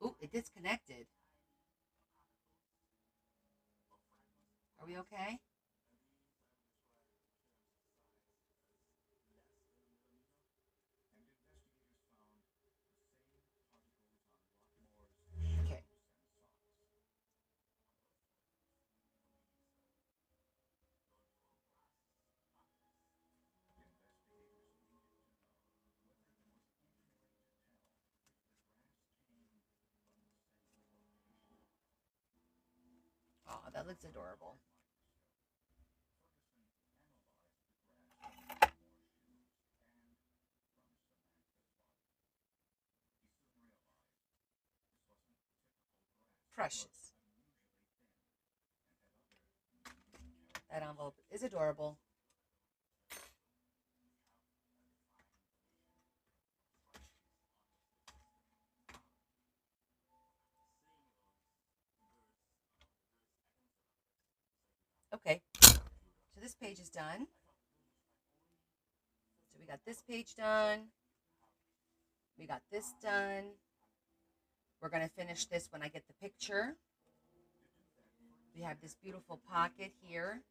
Oh, it disconnected. Are we okay? Okay. Oh, that looks adorable. Precious. That envelope is adorable. Okay, so this page is done. So we got this page done. We got this done. We're going to finish this when I get the picture. We have this beautiful pocket here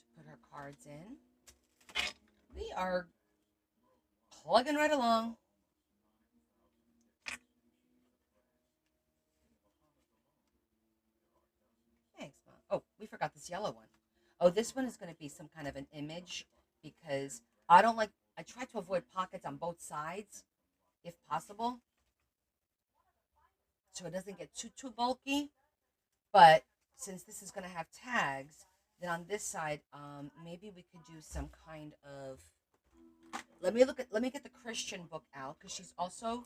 to put her cards in. We are plugging right along. Thanks, Mom. Oh, we forgot this yellow one. Oh, this one is going to be some kind of an image because I don't like, I try to avoid pockets on both sides if possible so it doesn't get too bulky. But since this is going to have tags, then on this side, maybe we could do some kind of. Let me get the Christian book out because she's also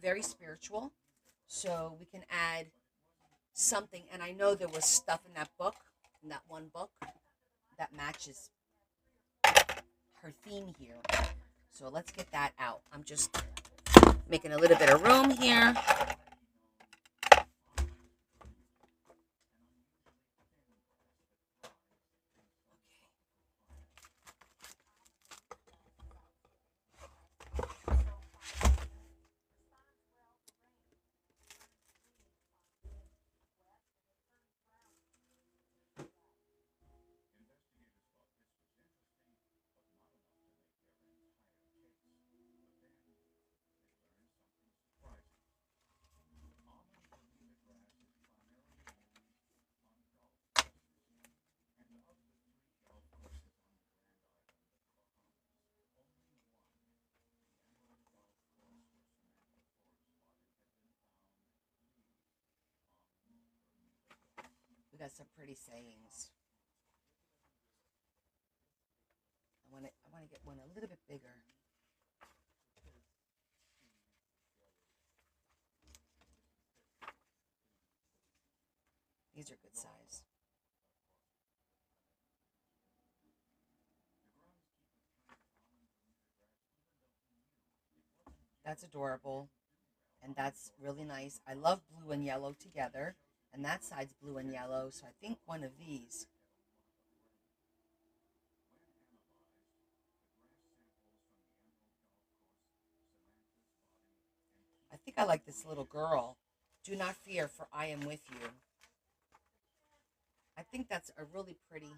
very spiritual, so we can add something. And I know there was stuff in that book, in that one book, that matches her theme here. So let's get that out. I'm just making a little bit of room here. We got some pretty sayings. I want to get one a little bit bigger. These are good size. That's adorable. And that's really nice. I love blue and yellow together. And that side's blue and yellow. So I think one of these. I think I like this little girl. Do not fear, for I am with you. I think that's a really pretty.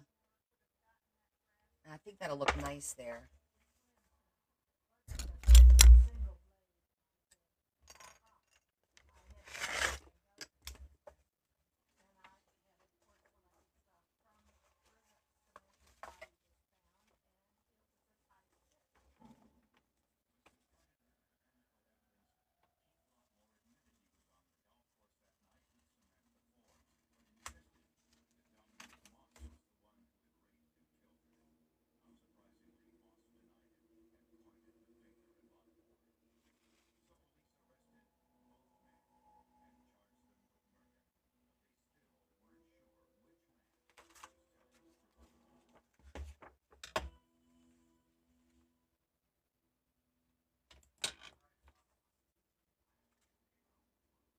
And I think that'll look nice there.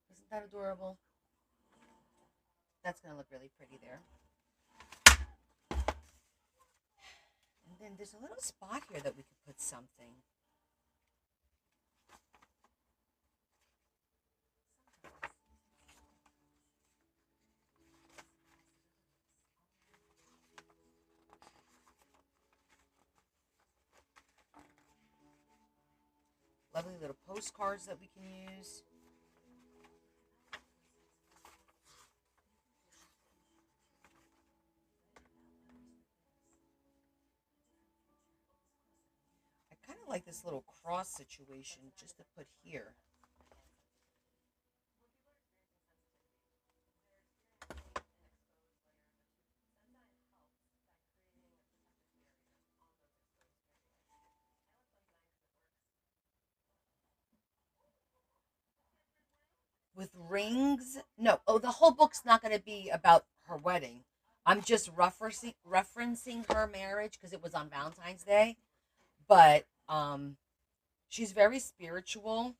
Isn't that adorable? That's going to look really pretty there. And then there's a little spot here that we could put something. Lovely little postcards that we can use. I kind of like this little cross situation just to put here. With rings. No, oh, the whole book's not going to be about her wedding. I'm just referencing her marriage because it was on Valentine's Day. But she's very spiritual.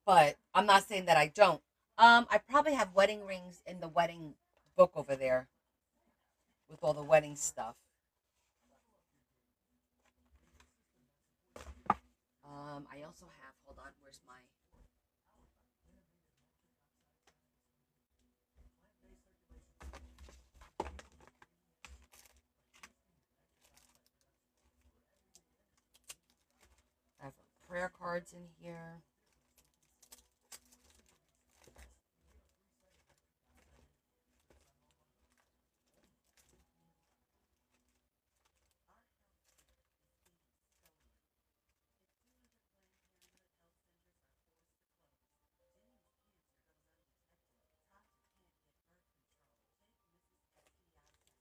But I'm not saying that I don't. I probably have wedding rings in the wedding book over there with all the wedding stuff. I also have. Hold on, where's my? I have prayer cards in here.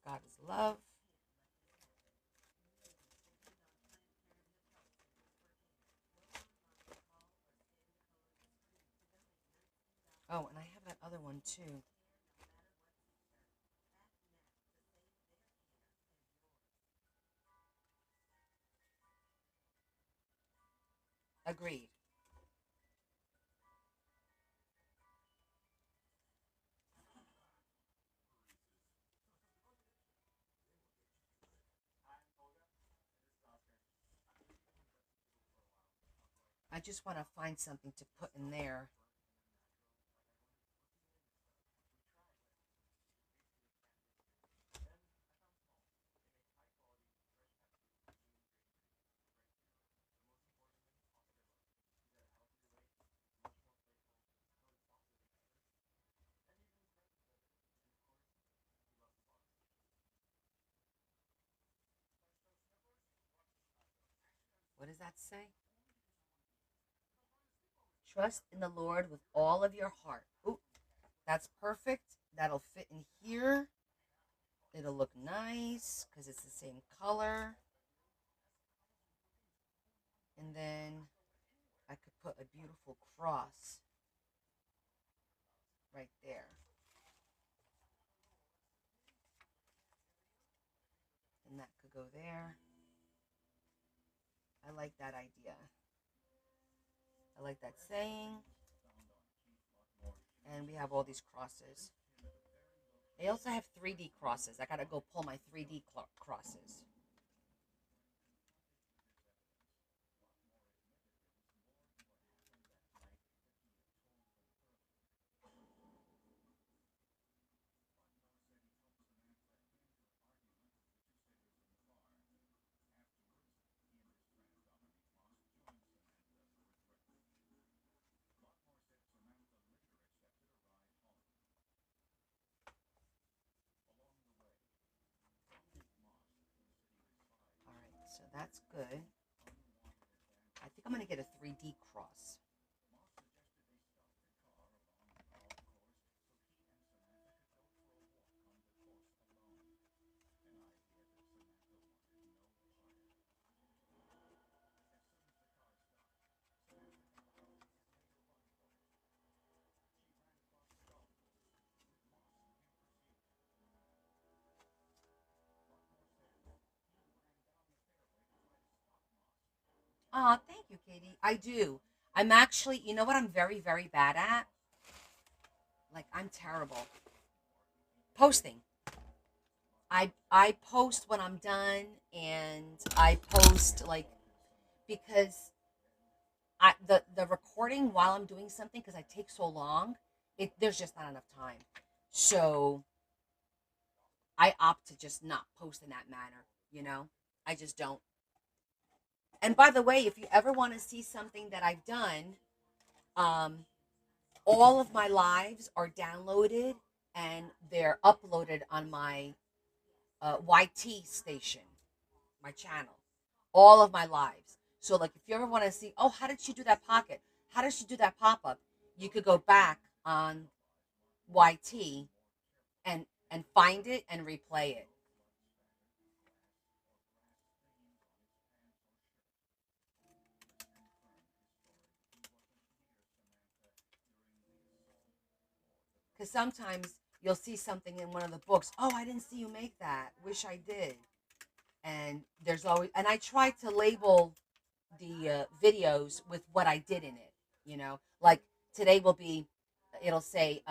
God is love. Oh, and I have that other one too. Agreed. I just want to find something to put in there. What does that say? Trust in the Lord with all of your heart. Ooh, that's perfect. That'll fit in here. It'll look nice because it's the same color. And then I could put a beautiful cross right there. And that could go there. I like that idea. I like that saying. And we have all these crosses. They also have 3D crosses. I gotta go pull my 3D crosses. All right, so that's good. I think I'm gonna get a 3D cross. Oh, thank you, Katie. I do. I'm actually, you know what I'm very, very bad at? Like, I'm terrible. Posting. I post when I'm done, and I post like because the recording while I'm doing something because I take so long, there's just not enough time. So I opt to just not post in that manner. You know, I just don't. And by the way, if you ever want to see something that I've done, um, all of my lives are downloaded and they're uploaded on my YT station, my channel. All of my lives. So, like, if you ever want to see, oh, how did she do that pocket? How did she do that pop up? You could go back on YT and find it and replay it. Because sometimes you'll see something in one of the books. Oh, I didn't see you make that. Wish I did. And there's always, and I try to label the videos with what I did in it. Like today will be, it'll say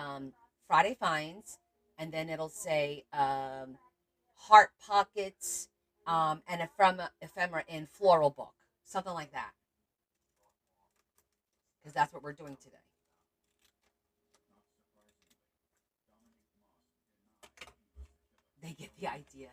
Friday finds, and then it'll say heart pockets, and ephemera in floral book, something like that, because that's what we're doing today. They get the idea.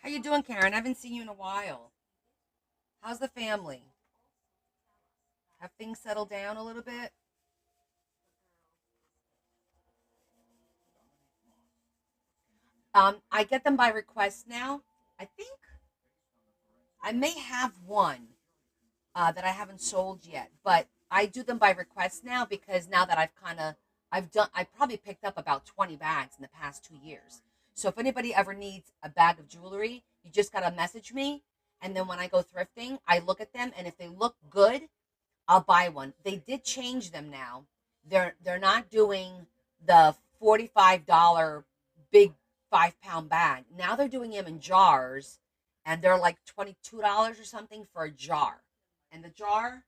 How you doing, Karen? I haven't seen you in a while. How's the family? Have things settled down a little bit? I get them by request now. I think I may have one that I haven't sold yet, but I do them by request now because now that I've probably picked up about 20 bags in the past 2 years. So if anybody ever needs a bag of jewelry, you just gotta message me, and then when I go thrifting, I look at them, and if they look good, I'll buy one. They did change them now. They're not doing the $45 big 5 pound bag. Now they're doing them in jars, and they're like $22 or something for a jar. And the jar,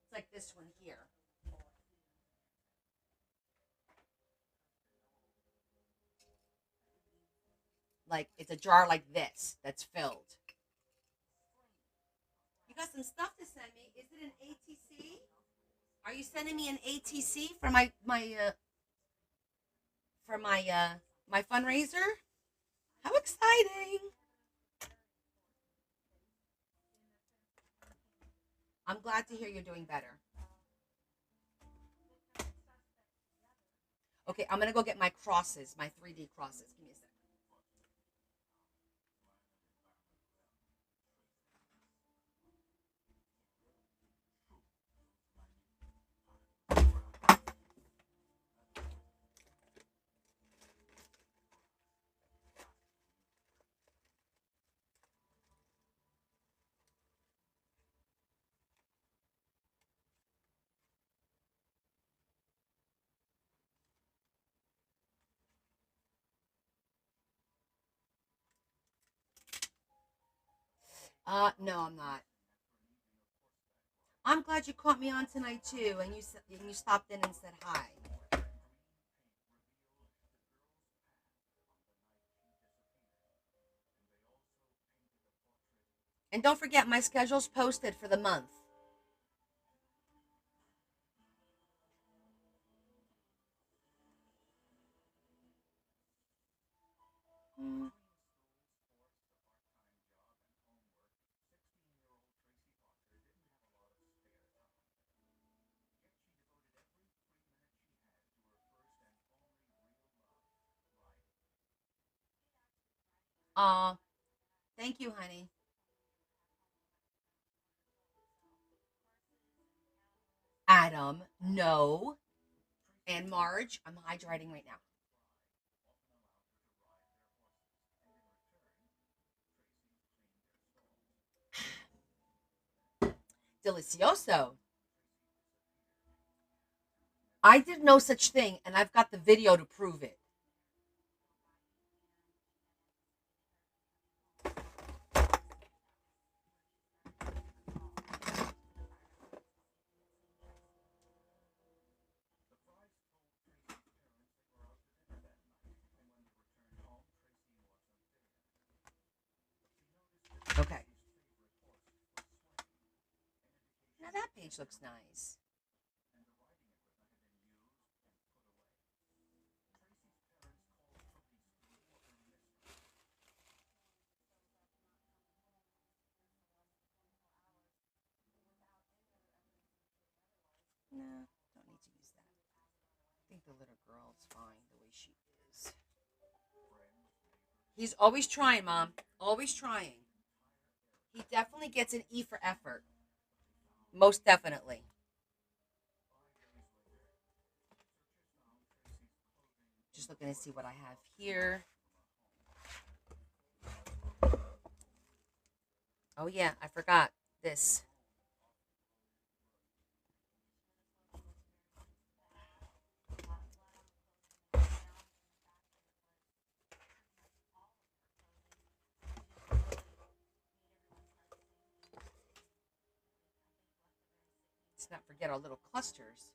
it's like this one here. Like it's a jar like this that's filled. You got some stuff to send me. Is it an ATC? Are you sending me an ATC for my fundraiser? How exciting! I'm glad to hear you're doing better. Okay, I'm gonna go get my crosses, my 3D crosses. Give me a sec. No, I'm not. I'm glad you caught me on tonight too, and you stopped in and said hi. And don't forget, my schedule's posted for the month. Mm. Aw, thank you, honey. Adam, no. And Marge, I'm hydrating right now. Delicioso. I did no such thing, and I've got the video to prove it. Okay. Now that page looks nice. No, don't need to use that. I think the little girl's fine the way she is. He's always trying, Mom. Always trying. He definitely gets an E for effort. Most definitely. Just looking to see what I have here. Oh, yeah, I forgot this. Let's not forget our little clusters.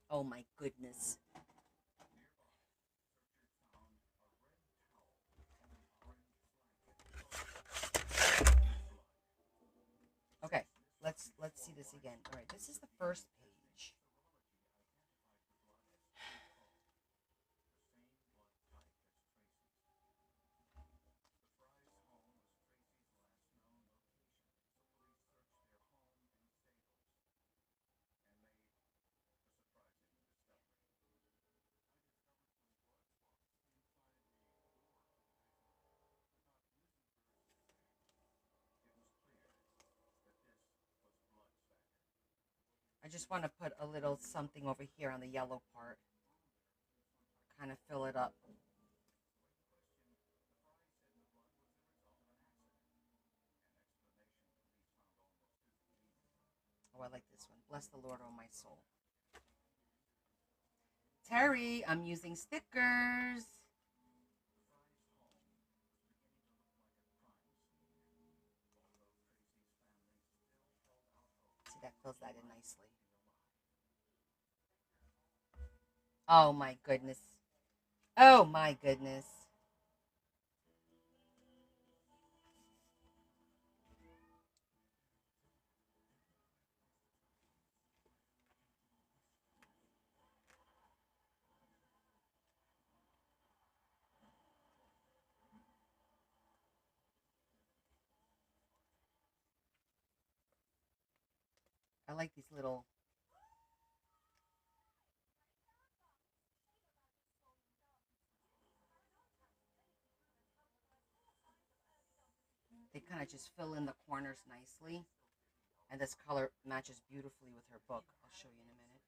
Oh, my goodness. Okay, let's see this again. All right, this is the first page. I just want to put a little something over here on the yellow part. Kind of fill it up. Oh, I like this one. Bless the Lord, oh my soul. Terry, I'm using stickers. See, that fills that in nicely. Oh my goodness. Oh my goodness. I like these little. They kind of just fill in the corners nicely. And this color matches beautifully with her book. I'll show you in a minute.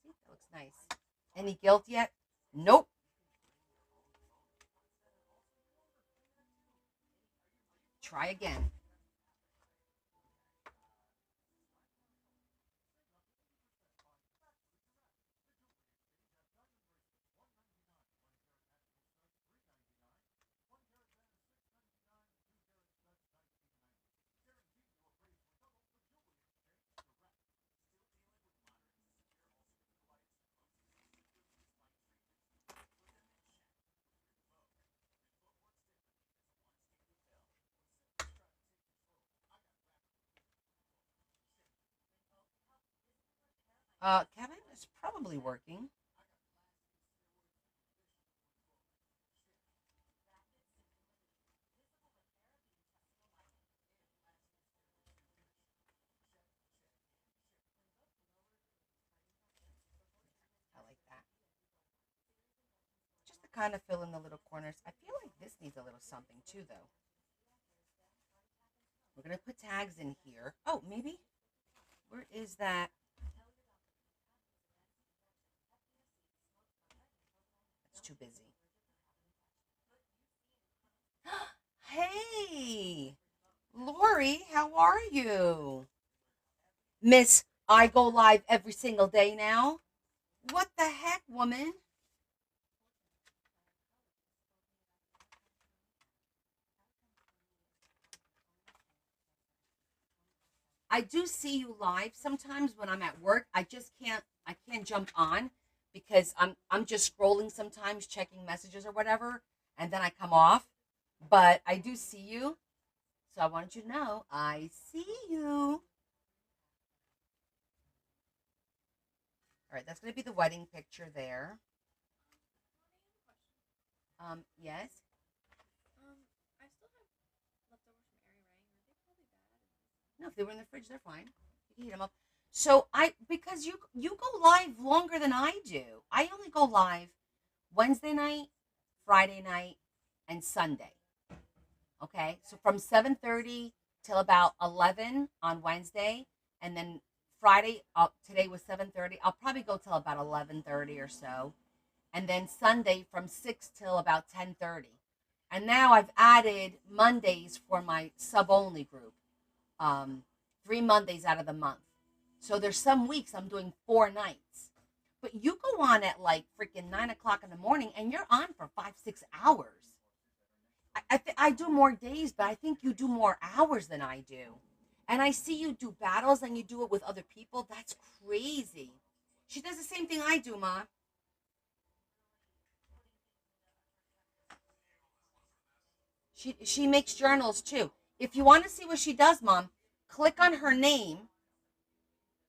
See, that looks nice. Any guilt yet? Nope. Try again. Kevin is probably working. I like that. Just to kind of fill in the little corners. I feel like this needs a little something too, though. We're going to put tags in here. Oh, maybe? Where is that? It's too busy. Hey, Lori, how are you? Miss, I go live every single day now. What the heck, woman? I do see you live sometimes when I'm at work. I can't jump on because I'm just scrolling sometimes, checking messages or whatever, and then I come off. But I do see you. So I wanted you to know I see you. All right, that's going to be the wedding picture there. Yes. No, if they were in the fridge, they're fine. You can heat them up. So because you go live longer than I do. I only go live Wednesday night, Friday night, and Sunday. Okay, so from 7:30 till about 11 on Wednesday, and then Friday. Today was 7:30. I'll probably go till about 11:30 or so, and then Sunday from 6 till about 10:30. And now I've added Mondays for my sub only group. 3 Mondays out of the month. So there's some weeks I'm doing 4 nights. But you go on at like freaking 9 o'clock in the morning and you're on for 5, 6 hours. I do more days, but I think you do more hours than I do. And I see you do battles and you do it with other people. That's crazy. She does the same thing I do, Ma. She makes journals too. If you want to see what she does, Mom, click on her name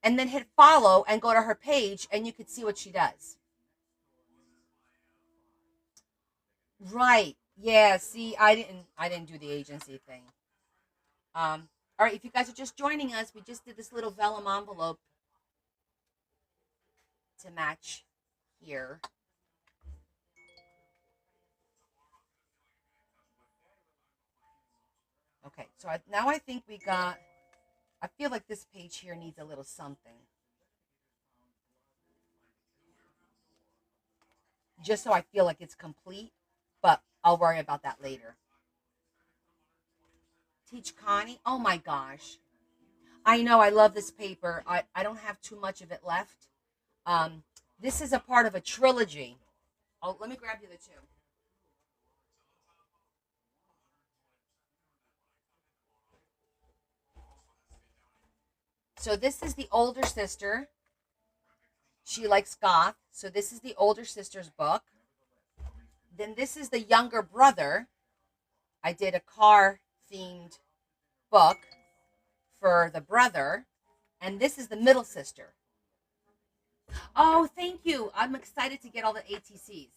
and then hit follow and go to her page and you could see what she does. Right. Yeah, see, I didn't do the agency thing. All right, if you guys are just joining us, we just did this little vellum envelope to match here. Okay, so now I think we got, I feel like this page here needs a little something. Just so I feel like it's complete, but I'll worry about that later. Teach Connie. Oh my gosh. I know, I love this paper. I don't have too much of it left. Um, this is a part of a trilogy. Oh, let me grab you the two. So this is the older sister. She likes goth. So this is the older sister's book. Then this is the younger brother. I did a car themed book for the brother. And this is the middle sister. Oh, thank you. I'm excited to get all the ATCs.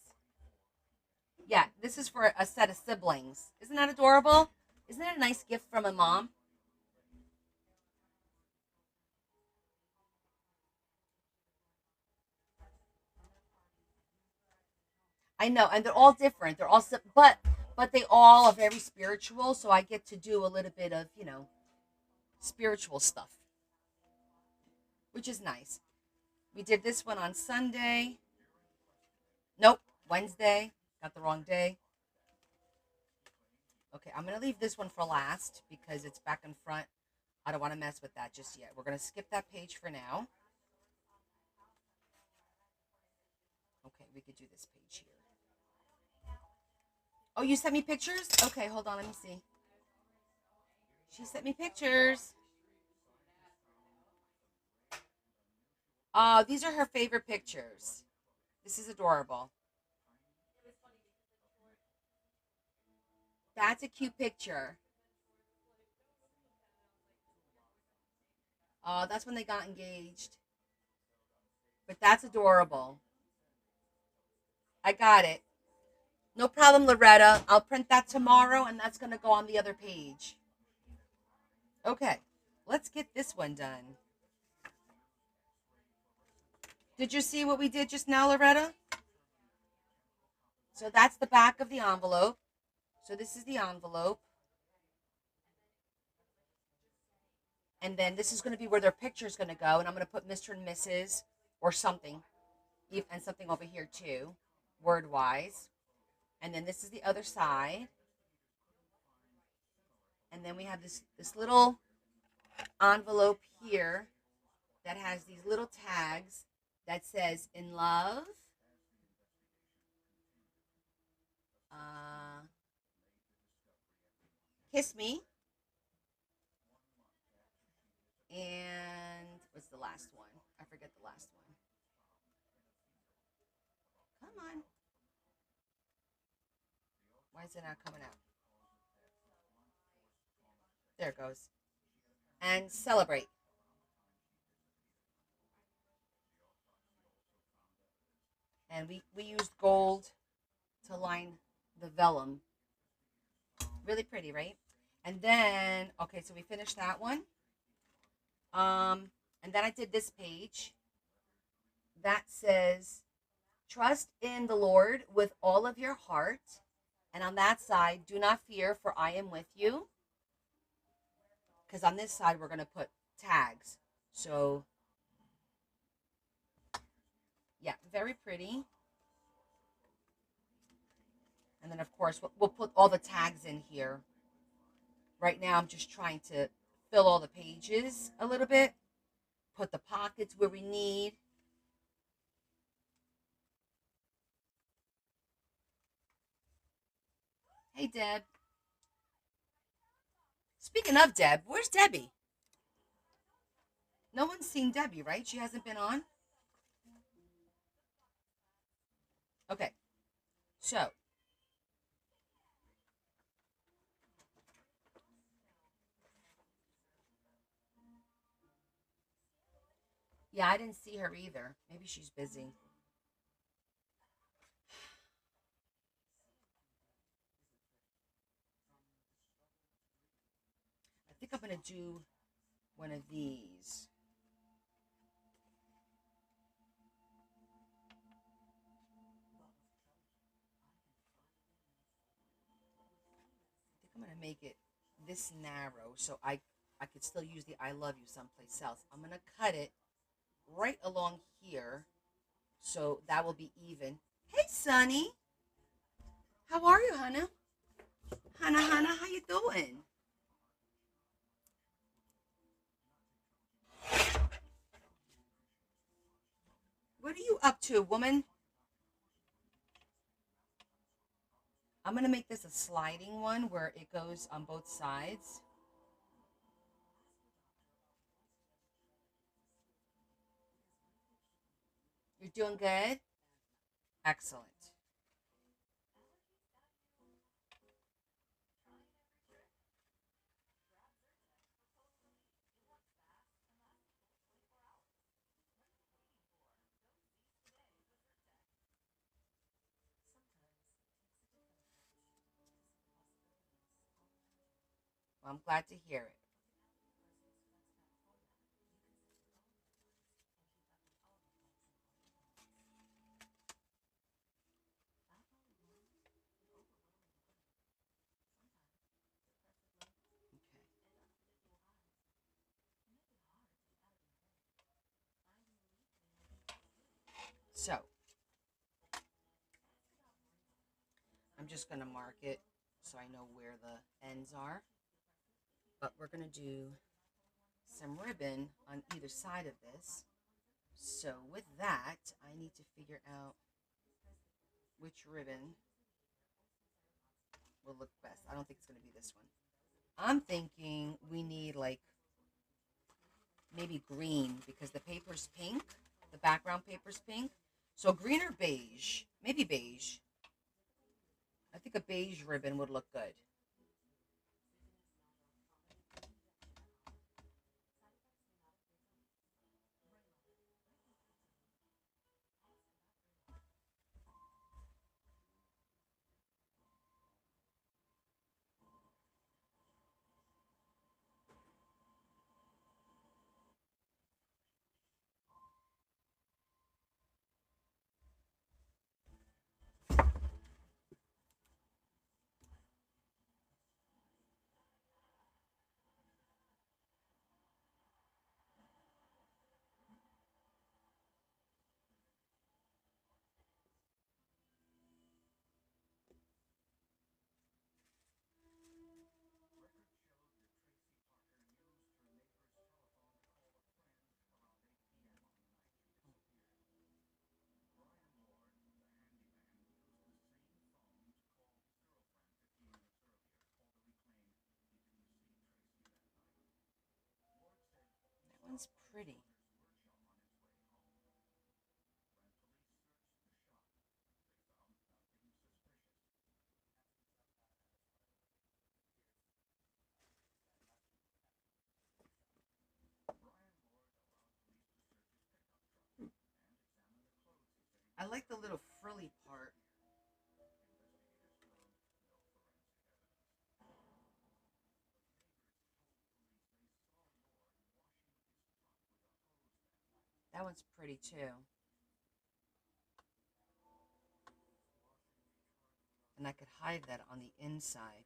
Yeah, this is for a set of siblings. Isn't that adorable? Isn't that a nice gift from a mom? I know, and they're all different. They're all, but they all are very spiritual. So I get to do a little bit of spiritual stuff, which is nice. We did this one on Sunday. Nope, Wednesday. Got the wrong day. Okay, I'm gonna leave this one for last because it's back and front. I don't want to mess with that just yet. We're gonna skip that page for now. Okay, we could do this page here. Oh, you sent me pictures? Okay, hold on, let me see. She sent me pictures. Oh, these are her favorite pictures. This is adorable. That's a cute picture. Oh, that's when they got engaged. But that's adorable. I got it. No problem, Loretta. I'll print that tomorrow and that's going to go on the other page. Okay, let's get this one done. Did you see what we did just now, Loretta? So that's the back of the envelope. So this is the envelope. And then this is going to be where their picture is going to go. And I'm going to put Mr. and Mrs. or something, and something over here too, word wise. And then this is the other side. And then we have this little envelope here that has these little tags that says in love, uh, kiss me, and what's the last one? I forget the last one. Come on. Why is it not coming out? There it goes. And celebrate. And we used gold to line the vellum. Really pretty, right? And then, okay, so we finished that one. And then I did this page that says, trust in the Lord with all of your heart. And on that side, do not fear, for I am with you. Because on this side, we're going to put tags. So, yeah, very pretty. And then, of course, we'll put all the tags in here. Right now, I'm just trying to fill all the pages a little bit. Put the pockets where we need. Hey, Deb. Speaking of Deb, where's Debbie? No one's seen Debbie, right? She hasn't been on? Okay. So, yeah, I didn't see her either. Maybe she's busy. I think I'm going to do one of these. I think I'm going to make it this narrow so I could still use the I love you someplace else. I'm going to cut it right along here so that will be even. Hey, Sonny. How are you, Hannah? Hannah, how you doing? What are you up to, woman? I'm going to make this a sliding one where it goes on both sides. You're doing good? Excellent. Well, I'm glad to hear it. Okay. So, I'm just going to mark it so I know where the ends are. But we're going to do some ribbon on either side of this. So with that, I need to figure out which ribbon will look best. I don't think it's going to be this one. I'm thinking we need like maybe green because the paper's pink. The background paper's pink. So green or beige? Maybe beige. I think a beige ribbon would look good. one's pretty. I like the little frilly part. That one's pretty too. And I could hide that on the inside.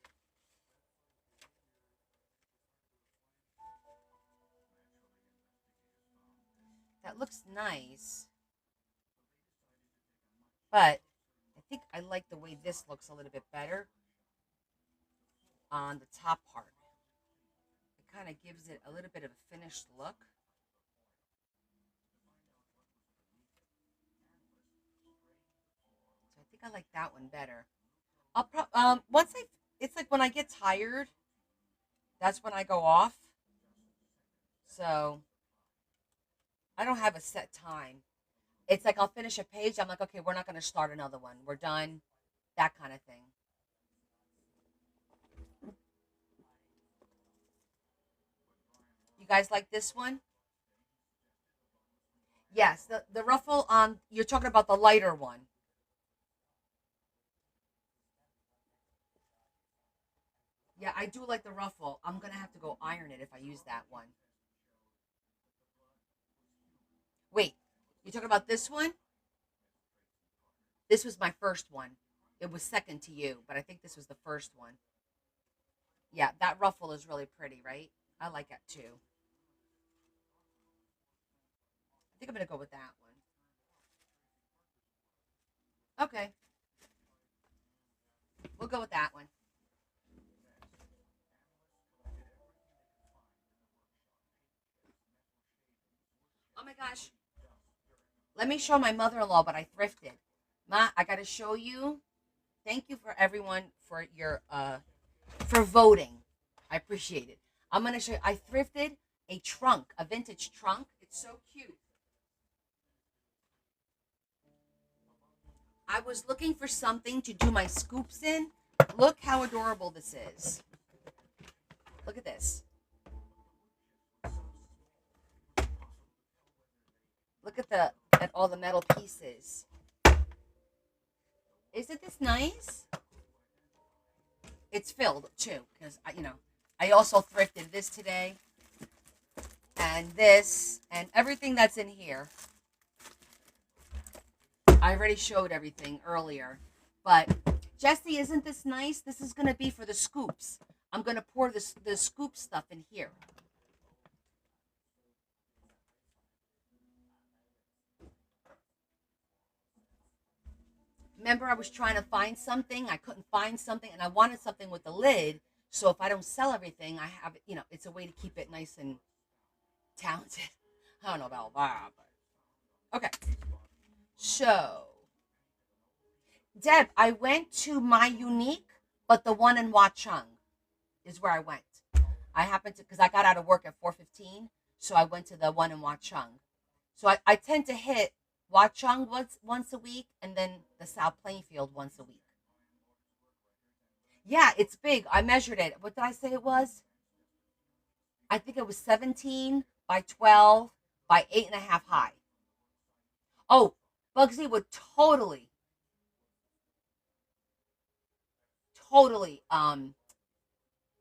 That looks nice, but I think I like the way this looks a little bit better on the top part. It kind of gives it a little bit of a finished look. So I think I like that one better. Once it's like when I get tired, that's when I go off. So I don't have a set time. It's like I'll finish a page. I'm like, okay, we're not going to start another one. We're done. That kind of thing. You guys like this one? Yes, the ruffle on. You're talking about the lighter one. Yeah, I do like the ruffle. I'm gonna have to go iron it if I use that one. Wait, you talking about this one? This was my first one. It was second to you, but I think this was the first one. Yeah, that ruffle is really pretty, right? I like it too. I think I'm gonna go with that one. Okay, we'll go with that one. Oh my gosh. Let me show my mother-in-law what I thrifted. Ma, I gotta show you. Thank you for everyone for your for voting. I appreciate it. I'm gonna show you. I thrifted a trunk, a vintage trunk. It's so cute. I was looking for something to do my scoops in. Look how adorable this is. Look at this. Look at all the metal pieces. Isn't this nice? It's filled too because I also thrifted this today and this and everything that's in here. I already showed everything earlier, but Jesse, isn't this nice? This is gonna be for the scoops. I'm gonna pour the scoop stuff in here. Remember, I was trying to find something. I couldn't find something, and I wanted something with a lid. So if I don't sell everything, I have it. It's a way to keep it nice and talented. I don't know about that, but okay. So, Deb, I went to my unique, but the one in Watchung is where I went. I happened to because I got out of work at 4:15, so I went to the one in Watchung. So I tend to hit Watchung once a week, and then the South Plainfield once a week. Yeah, it's big. I measured it. What did I say it was? I think it was 17 by 12 by 8.5 high. Oh, Bugsy would totally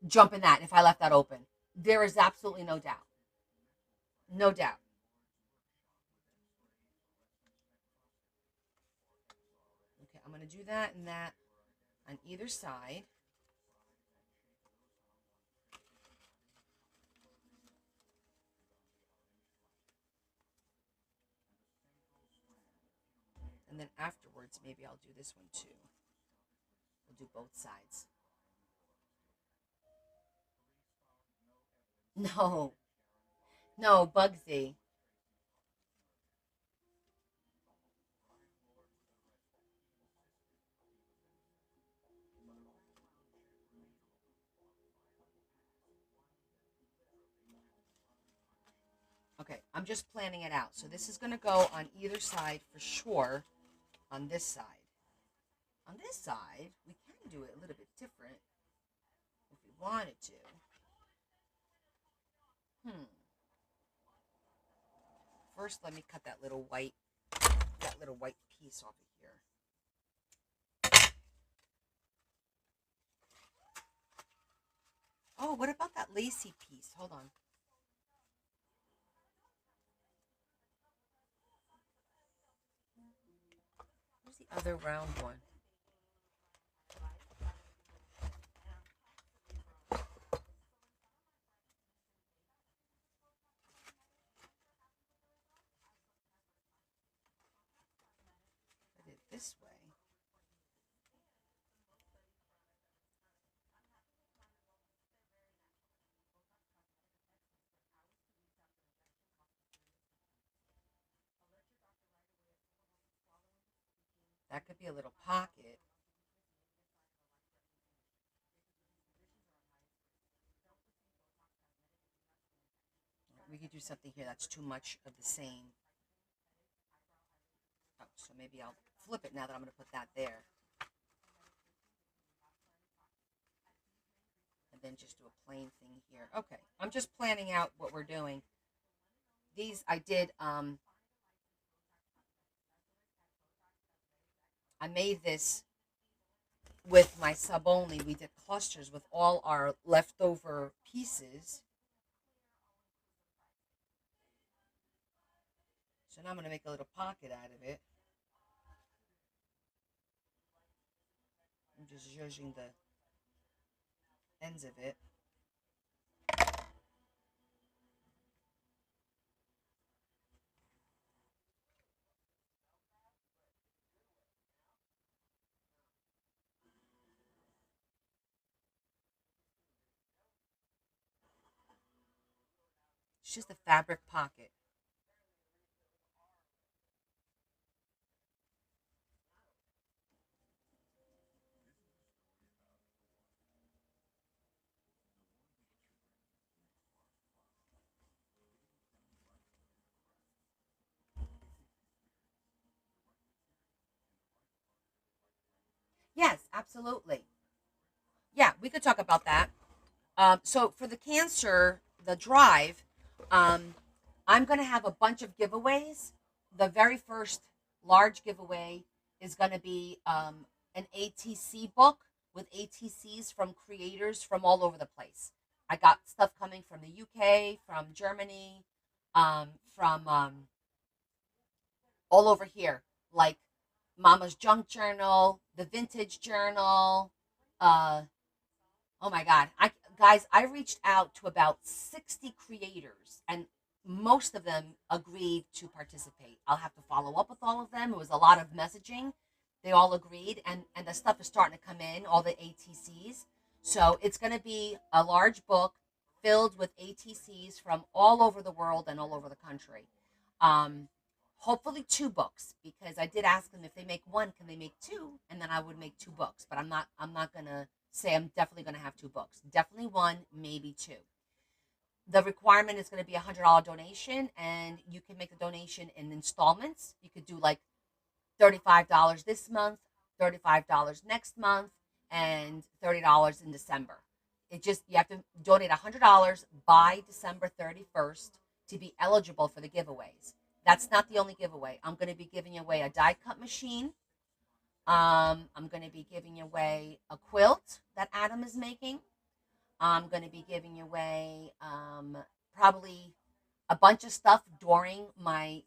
jump in that if I left that open. There is absolutely no doubt. No doubt. Okay, I'm gonna do that and that on either side. And then afterwards, maybe I'll do this one too. We'll do both sides. No, no, Bugsy. Okay, I'm just planning it out. So this is going to go on either side for sure. On this side. On this side, we can do it a little bit different if we wanted to. Hmm. First, let me cut that little white piece off of here. Oh, what about that lacy piece? Hold on. Where's the other round one? I did it this way. That could be a little pocket. We could do something here that's too much of the same. Oh, so maybe I'll flip it now that I'm going to put that there. And then just do a plain thing here. Okay, I'm just planning out what we're doing. These I did, I made this with my sub only. We did clusters with all our leftover pieces. So now I'm going to make a little pocket out of it. I'm just zhuzhing the ends of it. It's just a fabric pocket. Yes, absolutely. Yeah, we could talk about that. So for the cancer, the drive, um, I'm going to have a bunch of giveaways. The very first large giveaway is going to be an ATC book with ATCs from creators from all over the place. I got stuff coming from the UK, from Germany, from all over here, like Mama's Junk Journal, the Vintage Journal, uh, oh my God. I reached out to about 60 creators and most of them agreed to participate. I'll have to follow up with all of them. It was a lot of messaging. They all agreed and the stuff is starting to come in, all the ATCs. So it's going to be a large book filled with ATCs from all over the world and all over the country. Um, Hopefully two books because I did ask them if they make one, can they make two? And then I would make two books. But I'm not gonna say I'm definitely gonna have two books. Definitely one, maybe two. The requirement is gonna be $100 donation, and you can make the donation in installments. You could do like $35 this month, $35 next month, and $30 in December. It just you have to donate $100 by December 31st to be eligible for the giveaways. That's not the only giveaway. I'm going to be giving away a die cut machine. I'm going to be giving away a quilt that Adam is making. I'm going to be giving away probably a bunch of stuff during my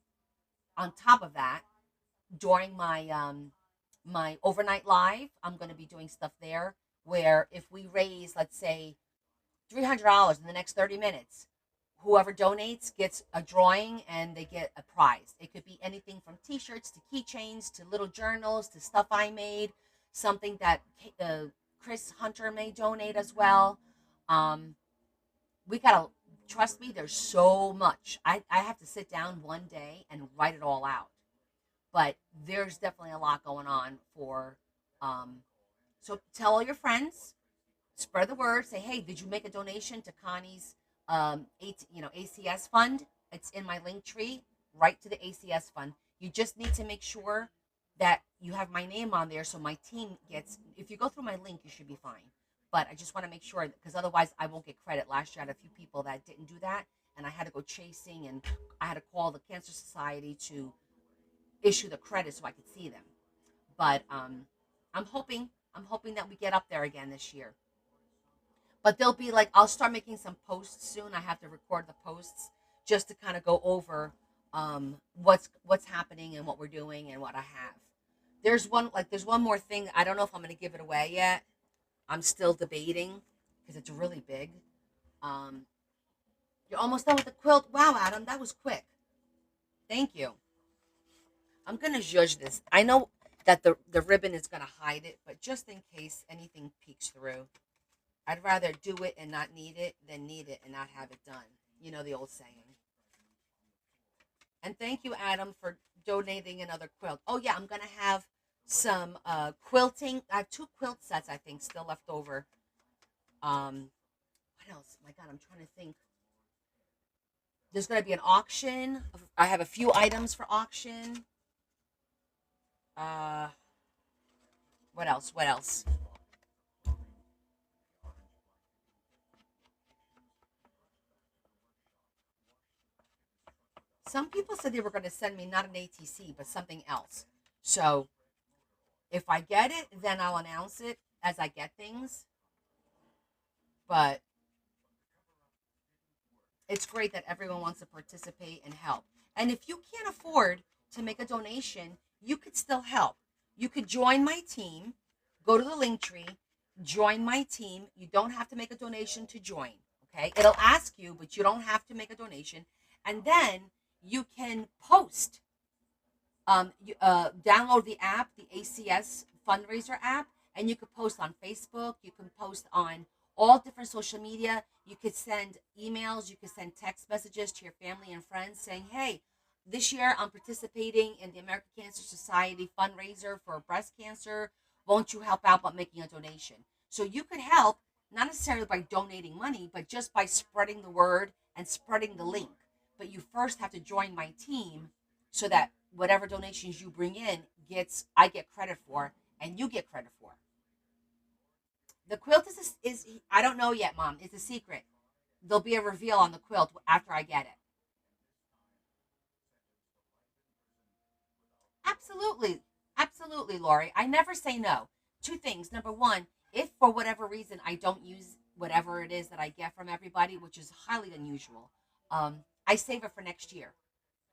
on top of that during my overnight live. I'm going to be doing stuff there where if we raise, let's say, $300 in the next 30 minutes, whoever donates gets a drawing and they get a prize. It could be anything from t-shirts to keychains to little journals to stuff I made, something that Chris Hunter may donate as well. Um, we gotta trust me. There's so much. I have to sit down one day and write it all out. But there's definitely a lot going on for. So tell all your friends, spread the word. Say, hey, did you make a donation to Connie's ACS fund? It's in my link tree, right to the ACS fund. You just need to make sure that you have my name on there so my team gets, if you go through my link, you should be fine. But I just want to make sure, because otherwise I won't get credit. Last year I had a few people that didn't do that, and I had to go chasing, and I had to call the Cancer Society to issue the credit so I could see them. But I'm hoping I'm hoping that we get up there again this year. But they'll be like, I'll start making some posts soon. I have to record the posts just to kind of go over what's happening and what we're doing and what I have. There's one more thing. I don't know if I'm going to give it away yet. I'm still debating because it's really big. Um, you're almost done with the quilt. Wow, Adam, that was quick. Thank you. I'm gonna judge this. I know that the ribbon is gonna hide it, but just in case anything peeks through, I'd rather do it and not need it than need it and not have it done. You know the old saying. And thank you, Adam, for donating another quilt. Oh yeah, I'm gonna have some quilting. I have two quilt sets I think still left over. What else? My God, I'm trying to think. There's gonna be an auction. I have a few items for auction. Uh, what else? What else? Some people said they were going to send me not an ATC, but something else. So if I get it, then I'll announce it as I get things. But it's great that everyone wants to participate and help. And if you can't afford to make a donation, you could still help. You could join my team, go to the link tree, join my team. You don't have to make a donation to join. Okay. It'll ask you, but you don't have to make a donation. And then you can post download the app, the ACS fundraiser app, and you could post on Facebook. You can post on all different social media. You could send emails. You could send text messages to your family and friends saying, "Hey, this year I'm participating in the American Cancer Society fundraiser for breast cancer. Won't you help out by making a donation?" So you could help not necessarily by donating money, but just by spreading the word and spreading the link. But you first have to join my team so that whatever donations you bring in gets I get credit for and you get credit for. The quilt is I don't know yet, Mom. It's a secret. There'll be a reveal on the quilt after I get it. Absolutely. Absolutely, Lori. I never say no. Two things. Number one, if for whatever reason I don't use whatever it is that I get from everybody, which is highly unusual, I save it for next year.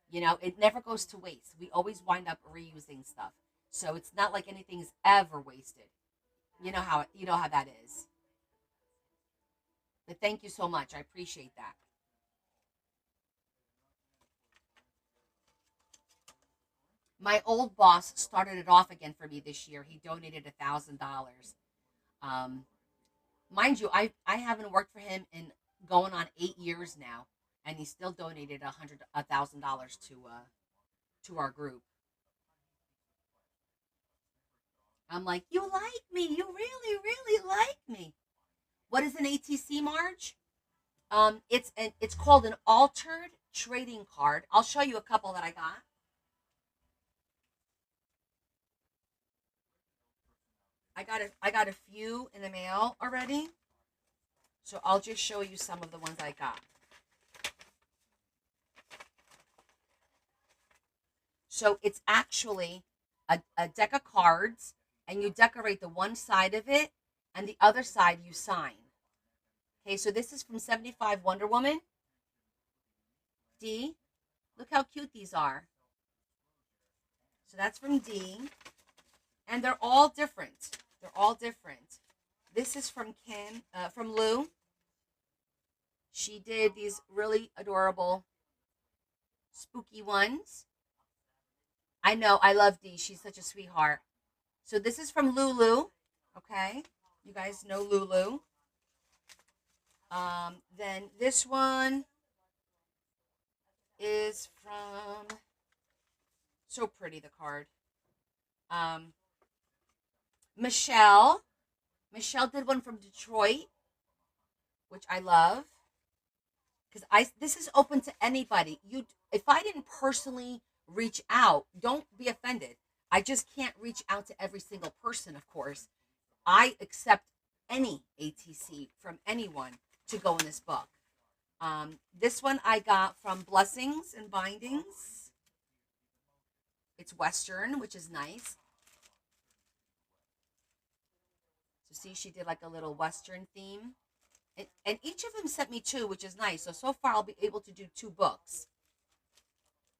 You know, it never goes to waste. We always wind up reusing stuff. So it's not like anything's ever wasted. You know how that is. But thank you so much. I appreciate that. My old boss started it off again for me this year. He donated $1,000. Um, Mind you, I haven't worked for him in going on 8 years now, and he still donated $1,000 to our group. I'm like, you like me? You really, really like me? What is an ATC, Marge? It's called an altered trading card. I'll show you a couple that I got. I got a few in the mail already, so I'll just show you some of the ones I got. So it's actually a deck of cards, and you decorate the one side of it, and the other side you sign. Okay, so this is from 75 Wonder Woman. D. Look how cute these are. So that's from D. And they're all different. They're all different. This is from from Lou. She did these really adorable, spooky ones. I know, I love Dee. She's such a sweetheart. So this is from Lulu. Okay, you guys know Lulu. Then this one is from, so pretty, the card. Um, Michelle. Michelle did one from Detroit, which I love. because I this is open to anybody. You, if I didn't personally reach out, don't be offended. I just can't reach out to every single person, of course. I accept any ATC from anyone to go in this book. This one I got from Blessings and Bindings. It's Western, which is nice. So see, she did like a little Western theme. And each of them sent me two, which is nice. So far, I'll be able to do two books.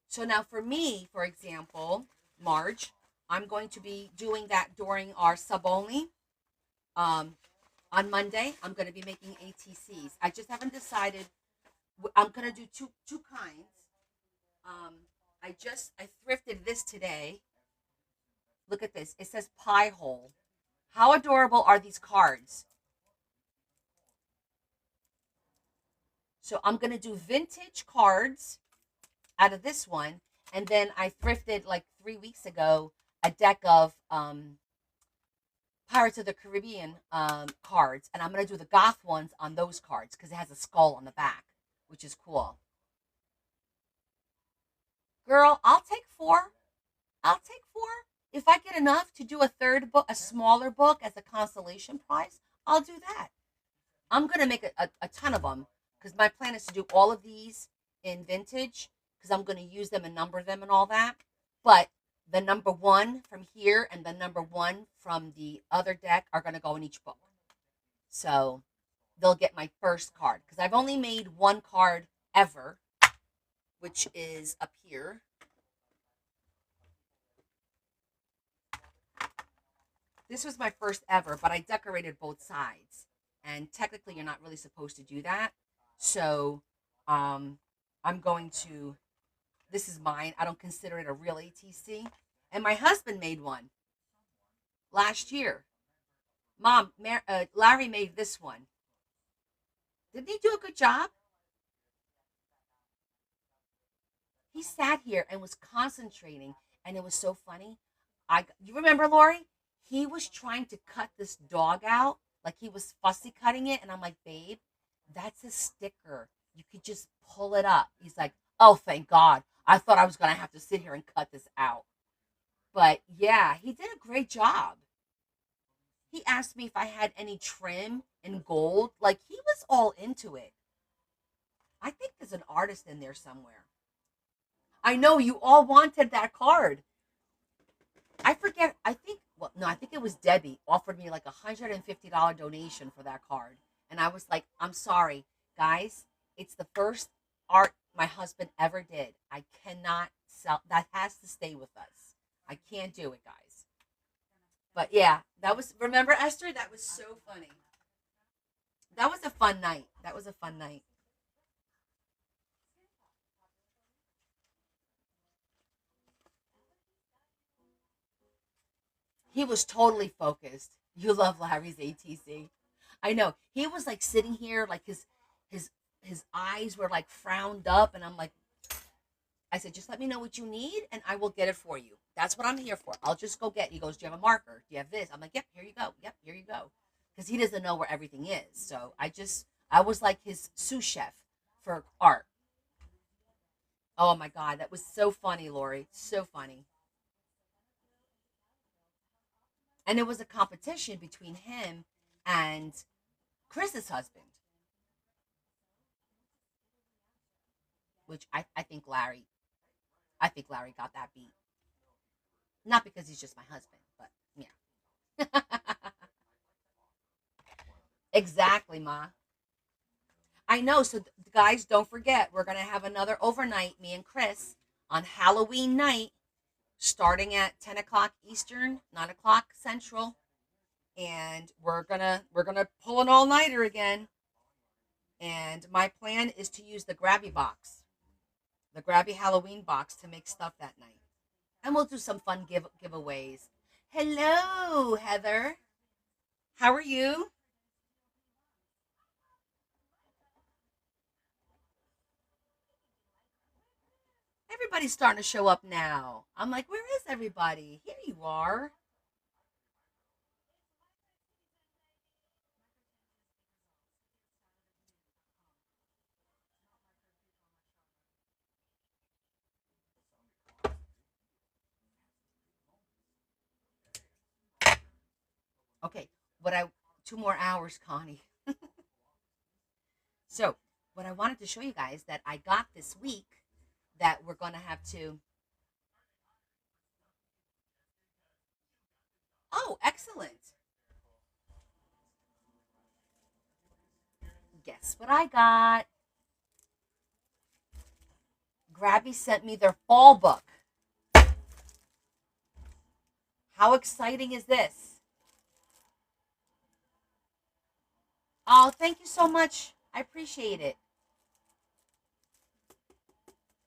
So now for me, for example, Marge, I'm going to be doing that during our sub-only. On Monday, I'm going to be making ATCs. I just haven't decided. I'm going to do two kinds. I thrifted this today. Look at this. It says pie hole. How adorable are these cards? So I'm going to do vintage cards out of this one. And then I thrifted like 3 weeks ago a deck of Pirates of the Caribbean cards. And I'm going to do the goth ones on those cards because it has a skull on the back, which is cool. Girl, I'll take four. I'll take four. If I get enough to do a third book, a smaller book as a consolation prize, I'll do that. I'm going to make a ton of them because my plan is to do all of these in vintage because I'm going to use them and number them and all that. But the number one from here and the number one from the other deck are going to go in each book. So they'll get my first card because I've only made one card ever, which is up here. This was my first ever, but I decorated both sides. And technically, you're not really supposed to do that. So I'm going to, this is mine. I don't consider it a real ATC. And my husband made one last year. Mom, Larry made this one. Didn't he do a good job? He sat here and was concentrating, and it was so funny. You remember, Lori? He was trying to cut this dog out, like he was fussy cutting it, and I'm like, babe, that's a sticker. You could just pull it up. He's like, oh, thank God. I thought I was going to have to sit here and cut this out. But yeah, he did a great job. He asked me if I had any trim in gold. Like, he was all into it. I think there's an artist in there somewhere. I know you all wanted that card. I forget. I think it was Debbie offered me like $150 donation for that card. And I was like, I'm sorry, guys. It's the first art my husband ever did. I cannot sell. That has to stay with us. I can't do it, guys. But yeah, remember, Esther? That was so funny. That was a fun night. That was a fun night. He was totally focused. You love Larry's ATC. I know. He was like sitting here, like his his eyes were like frowned up, and I'm like, I said, just let me know what you need, and I will get it for you. That's what I'm here for. I'll just go get it. He goes, do you have a marker? Do you have this? I'm like, yep, here you go. Yep, here you go. Because he doesn't know where everything is. So I was like his sous chef for art. Oh my God, that was so funny, Lori. So funny. And it was a competition between him and Chris's husband, which I think Larry got that beat. Not because he's just my husband, but yeah. Exactly, Ma. I know. So, guys, don't forget, we're going to have another overnight, me and Chris, on Halloween night, starting at 10 o'clock Eastern, 9 o'clock Central. And we're gonna pull an all-nighter again. And my plan is to use the Grabby box, the Grabby Halloween box, to make stuff that night. And we'll do some fun giveaways. Hello, Heather. How are you? Everybody's starting to show up now. I'm like, where is everybody? Here you are. Okay, what I 2 more hours, Connie. So, what I wanted to show you guys that I got this week that we're going to have to. Oh, excellent. Guess what I got? Grabby sent me their fall book. How exciting is this? Oh, thank you so much. I appreciate it.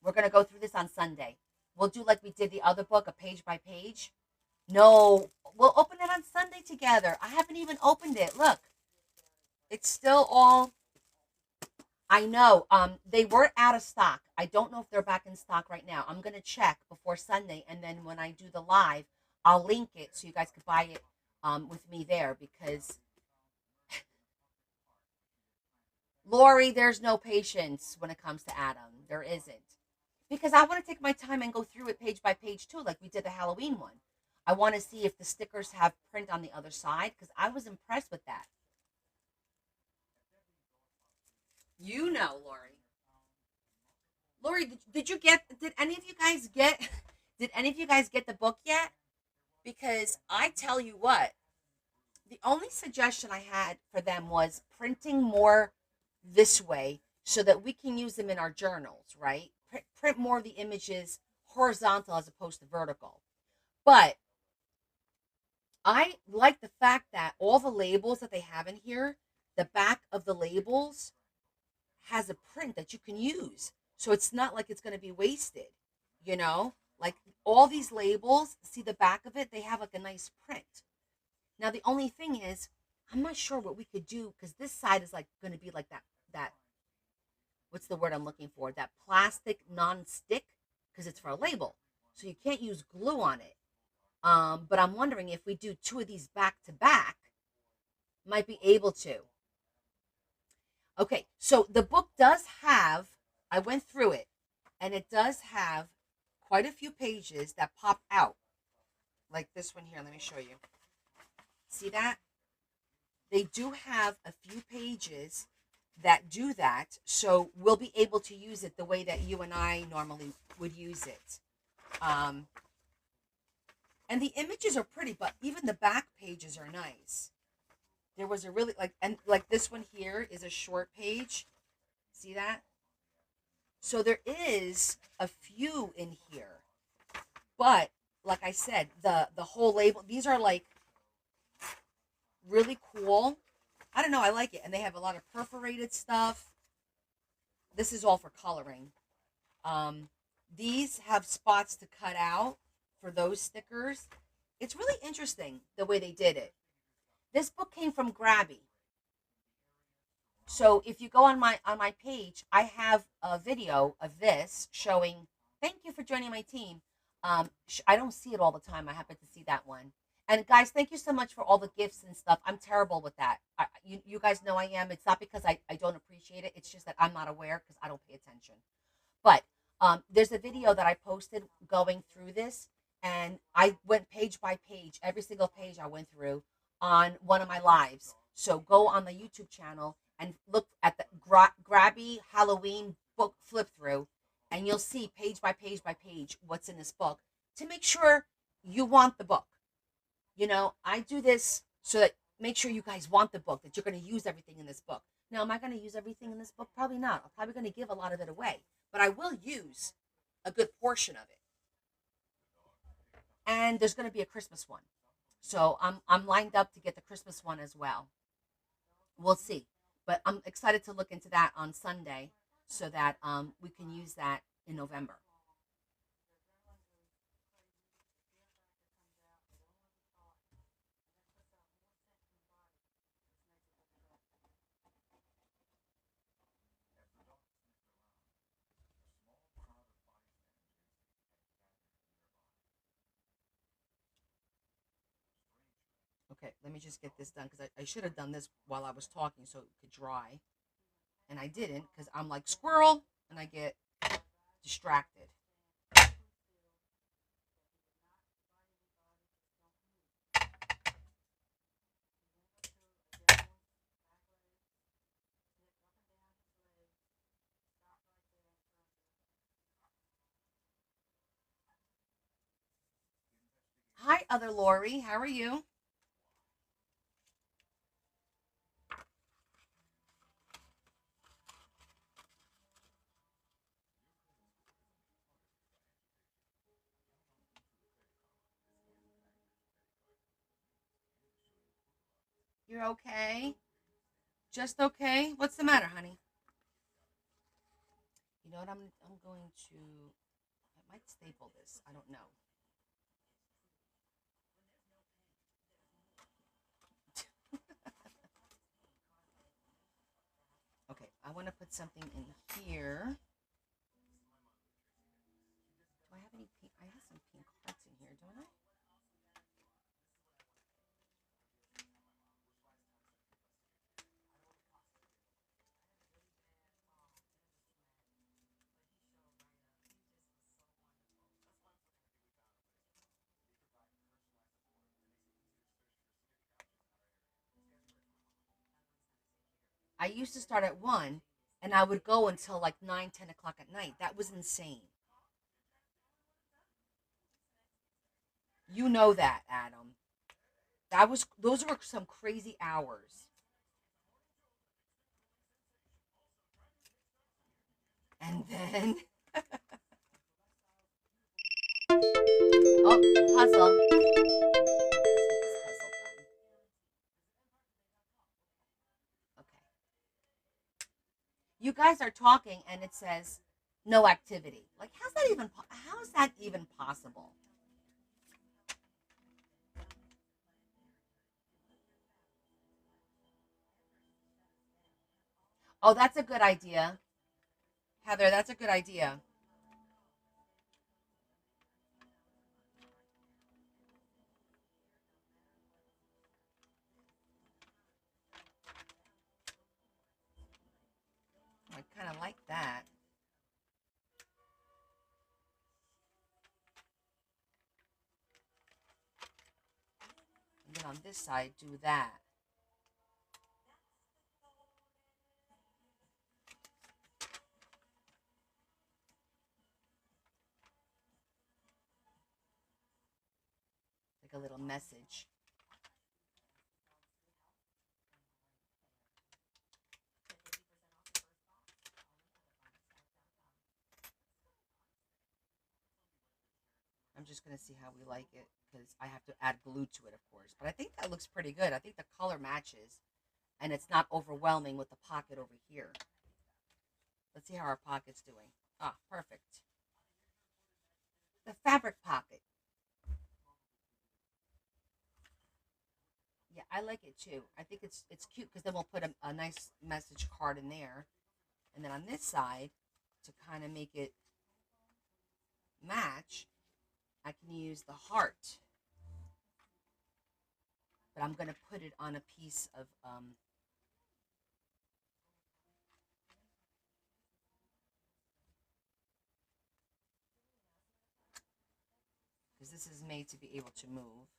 We're going to go through this on Sunday. We'll do like we did the other book, a page by page. No, we'll open it on Sunday together. I haven't even opened it. Look, it's still all. I know. They were out of stock. I don't know if they're back in stock right now. I'm gonna check before Sunday, and then when I do the live, I'll link it so you guys could buy it with me there. Because Lori, there's no patience when it comes to Adam. There isn't. Because I want to take my time and go through it page by page too, like we did the Halloween one. I want to see if the stickers have print on the other side because I was impressed with that. You know, Lori. Lori, did you get? Did any of you guys get? Did any of you guys get the book yet? Because I tell you what, the only suggestion I had for them was printing more this way so that we can use them in our journals, right? Print more of the images horizontal as opposed to vertical. But I like the fact that all the labels that they have in here, the back of the labels has a print that you can use. So it's not like it's going to be wasted, you know? Like all these labels, see the back of it, they have like a nice print. Now the only thing is, I'm not sure what we could do because this side is like going to be like that what's the word I'm looking for? That plastic non-stick because it's for a label. So you can't use glue on it. But I'm wondering if we do two of these back to back, might be able to. Okay, so the book does have, I went through it, and it does have quite a few pages that pop out. Like this one here. Let me show you. See that? They do have a few pages that do that, so we'll be able to use it the way that you and I normally would use it. And the images are pretty, but even the back pages are nice. There was a really like this one here is a short page. See that? So there is a few in here, but like I said, the whole label. These are like really cool. I don't know. I like it, and they have a lot of perforated stuff. This is all for coloring. Um, these have spots to cut out for those stickers. It's really interesting the way they did it. This book came from Grabby. So if you go on my page, I have a video of this showing. Thank you for joining my team. I don't see it all the time. I happen to see that one. And guys, thank you so much for all the gifts and stuff. I'm terrible with that. You guys know I am. It's not because I don't appreciate it. It's just that I'm not aware because I don't pay attention. But there's a video that I posted going through this, and I went page by page, every single page I went through on one of my lives. So go on the YouTube channel and look at the Grabby Halloween book flip through, and you'll see page by page what's in this book to make sure you want the book. You know, I do this so that make sure you guys want the book, that you're going to use everything in this book. Now, am I going to use everything in this book? Probably not. I'm probably going to give a lot of it away, but I will use a good portion of it. And there's going to be a Christmas one. So I'm lined up to get the Christmas one as well. We'll see. But I'm excited to look into that on Sunday so that we can use that in November. Okay, let me just get this done because I should have done this while I was talking so it could dry. And I didn't because I'm like squirrel and I get distracted. Hi, other Lori. How are you? You're okay? Just okay? What's the matter, honey? You know what? I'm going to. I might staple this. I don't know. Okay, I want to put something in here. Do I have any pink? I have some pink hearts in here, don't I? I used to start at 1 and I would go until like 9, 10 o'clock at night. That was insane. You know that, Adam. Those were some crazy hours. And then oh, puzzle. Let's get this puzzle done. Okay. You guys are talking and it says no activity. Like how is that even possible? Oh, that's a good idea. Heather, that's a good idea. I kind of like that. And then on this side, do that. Like a little message. I'm just going to see how we like it because I have to add glue to it, of course. But I think that looks pretty good. I think the color matches and it's not overwhelming with the pocket over here. Let's see how our pocket's doing. Ah, perfect. The fabric pocket. Yeah, I like it too. I think it's cute because then we'll put a nice message card in there. And then on this side, to kind of make it match, I can use the heart. But I'm going to put it on a piece of because this is made to be able to move.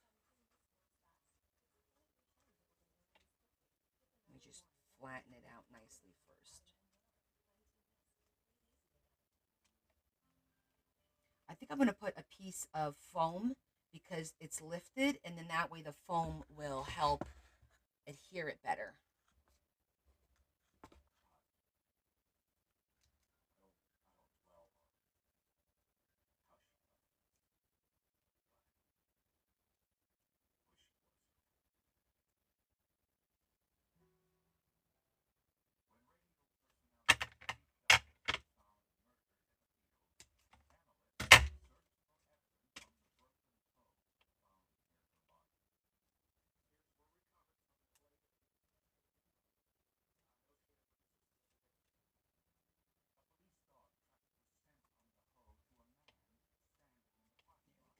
Let me just flatten it out nicely first. I think I'm going to put a piece of foam because it's lifted, and then that way the foam will help adhere it better.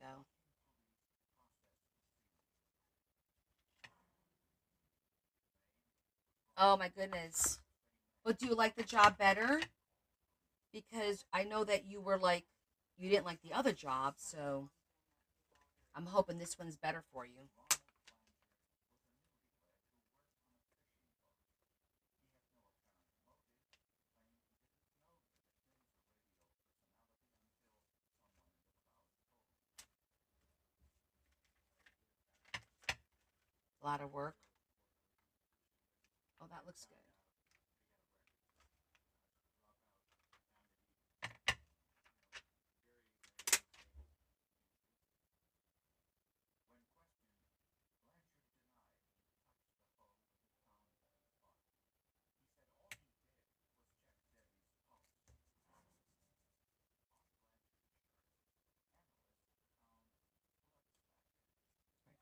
There we go. Oh my goodness. But do you like the job better? Because I know that you were like, you didn't like the other job, so I'm hoping this one's better for you. lot of work. Oh, that looks good.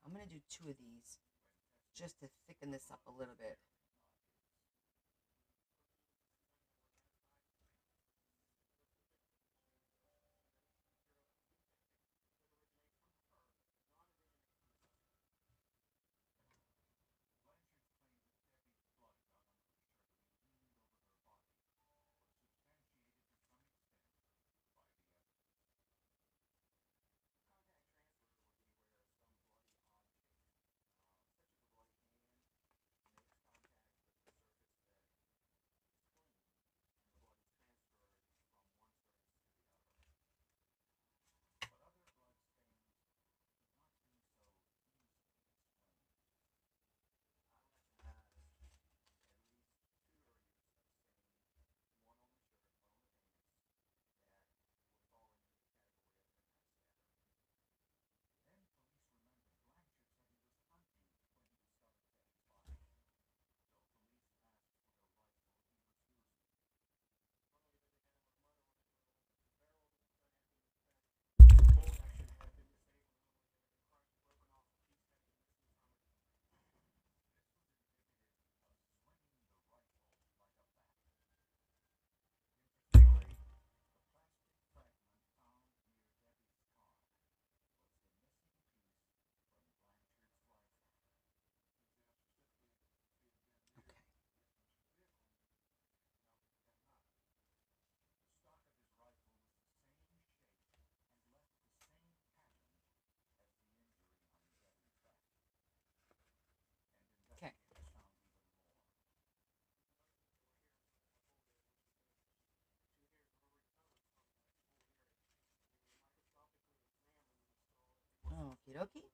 I'm going to do two of these just to thicken this up a little bit. Okay. Okay. Okie dokie.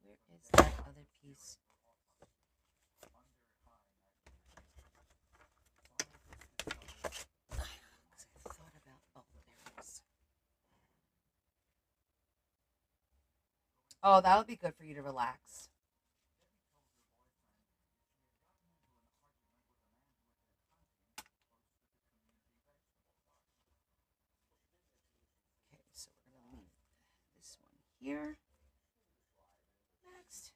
Where is that other piece? I thought about. Oh, there it is. Oh, that would be good for you to relax. Okay, so we're gonna leave this one here. Next.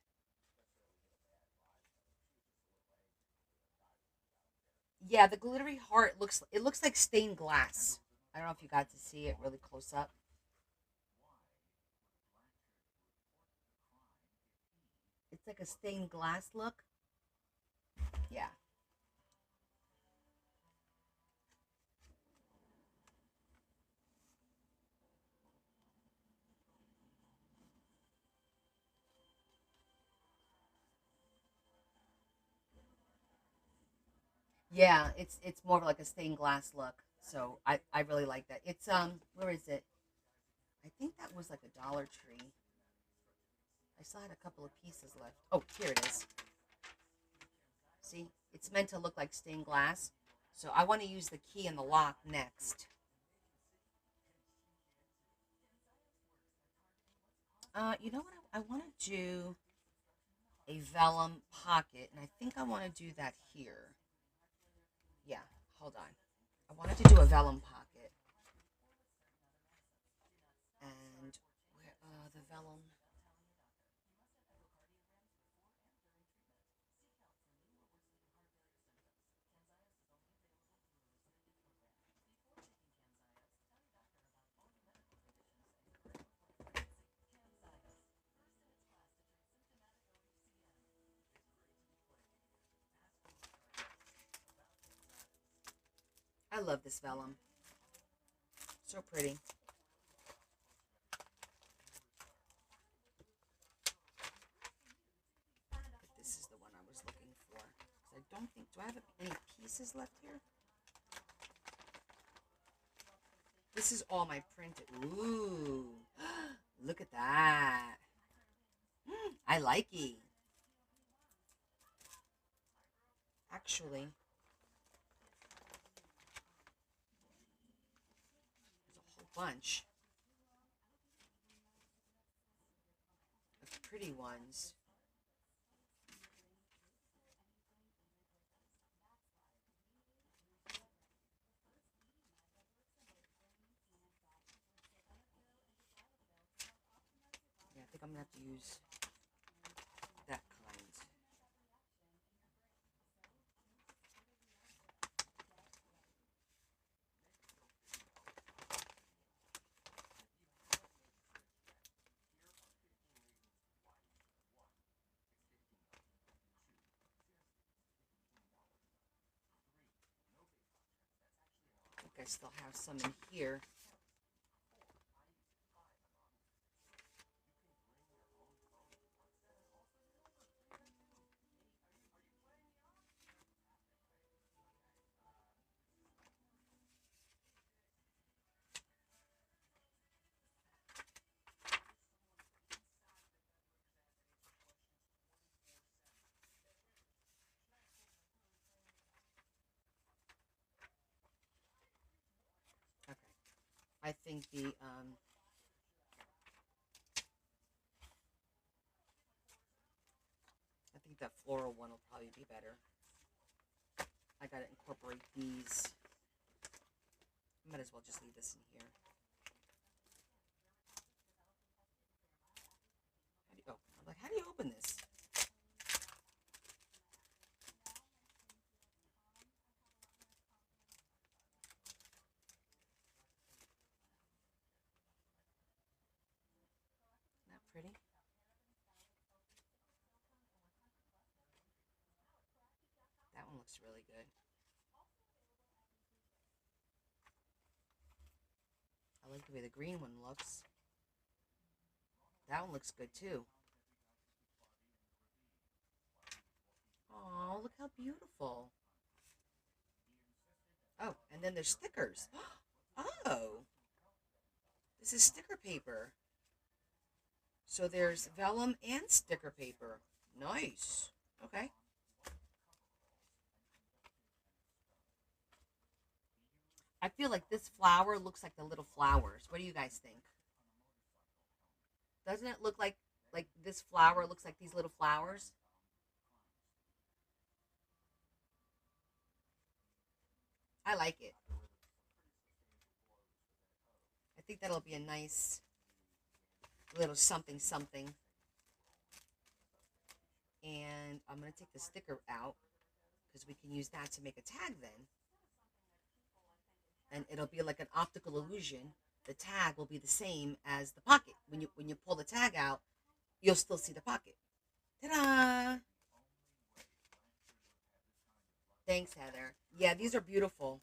Yeah, the glittery heart looks like stained glass. I don't know if you got to see it really close up. It's like a stained glass look. Yeah. Yeah, it's more of like a stained glass look. So I really like that. It's where is it? I think that was like a Dollar Tree. I still had a couple of pieces left. Oh, here it is. See, it's meant to look like stained glass. So I want to use the key and the lock next. You know what? I want to do a vellum pocket, and I think I want to do that here. Yeah, hold on. I wanted to do a vellum pocket, and where the vellum. I love this vellum. So pretty. If this is the one I was looking for, because I don't think. Do I have any pieces left here? This is all my printed. Ooh. Look at that. I like it. Actually, there's a whole bunch of pretty ones. Yeah, I think I'm gonna have to use that kind. I think I still have some in here. Okay. I think that floral one will probably be better. I gotta incorporate these. Might as well just leave this in here. How do you open this? Isn't that pretty? That one looks really good. I like the way the green one looks. That one looks good too. Oh, look how beautiful. Oh, and then there's stickers. Oh, this is sticker paper. So there's vellum and sticker paper. Nice. Okay. I feel like this flower looks like the little flowers. What do you guys think? Doesn't it look like this flower looks like these little flowers? I like it. I think that'll be a nice little something something. And I'm going to take the sticker out because we can use that to make a tag then. And it'll be like an optical illusion. The tag will be the same as the pocket. When you pull the tag out, you'll still see the pocket. Ta-da! Thanks, Heather. Yeah, these are beautiful.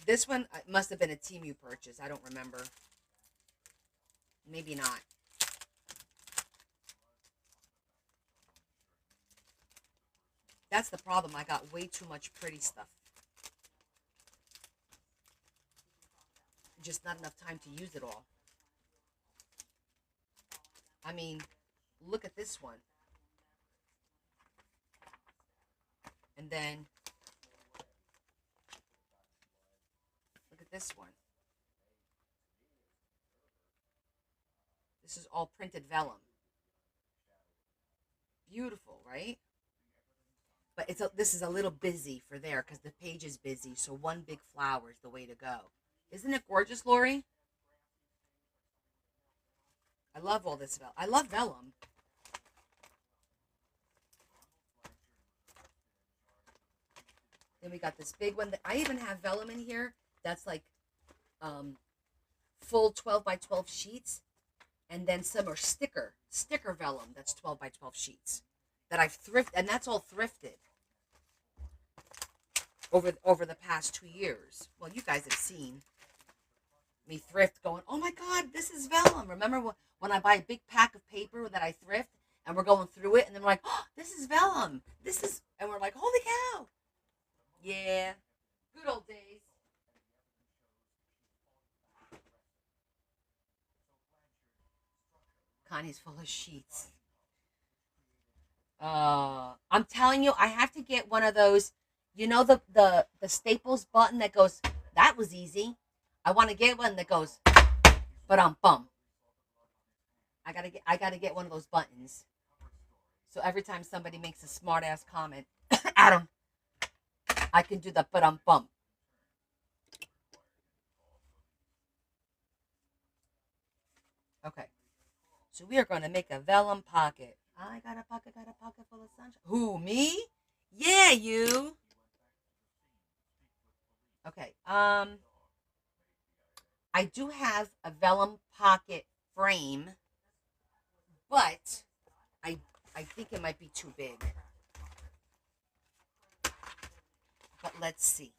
This one must have been a Temu purchase. I don't remember. Maybe not. That's the problem. I got way too much pretty stuff. Just not enough time to use it all. I mean, look at this one. And then look at this one. This is all printed vellum. Beautiful, right? But this is a little busy for there because the page is busy. So one big flower is the way to go. Isn't it gorgeous, Lori? I love all this vellum. I love vellum. Then we got this big one that I even have vellum in here. That's like full 12 by 12 sheets. And then some are sticker vellum. That's 12 by 12 sheets that I've thrifted, and that's all thrifted over the past 2 years. Well, you guys have seen me thrift going, oh my God, this is vellum. Remember when I buy a big pack of paper that I thrift and we're going through it and then we're like, oh, this is vellum. And we're like, holy cow. Yeah. Good old days. Connie's full of sheets. I'm telling you, I have to get one of those. You know the Staples button that goes. That was easy. I want to get one that goes. But bum. I gotta get one of those buttons. So every time somebody makes a smart ass comment, Adam, I can do the but bum. Okay. So we are gonna make a vellum pocket. I got a pocket full of sunshine. Who, me? Yeah, you. Okay. I do have a vellum pocket frame, but I I think it might be too big. But let's see.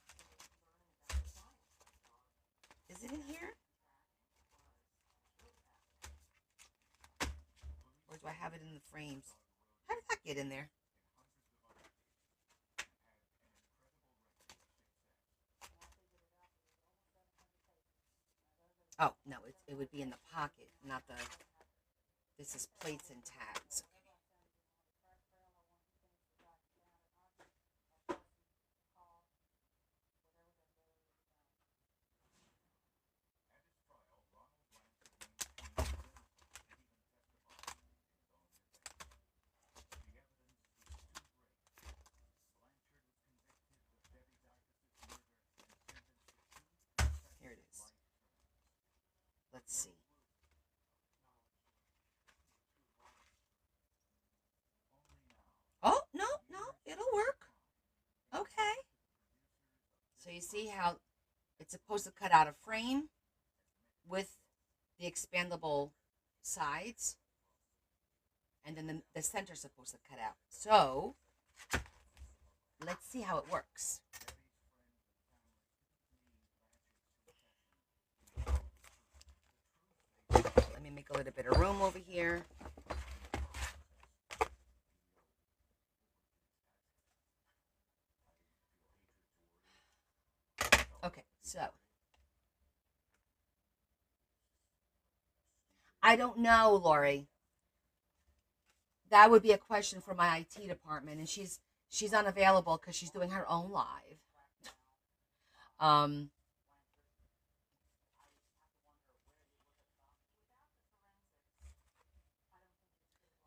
Is it in here? Or do I have it in the frames? How did that get in there? Oh, no, it would be in the pocket, not the. This is plates and tags. Here it is. Let's see. Oh, no, no, it'll work. Okay. So you see how it's supposed to cut out a frame with the expandable sides, and then the center's supposed to cut out. So let's see how it works. Let me make a little bit of room over here. Okay, so I don't know, Lori. That would be a question for my IT department, and she's unavailable because she's doing her own live. Um,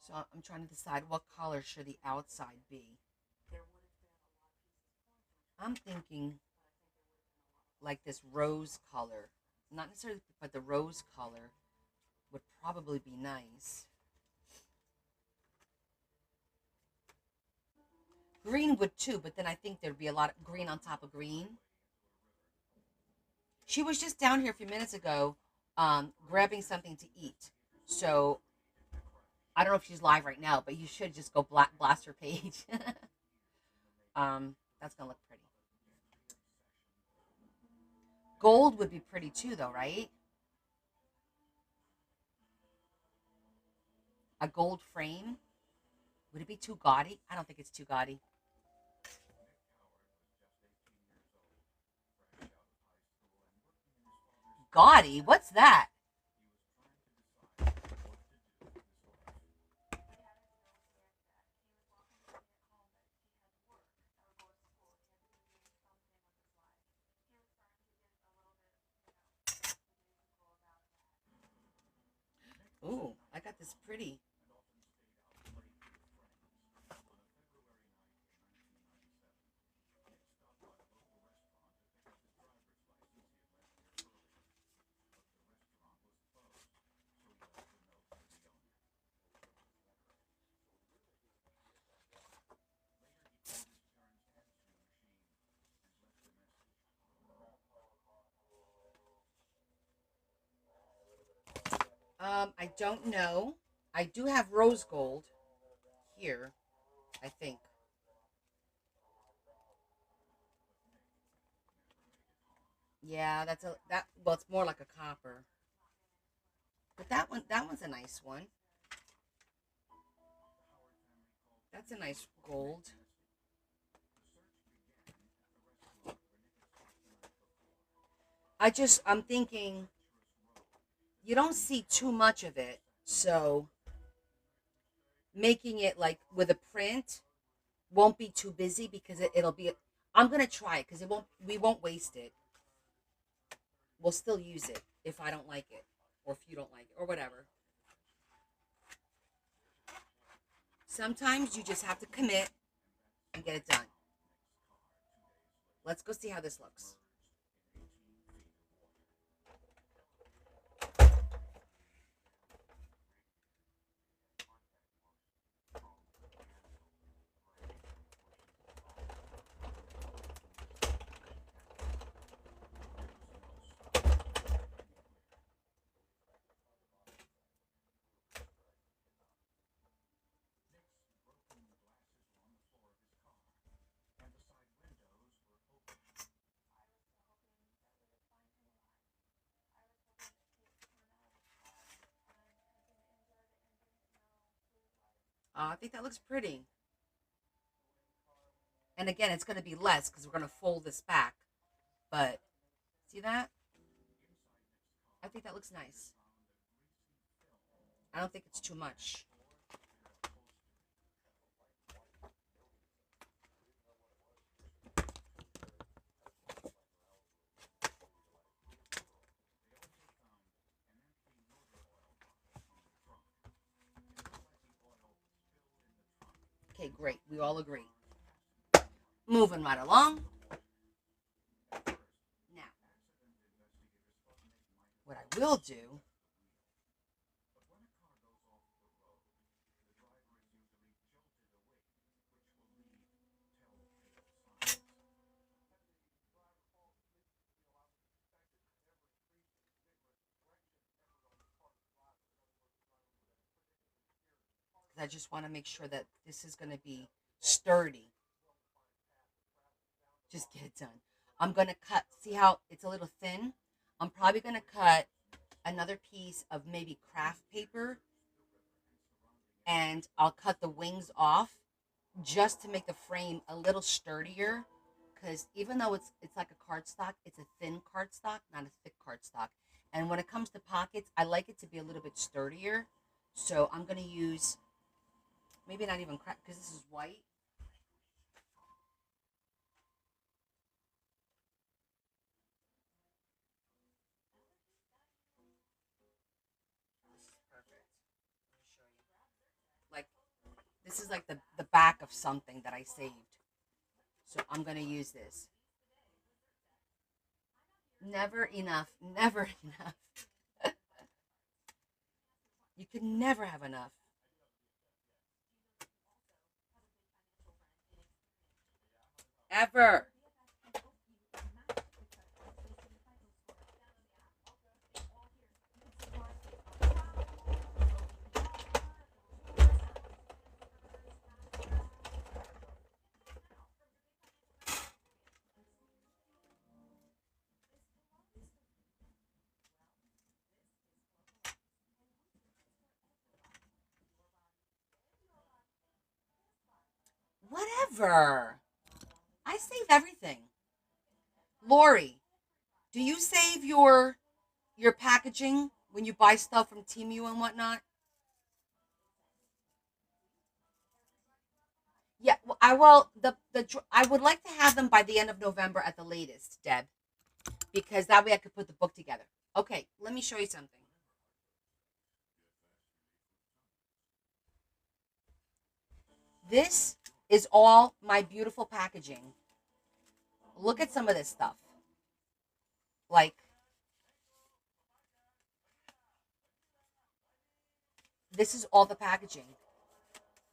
so I'm trying to decide what color should the outside be. I'm thinking like this rose color, not necessarily, but the rose color would probably be nice. Green would too, but then I think there'd be a lot of green on top of green. She was just down here a few minutes ago, grabbing something to eat. So I don't know if she's live right now, but you should just go blast her page. That's gonna look pretty. Gold would be pretty too, though, right? A gold frame. Would it be too gaudy? I don't think it's too gaudy. Gaudy? What's that? Ooh, I got this pretty. I don't know. I do have rose gold here, I think. Yeah, that's a that well, it's more like a copper. But that one's a nice one. That's a nice gold. I'm thinking you don't see too much of it, so making it like with a print won't be too busy because it'll be. I'm gonna try it because it won't. We won't waste it. We'll still use it if I don't like it, or if you don't like it, or whatever. Sometimes you just have to commit and get it done. Let's go see how this looks. I think that looks pretty. And again, it's going to be less because we're going to fold this back. But see that? I think that looks nice. I don't think it's too much. Okay, great. We all agree. Moving right along. Now, what I will do. I just want to make sure that this is going to be sturdy. Just get it done. I'm going to cut, see how it's a little thin? I'm probably going to cut another piece of maybe craft paper and I'll cut the wings off just to make the frame a little sturdier. Because even though it's like a cardstock, it's a thin cardstock, not a thick cardstock. And when it comes to pockets, I like it to be a little bit sturdier. So I'm going to use maybe not even craft because this is white. This is perfect. Let me show you. Like this is like the back of something that I saved. So I'm going to use this. Never enough. Never enough. You can never have enough. Ever. Whatever. I save everything. Lori, do you save your packaging when you buy stuff from Temu and whatnot? Yeah, well, I will. I would like to have them by the end of November at the latest, Deb, because that way I could put the book together. Okay, let me show you something. This is all my beautiful packaging. Look at some of this stuff. Like this is all the packaging.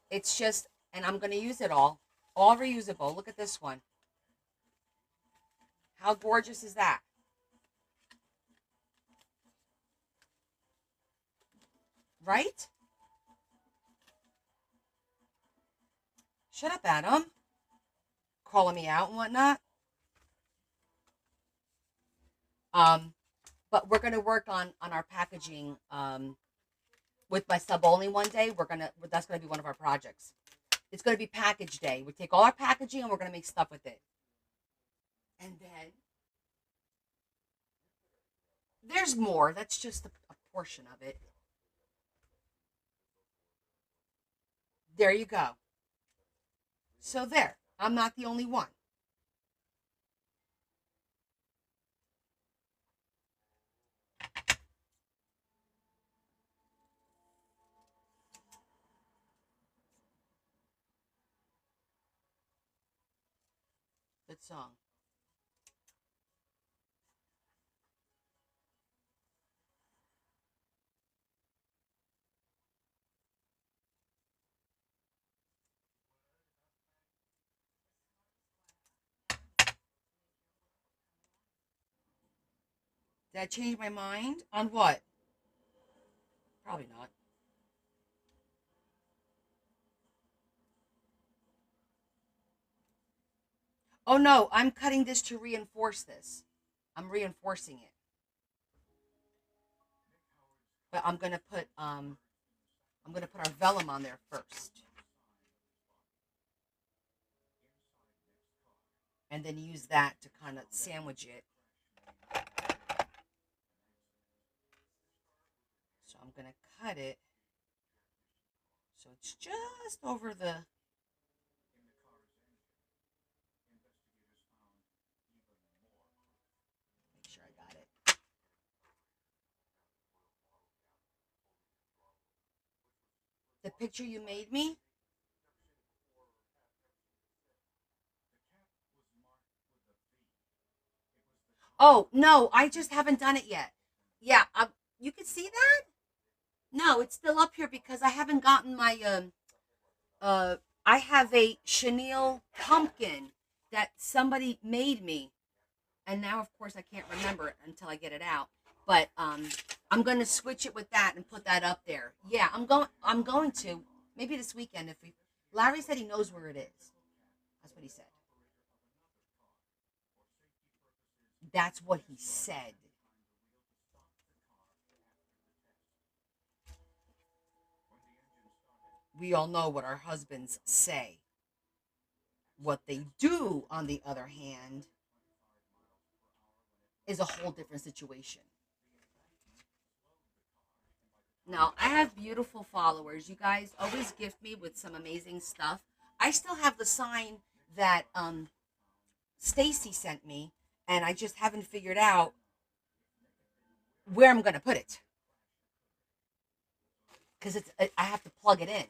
It's just, and I'm gonna use it all reusable. Look at this one. How gorgeous is that? Right? Shut up, Adam. Calling me out and whatnot. Um, but we're gonna work on our packaging. With my sub only one day, that's gonna be one of our projects. It's gonna be package day. We take all our packaging and we're gonna make stuff with it. And then there's more. That's just a portion of it. There you go. So there. I'm not the only one. Good song. Did I change my mind? On what? Probably not. Oh no, I'm cutting this to reinforce this. I'm reinforcing it. But I'm gonna put our vellum on there first. And then use that to kind of sandwich it. So I'm gonna cut it so it's just over the. Make sure I got it. The picture you made me. Oh no, I just haven't done it yet. Yeah, you can see that. No, it's still up here because I haven't gotten my uh. I have a chenille pumpkin that somebody made me, and now of course I can't remember it until I get it out. But I'm gonna switch it with that and put that up there. Yeah, I'm going to maybe this weekend if we. Larry said he knows where it is. That's what he said. That's what he said. We all know what our husbands say. What they do, on the other hand, is a whole different situation. Now, I have beautiful followers. You guys always gift me with some amazing stuff. I still have the sign that Stacy sent me, and I just haven't figured out where I'm going to put it because I have to plug it in.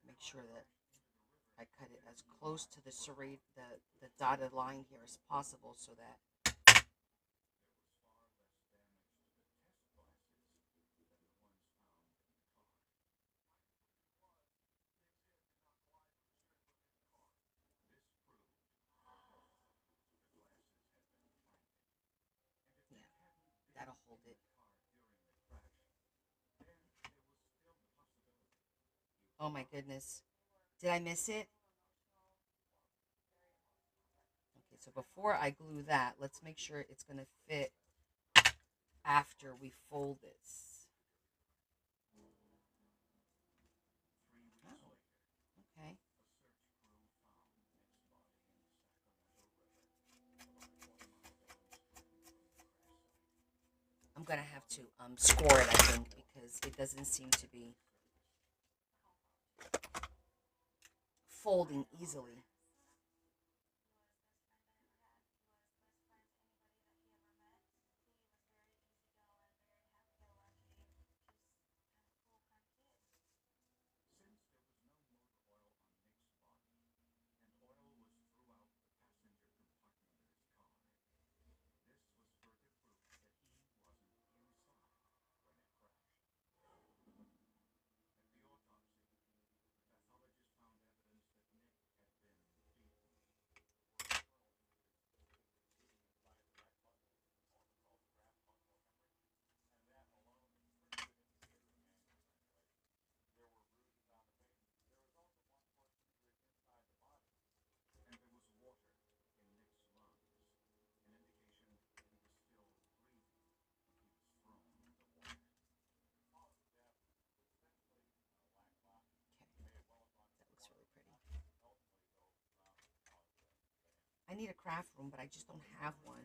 Make sure that I cut it as close to the dotted line here as possible so that. Yeah, that'll hold it. Oh my goodness. Did I miss it? Okay, so before I glue that, let's make sure it's going to fit after we fold this. Oh, okay. I'm going to have to score it, I think, because it doesn't seem to be folding easily. need a craft room, but I just don't have one.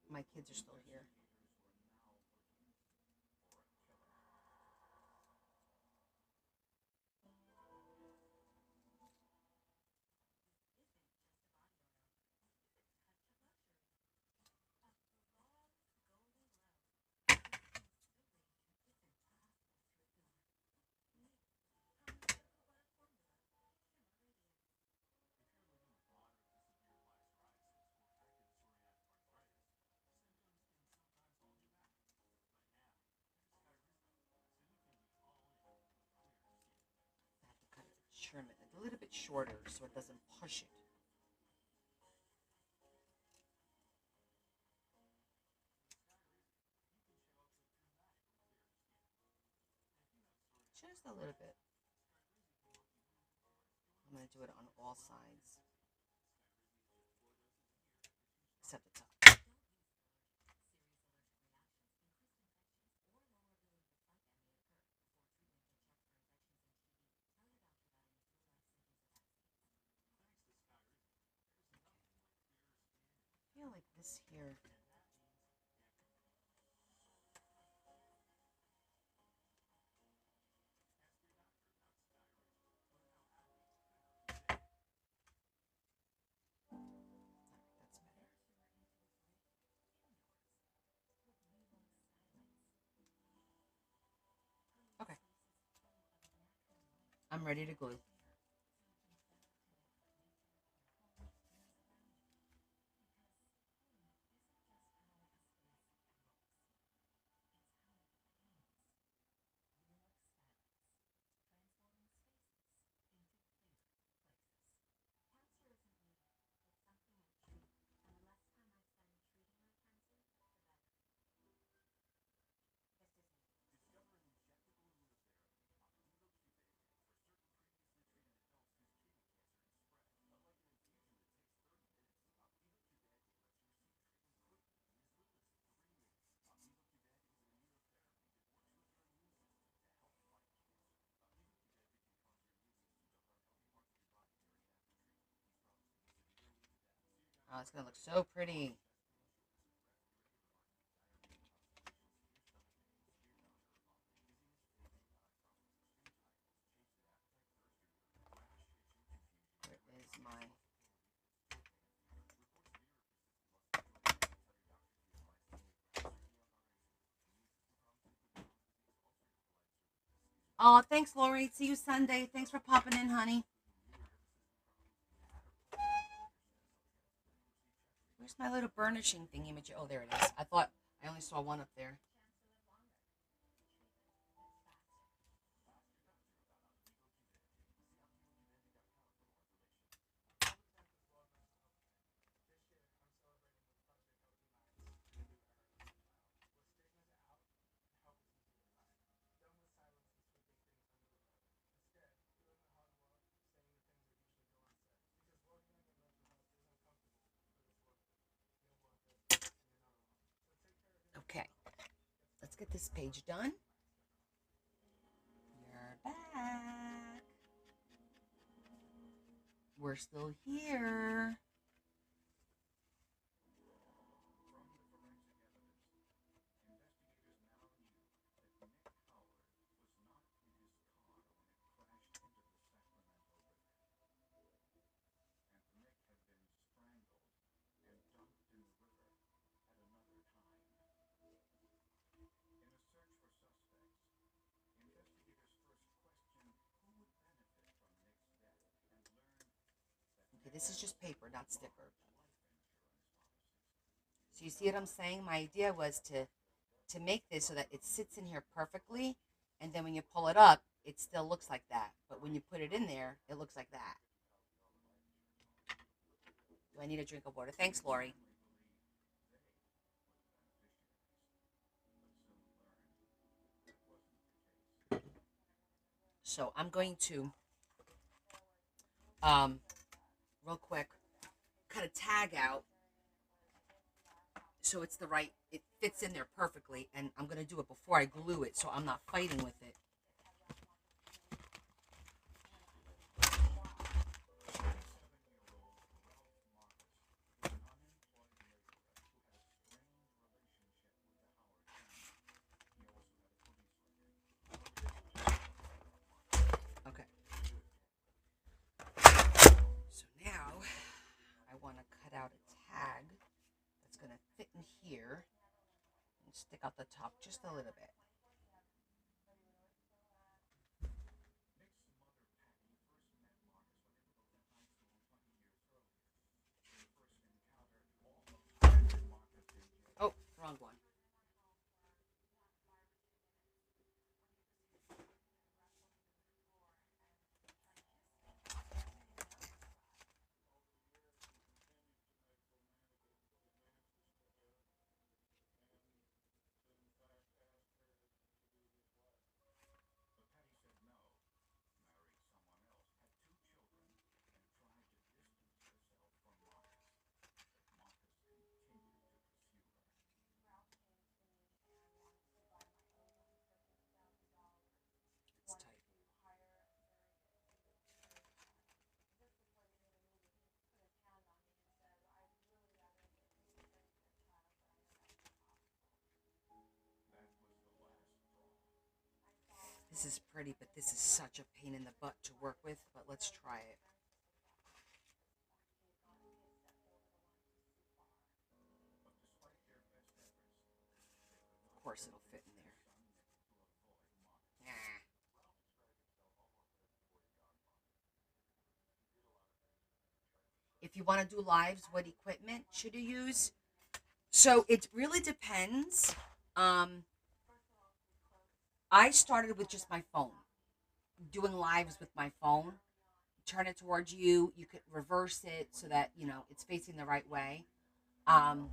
My kids are still here. I have to cut it, trim it a little bit shorter so it doesn't push it. Just a little bit. I'm going to do it on all sides, except the top. I feel like this here. That's better. Okay. I'm ready to glue. Oh, it's going to look so pretty. Where is my... Oh, thanks, Lori. See you Sunday. Thanks for popping in, honey. Where's my little burnishing thingy? Oh, there it is. I thought I only saw one up there. Okay, let's get this page done. You're back. We're still here. Okay, this is just paper, not sticker. So you see what I'm saying? My idea was to make this so that it sits in here perfectly, and then when you pull it up, it still looks like that. But when you put it in there, it looks like that. Do I need a drink of water? Thanks, Lori. So I'm going to, real quick, cut a tag out so it's the right, it fits in there perfectly, and I'm going to do it before I glue it so I'm not fighting with it. stick out the top just a little bit. Oh, wrong one. It's tight. This is pretty, but this is such a pain in the butt to work with, but let's try it. Of course it'll fit in there. Nah. If you want to do lives, what equipment should you use? So it really depends. Um, I started with just my phone, doing lives with my phone. Turn it towards you. You could reverse it so that it's facing the right way. Um,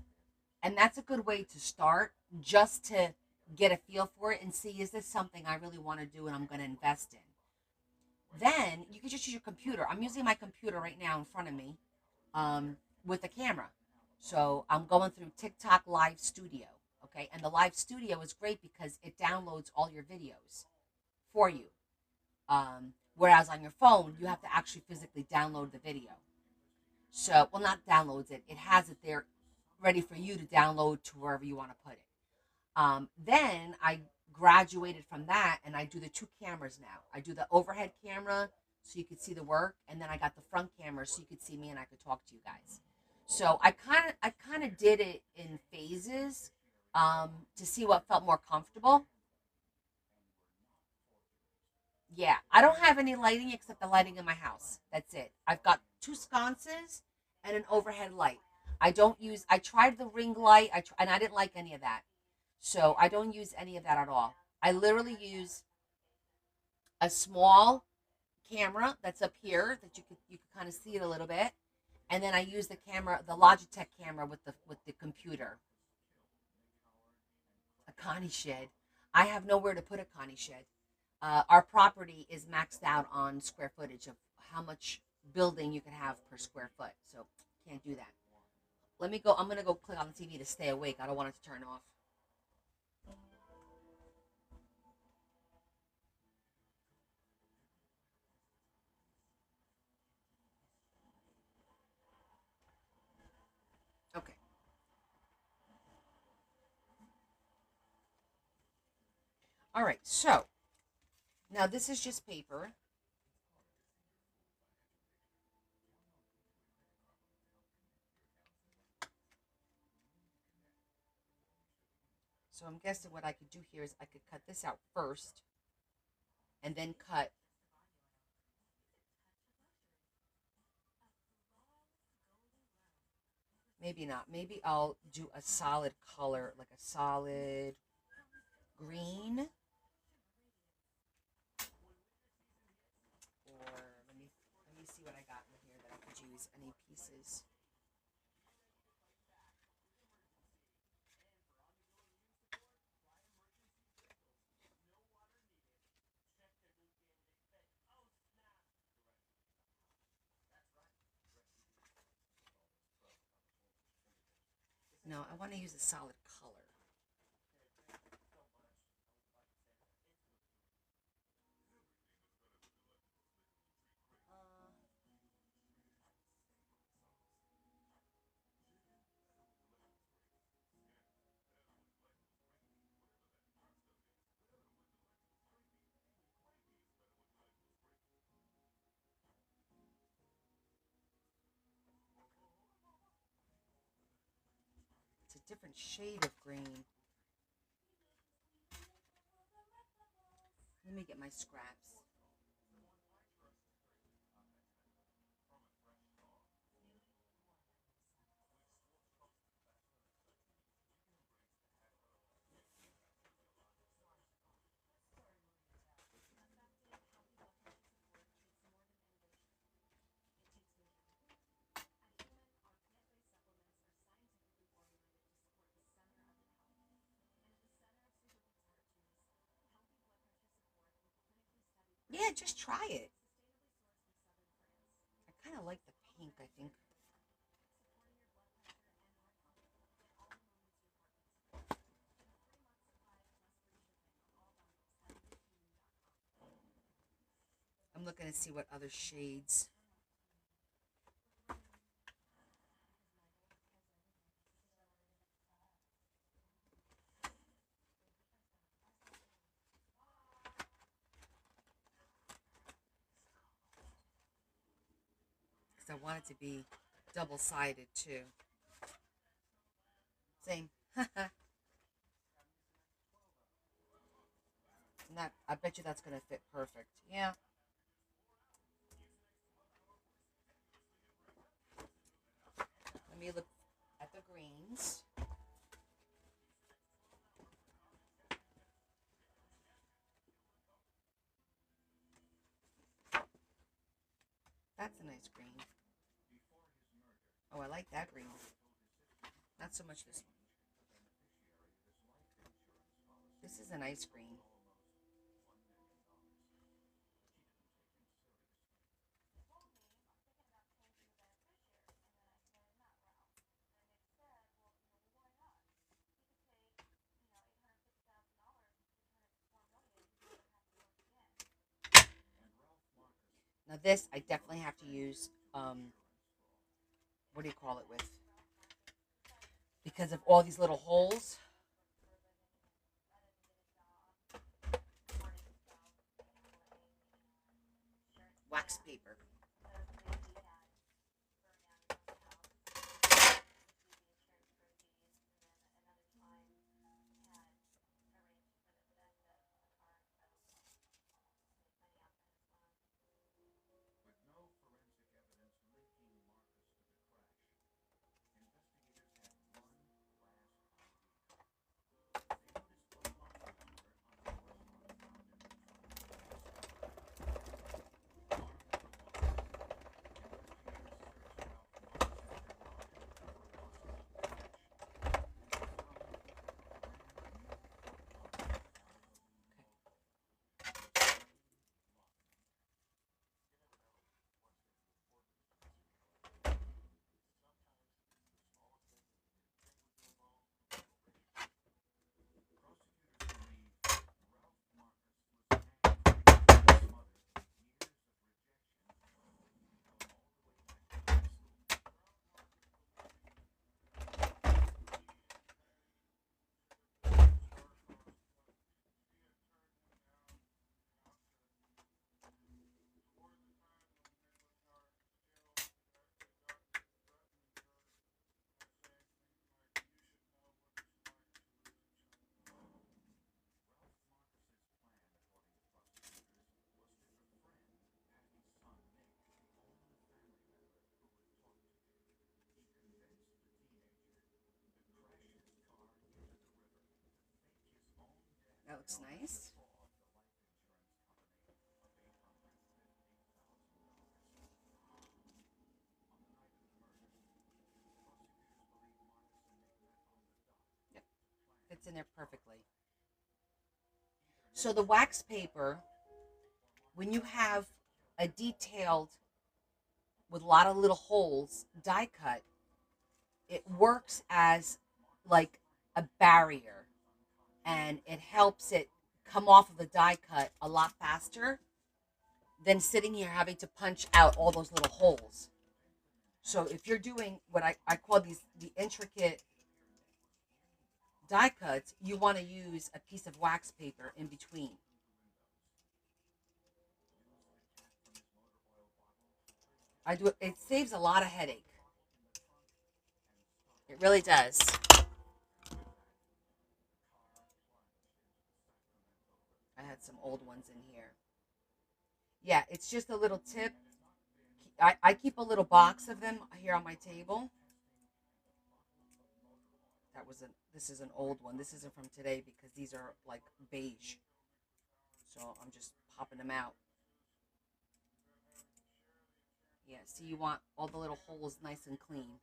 and that's a good way to start, just to get a feel for it and see, is this something I really want to do and I'm going to invest in. Then you can just use your computer. I'm using my computer right now in front of me, with a camera. So I'm going through TikTok Live Studio. Okay. And the Live Studio is great because it downloads all your videos for you. Whereas on your phone, you have to actually physically download the video. So, well, not downloads it, it has it there ready for you to download to wherever you want to put it. Then I graduated from that and I do the two cameras now. I do the overhead camera so you could see the work, and then I got the front camera so you could see me and I could talk to you guys. So I kind of did it in phases, to see what felt more comfortable. Yeah, I don't have any lighting except the lighting in my house. That's it. I've got two sconces and an overhead light. I don't use. I tried the ring light. And I didn't like any of that. So I don't use any of that at all. I literally use a small camera that's up here that you could kind of see it a little bit, and then I use the camera, the Logitech camera with the computer. A Connie shed. I have nowhere to put a Connie shed. Our property is maxed out on square footage of how much building you can have per square foot. So can't do that. Let me go. I'm gonna go click on the TV to stay awake. I don't want it to turn off. Okay. All right. So now this is just paper. So I'm guessing what I could do here is I could cut this out first and then cut. Maybe not. Maybe I'll do a solid color, like a solid green. Or let me see what I got in here that I could use. Any pieces? No, I want to use a solid color. Uh, it's a different shade of green. Let me get my scraps. Yeah, just try it. I kind of like the pink, I think. I'm looking to see what other shades. Because I want it to be double-sided, too. Same. Not, I bet you that's going to fit perfect. Yeah. Let me look at the greens. That's a nice green. Oh, I like that green. Not so much this one. This is a nice green. Now this, I definitely have to use, what do you call it with? Because of all these little holes. Wax paper. That looks nice. Yep, fits in there perfectly. So the wax paper, when you have a detailed with a lot of little holes die cut, it works as like a barrier, and it helps it come off of the die cut a lot faster than sitting here having to punch out all those little holes. So if you're doing what I call these the intricate die cuts, you want to use a piece of wax paper in between. I do it. It saves a lot of headache. It really does. I had got some old ones in here. Yeah, it's just a little tip. I keep a little box of them here on my table. This is an old one. This isn't from today because these are like beige. So I'm just popping them out. Yeah, see, you want all the little holes nice and clean.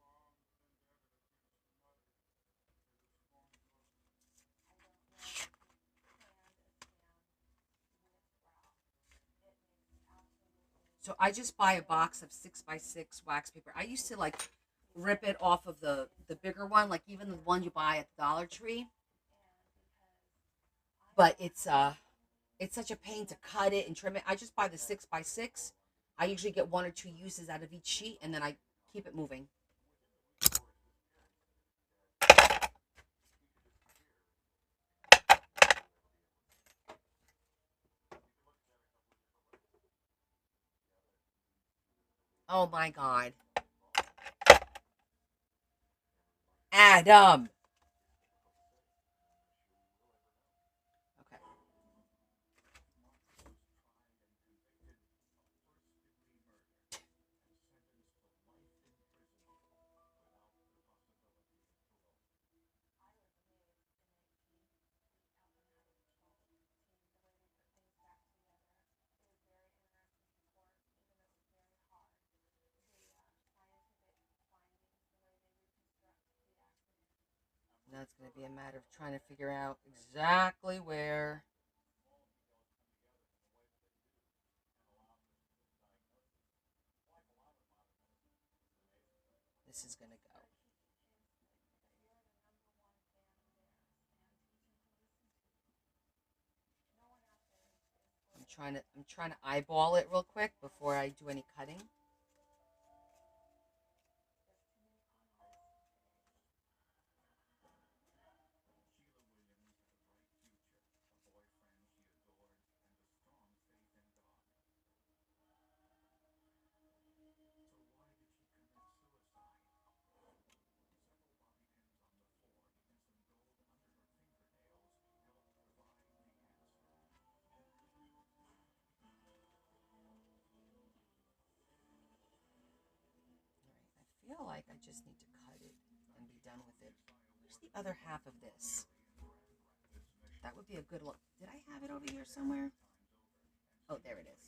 So I just buy a box of 6x6 wax paper. I used to like rip it off of the bigger one, like even the one you buy at the Dollar Tree. But it's such a pain to cut it and trim it. I just buy the 6x6. I usually get 1 or 2 uses out of each sheet, and then I keep it moving. Oh my God, Adam. Okay. Now it's going to be a matter of trying to figure out exactly where this is going to go. I'm trying to eyeball it real quick before I do any cutting. I feel like I just need to cut it and be done with it. Where's the other half of this? That would be a good look. Did I have it over here somewhere? Oh, there it is.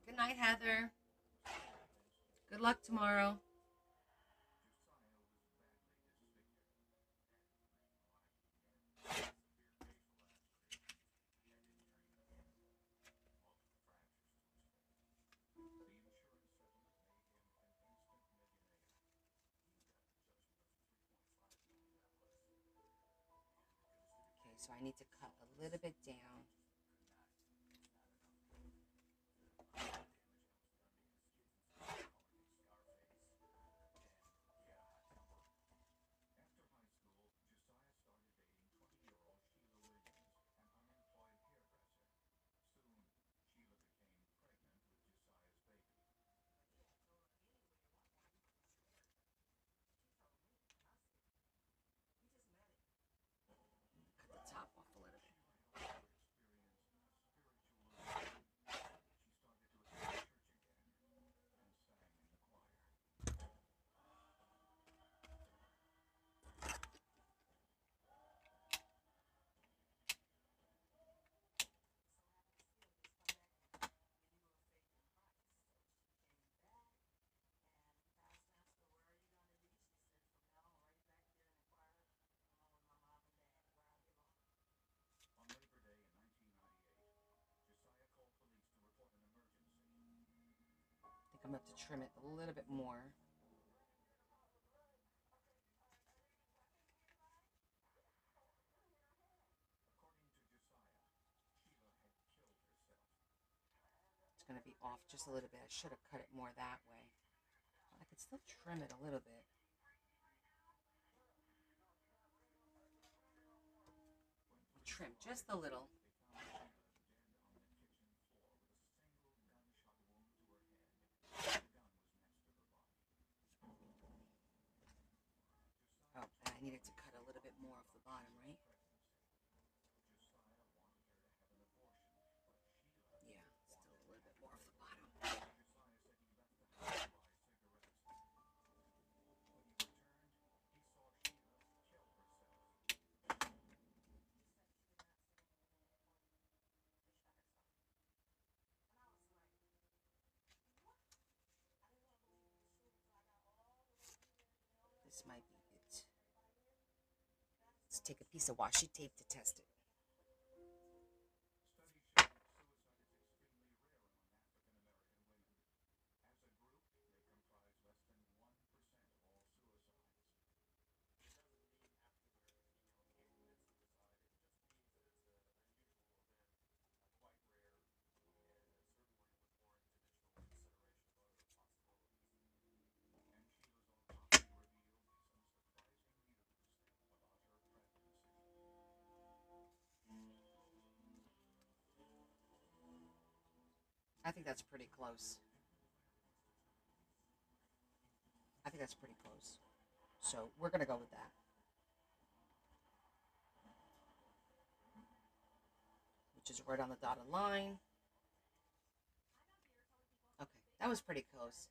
Good night, Heather. Good luck tomorrow. Okay, so I need to cut a little bit down. Cut the top off a little bit. I think I'm going to have to trim it a little bit more. It's going to be off just a little bit. I should have cut it more that way. I could still trim it a little bit. Trim just a little. Oh, and I needed to cut a little bit more off the bottom, right? Yeah, still a little bit more off the bottom. This might be it. Let's take a piece of washi tape to test it. I think that's pretty close. I think that's pretty close. So we're going to go with that. Which is right on the dotted line. Okay, that was pretty close.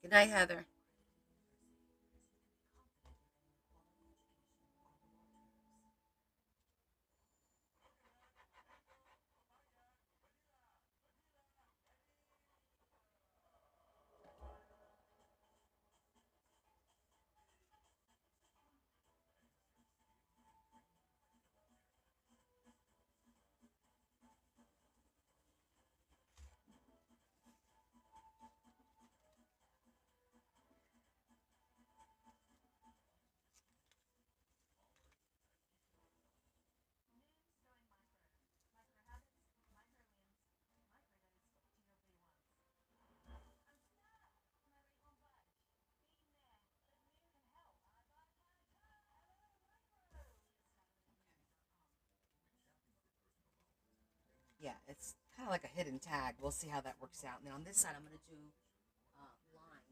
Good night, Heather. Yeah, it's kind of like a hidden tag. We'll see how that works out. Now on this side, I'm going to do lines.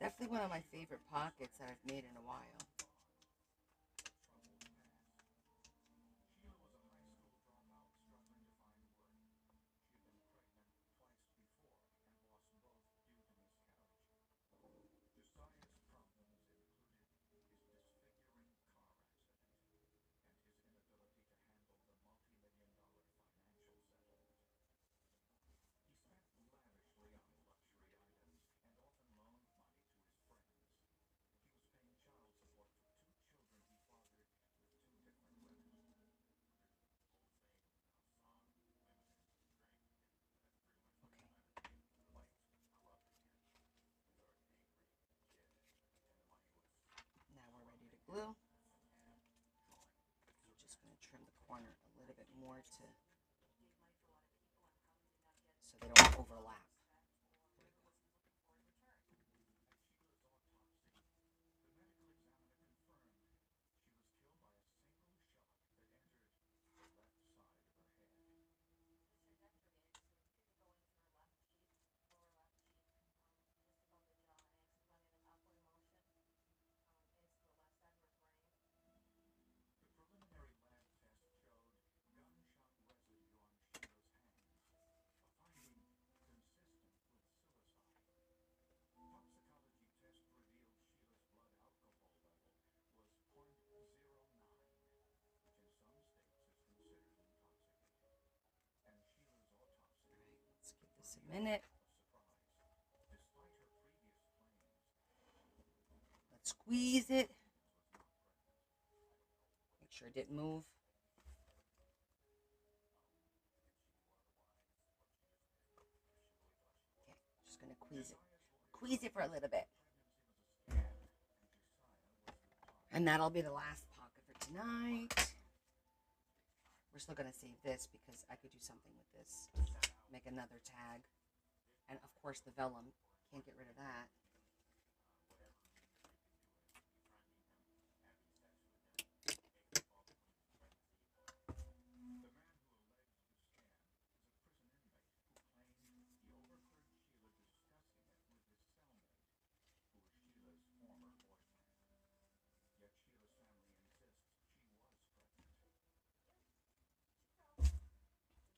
Definitely one of my favorite pockets that I've made in a while. Okay, now we're ready to glue. I'm just going to trim the corner a little bit more to so they don't overlap. Let's give this a minute. Let's squeeze it. Make sure it didn't move. Okay, just gonna squeeze it for a little bit. And that'll be the last pocket for tonight. We're still gonna save this because I could do something with this. Make another tag. And of course the vellum, can't get rid of that.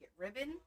Get ribbon.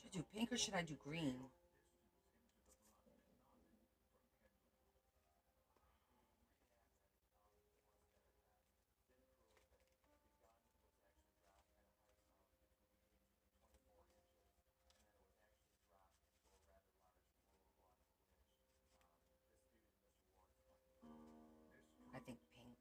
Should I do pink or should I do green? I think pink.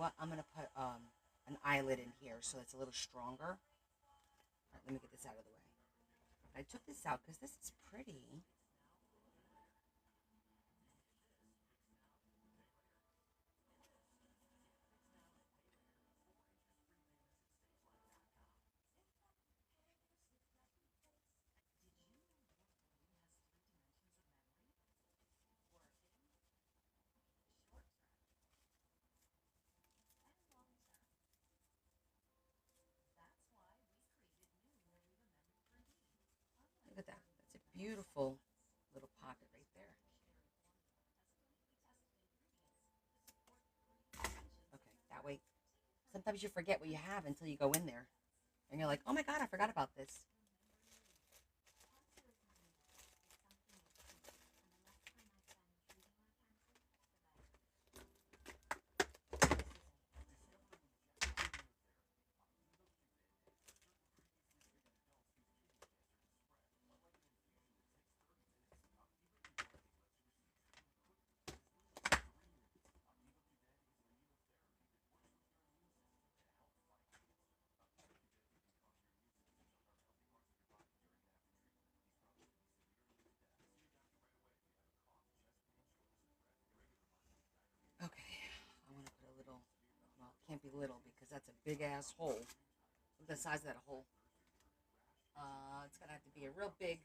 what? I'm gonna put an eyelid in here so it's a little stronger. All right, let me get this out of the way. I took this out because this is pretty. Look at that. That's a beautiful little pocket right there. Okay, that way. Sometimes you forget what you have until you go in there. And you're like, oh my God, I forgot about this. Okay, I want to put a little, well, it can't be little because that's a big ass hole. Look at the size of that hole. It's gonna have to be a real big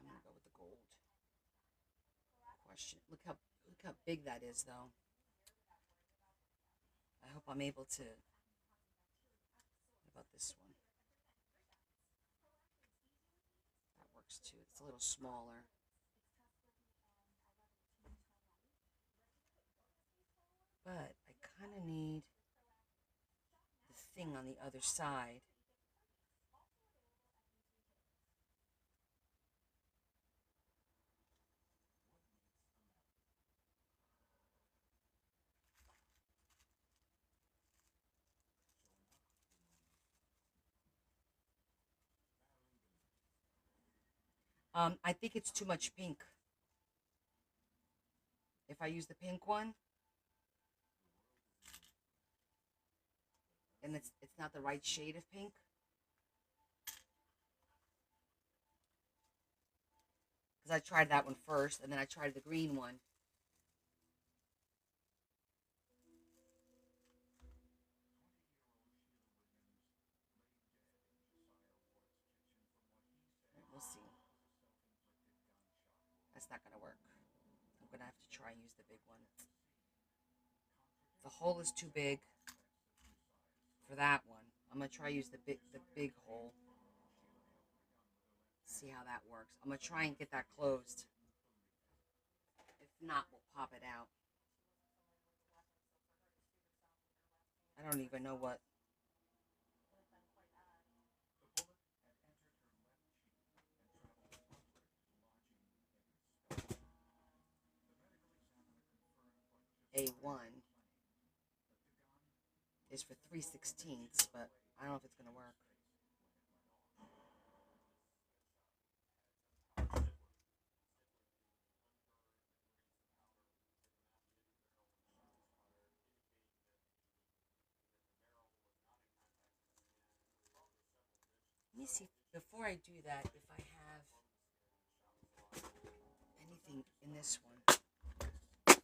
I'm gonna go with the gold. Question. Look how big that is though. I hope I'm able to. What about this one? That works too. It's a little smaller. But I kind of need the thing on the other side. I think it's too much pink. If I use the pink one, and it's not the right shade of pink. Because I tried that one first, and then I tried the green one. Right, we'll see. That's not gonna work. I'm gonna have to try and use the big one. The hole is too big for that one. I'm gonna try use the big hole. See how that works. I'm gonna try and get that closed. If not, we'll pop it out. I don't even know what. A1 is for 3/16, but I don't know if it's gonna work. Let me see before I do that if I have anything in this one.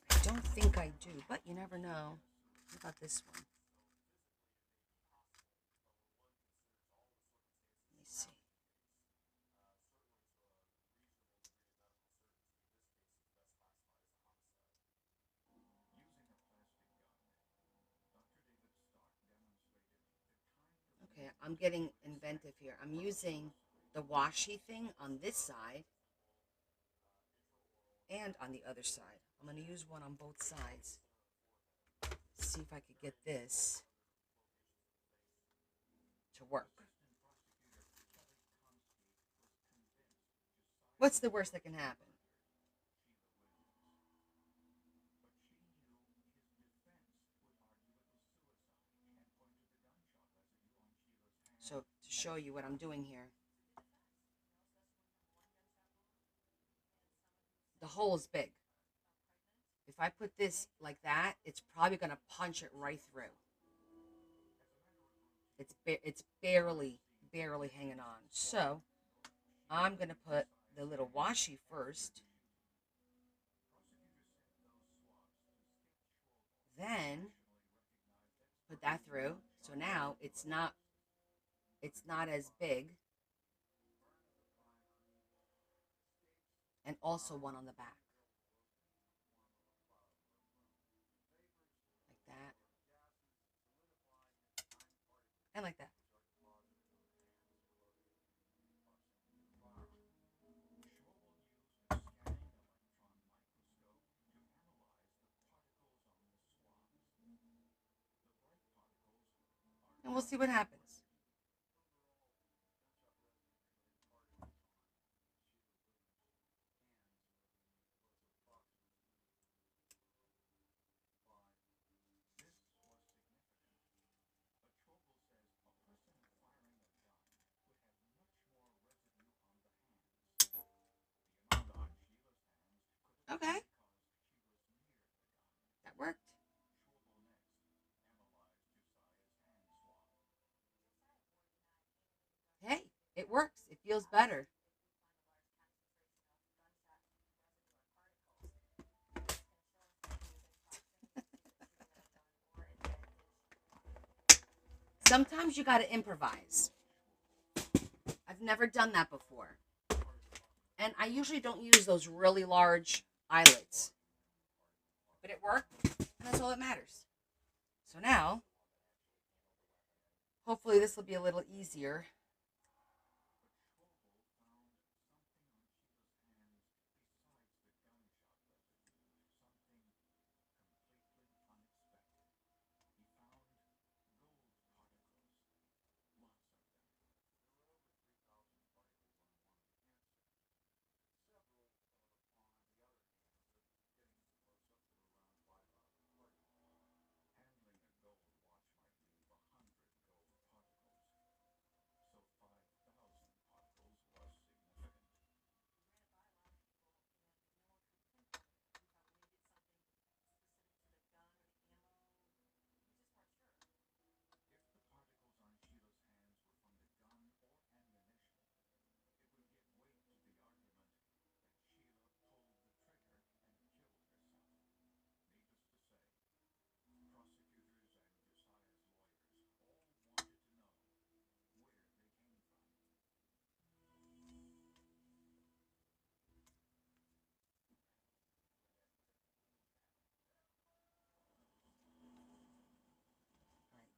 I don't think I do, but you never know. What about this one? Let me see. Okay, I'm getting inventive here. I'm using the washi thing on this side and on the other side. I'm going to use one on both sides. See if I could get this. to work. What's the worst that can happen? So, to show you what I'm doing here, the hole is big. If I put this like that, it's probably going to punch it right through. It's barely hanging on. So, I'm going to put the little washi first. Then put that through. So now it's not as big, and also one on the back. Like that. And like that. And we'll see what happens. Okay, that worked. Hey, it works. It feels better. Sometimes you got to improvise. I've never done that before. And I usually don't use those really large eyelets. But it worked, and that's all that matters. So now, hopefully this will be a little easier.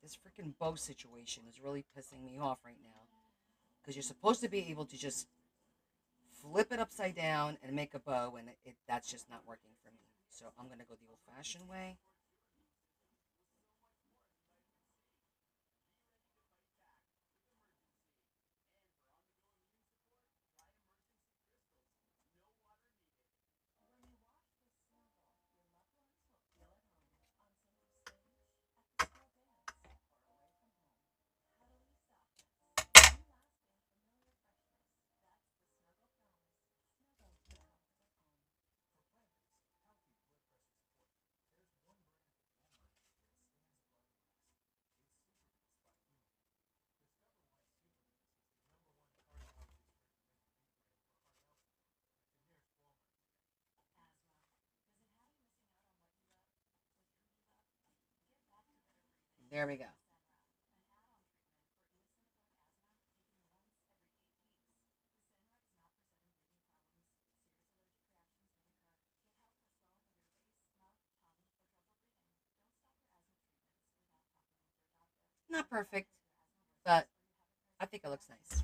This freaking bow situation is really pissing me off right now. Because you're supposed to be able to just flip it upside down and make a bow, and that's just not working for me. So I'm going to go the old-fashioned way. There we go. Not perfect, but I think it looks nice.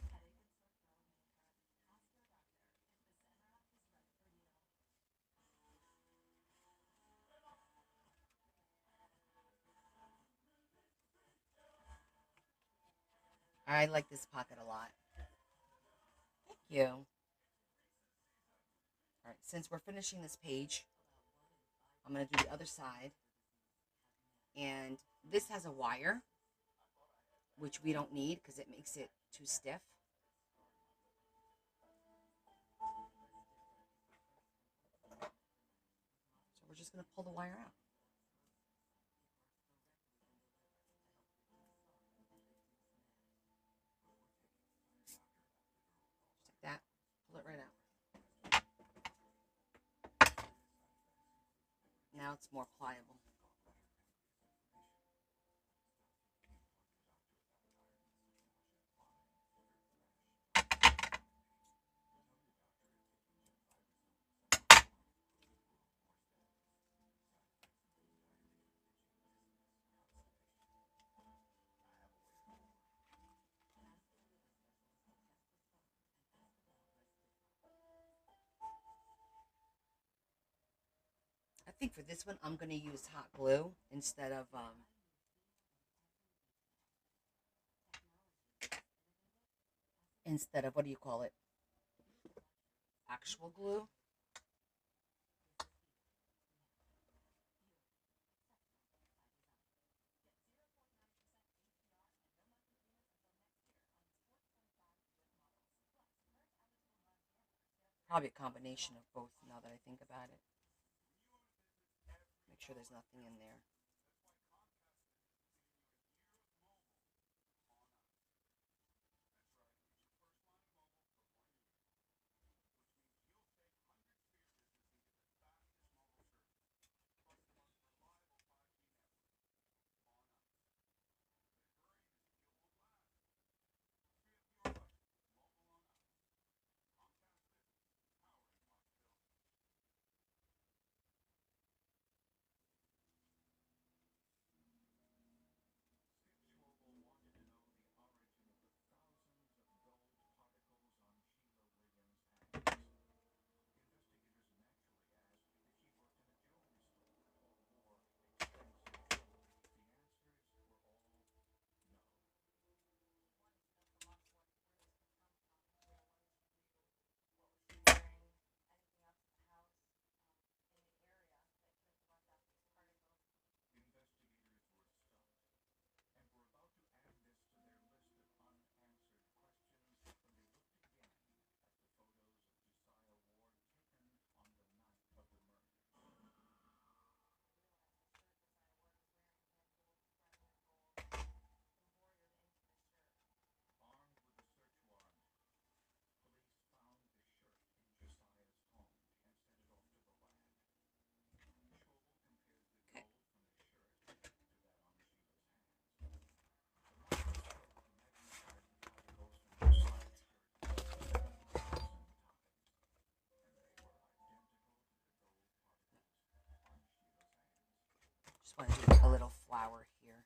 I like this pocket a lot. Thank you. All right, since we're finishing this page, I'm going to do the other side. And this has a wire, which we don't need because it makes it too stiff. So we're just going to pull the wire out. Just like that. Pull it right out. Now it's more pliable. I think for this one, I'm going to use hot glue instead of what do you call it? Actual glue. Probably a combination of both now that I think about it. Make sure there's nothing in there. Just want to do a little flower here.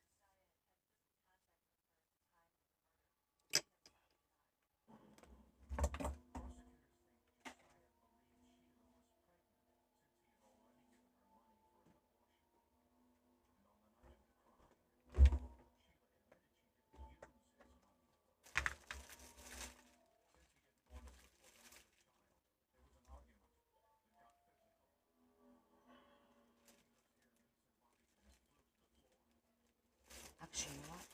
Actually, you know what?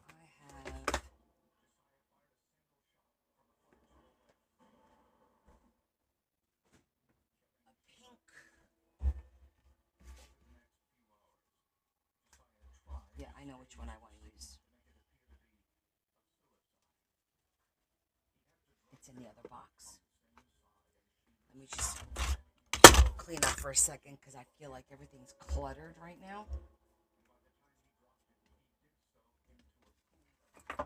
I have a pink. Yeah, I know which one I want to use. It's in the other box. Let me just clean up for a second because I feel like everything's cluttered right now. I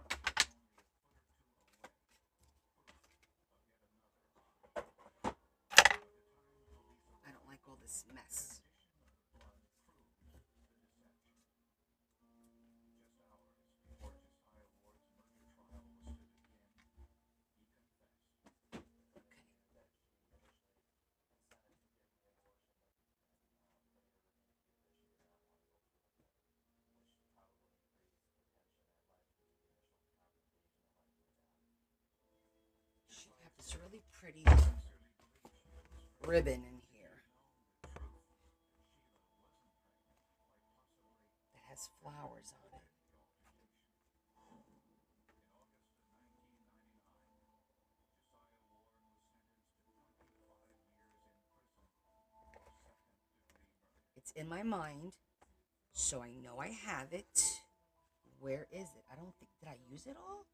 don't like all this mess. really pretty ribbon in here that has flowers on it. It's in my mind, so I know I have it. Where is it? I don't think, did I use it all?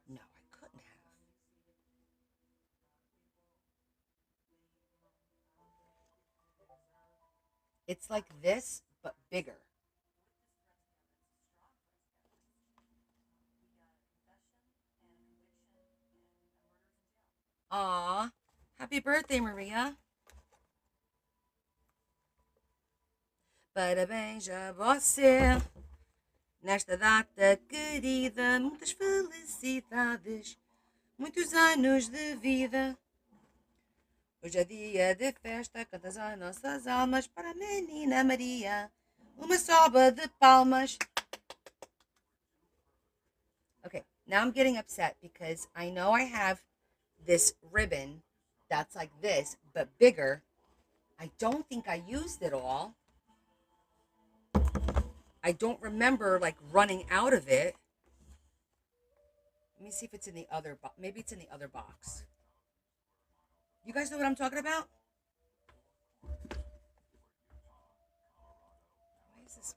No, I couldn't have. It's like this, but bigger. Aw, happy birthday, Maria. Parabéns a você. Nesta data querida, muitas felicidades, muitos anos de vida. Hoje é dia de festa, cantas as nossas almas para a menina Maria. Uma salva de palmas. Okay, now I'm getting upset because I know I have this ribbon that's like this, but bigger. I don't think I used it all. I don't remember like running out of it. Let me see if it's in the other box. Maybe it's in the other box. You guys know what I'm talking about? Why is this?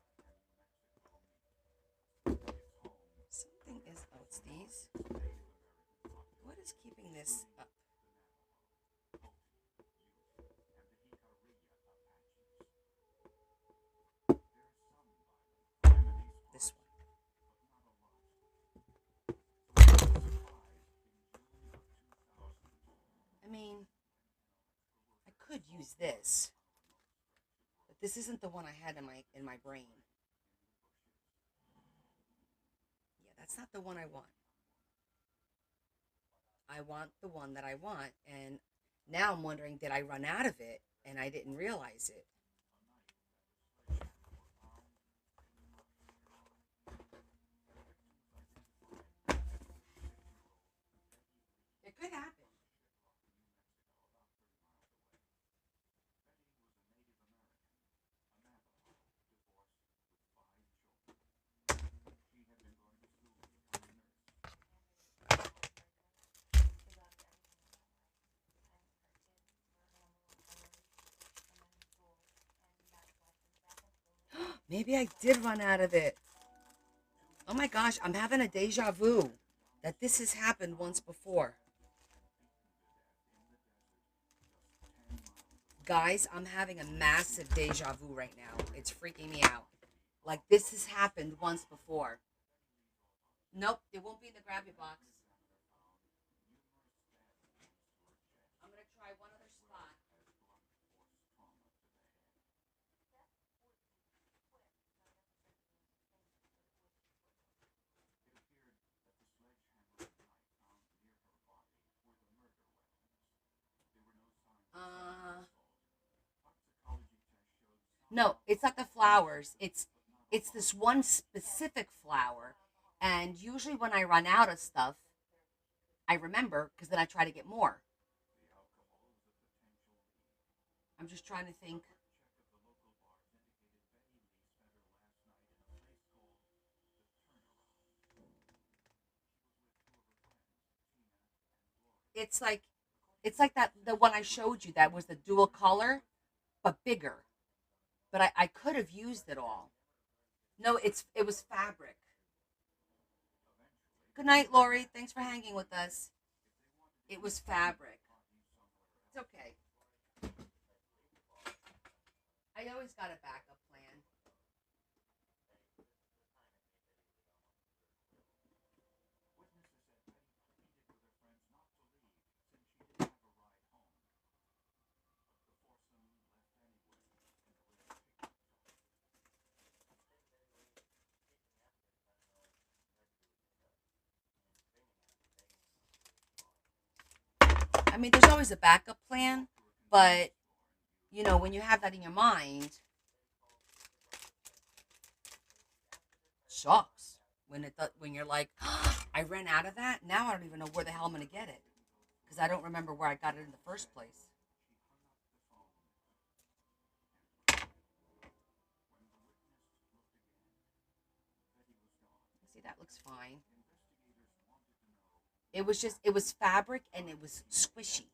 Something is. Oh, it's these. What is keeping this up? This one. I mean, I could use this, but this isn't the one I had in my brain. Yeah, that's not the one I want. I want the one that I want, and now I'm wondering, did I run out of it and I didn't realize it? It could happen. Maybe I did run out of it. Oh my gosh, I'm having a deja vu that this has happened once before. Guys, I'm having a massive deja vu right now. It's freaking me out. Like this has happened once before. Nope, it won't be in the grabby box. I'm gonna try one other spot. Uh, no, it's not the flowers. It's this one specific flower, and usually when I run out of stuff, I remember because then I try to get more. I'm just trying to think. It's like it's like that the one I showed you that was the dual color but bigger. But I could have used it all. No, it was fabric. Good night, Lori. Thanks for hanging with us. It was fabric. It's okay. I always got a backup plan. I mean, there's always a backup plan, but when you have that in your mind, sucks. when you're like, I ran out of that. Now I don't even know where the hell I'm gonna get it because I don't remember where I got it in the first place. See, that looks fine. It was fabric and it was squishy.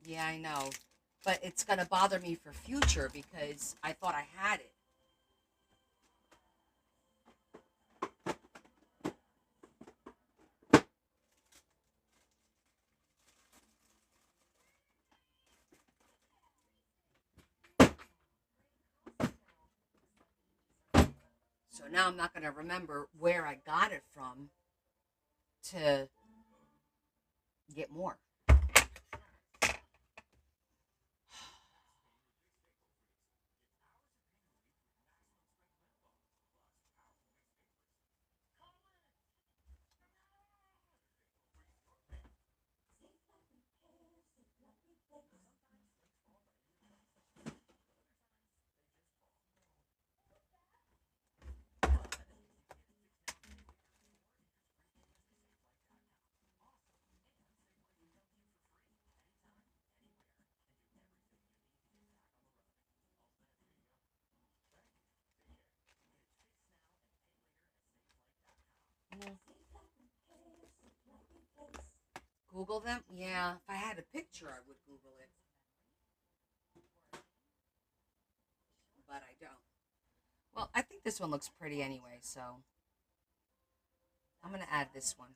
Yeah, I know. But it's gonna bother me for future because I thought I had it. So now I'm not gonna remember where I got it from to get more. Mm. Google them? Yeah, if I had a picture, I would Google it, but I don't. Well, I think this one looks pretty anyway, so I'm gonna add this one.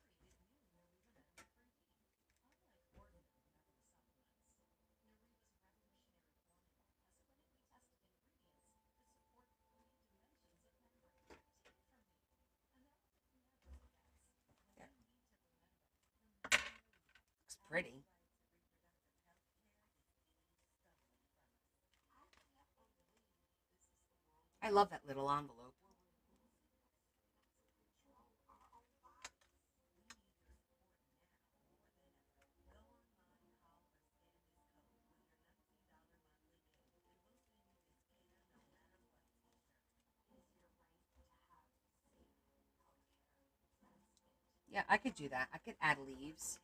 Yeah, looks pretty. I love that little envelope. Yeah, I could do that. I could add leaves.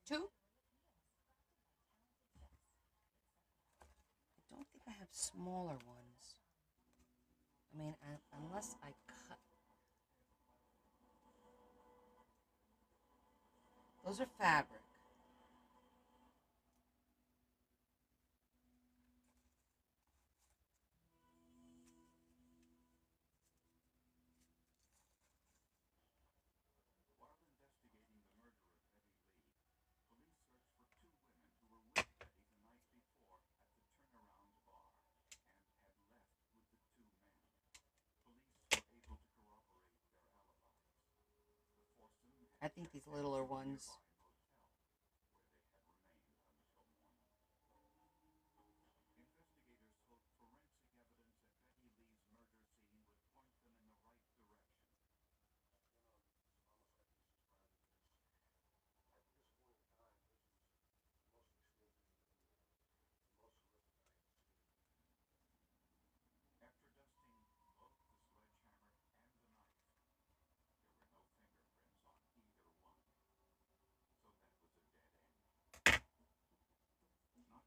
Two? I don't think I have smaller ones. I mean, unless I cut. Those are fabric. I think these littler ones.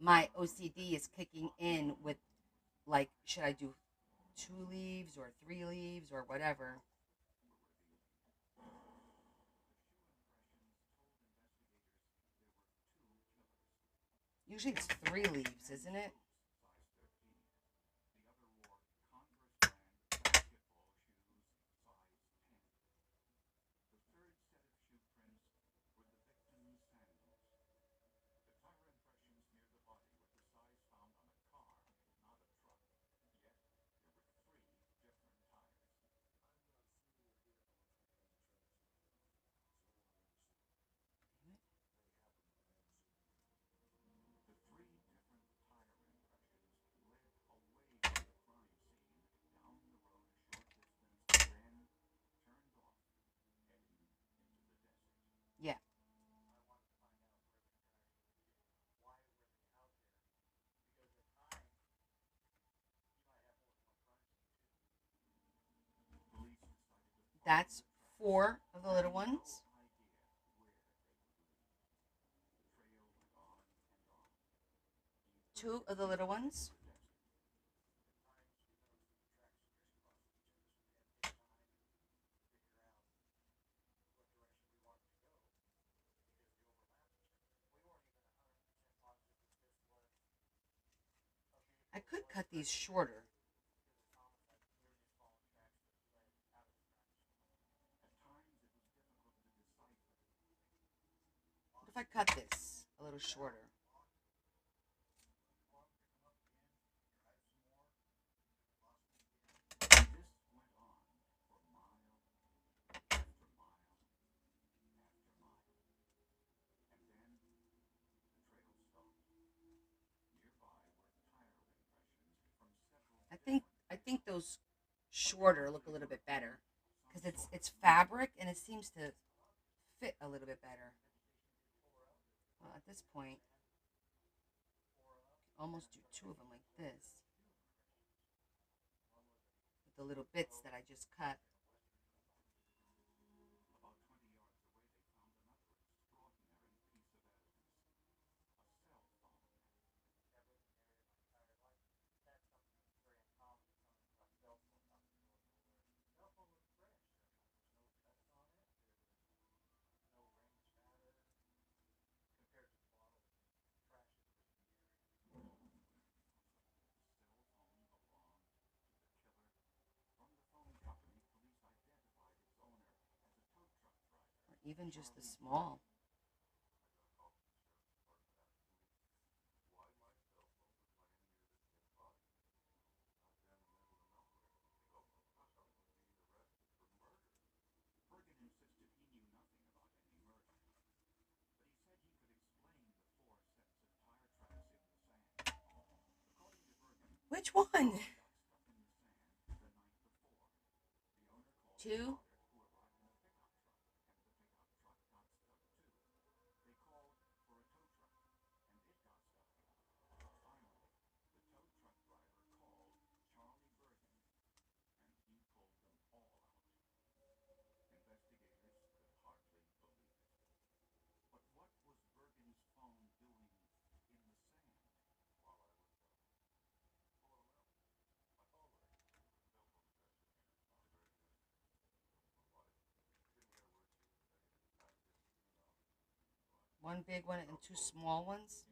My OCD is kicking in with like, should I do 2 leaves or 3 leaves or whatever. Usually it's 3 leaves, isn't it? Yeah. That's 4 of the little ones. Two of the little ones. I could cut these shorter. What if I cut this a little shorter? I think those shorter look a little bit better because it's fabric and it seems to fit a little bit better. Well, at this point, almost do 2 of them like this with the little bits that I just cut. Or even just the small. Which one? Two? One big one and 2 small ones?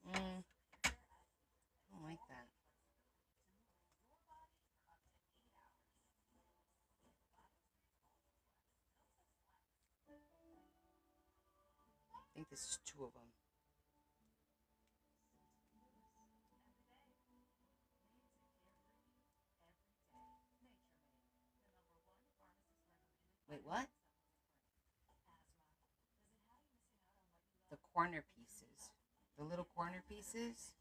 Mm, I don't like that. I think this is 2 of them. Wait, what? The corner pieces. The little corner pieces?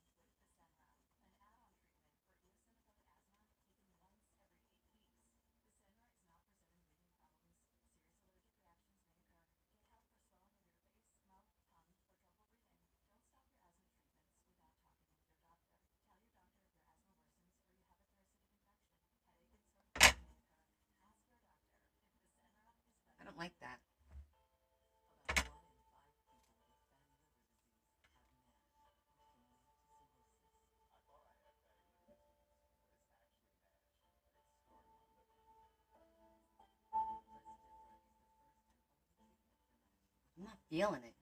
like that. I'm not feeling it.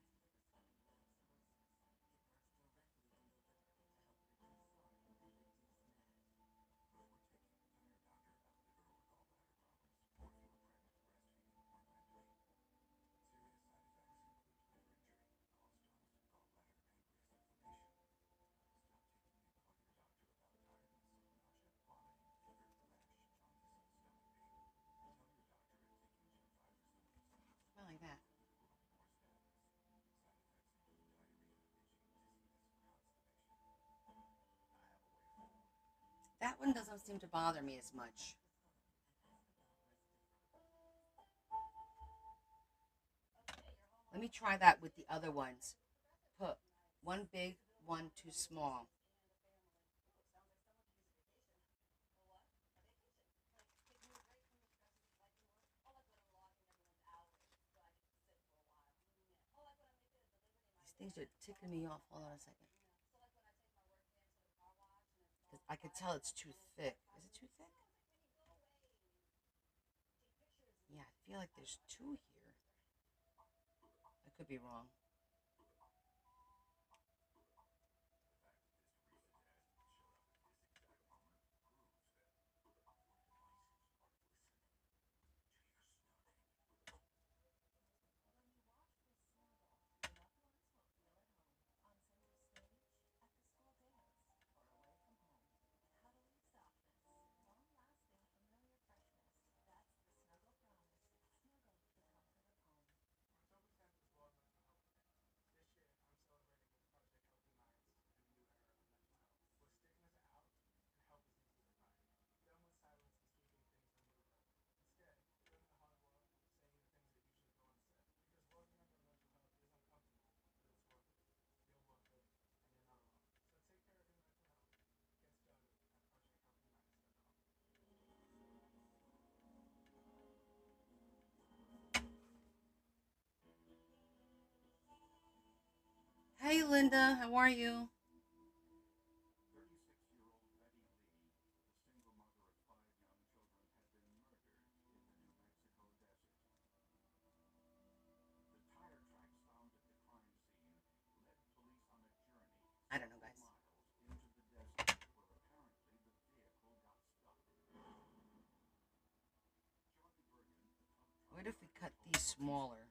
Not like that. That one doesn't seem to bother me as much. Let me try that with the other ones. Put one big, one too small. These things are ticking me off. Hold on a second. 'Cause I could tell it's too thick. Is it too thick? Yeah, I feel like there's two here. I could be wrong. Hey, Linda, how are you? I don't know, guys. What if we cut these smaller?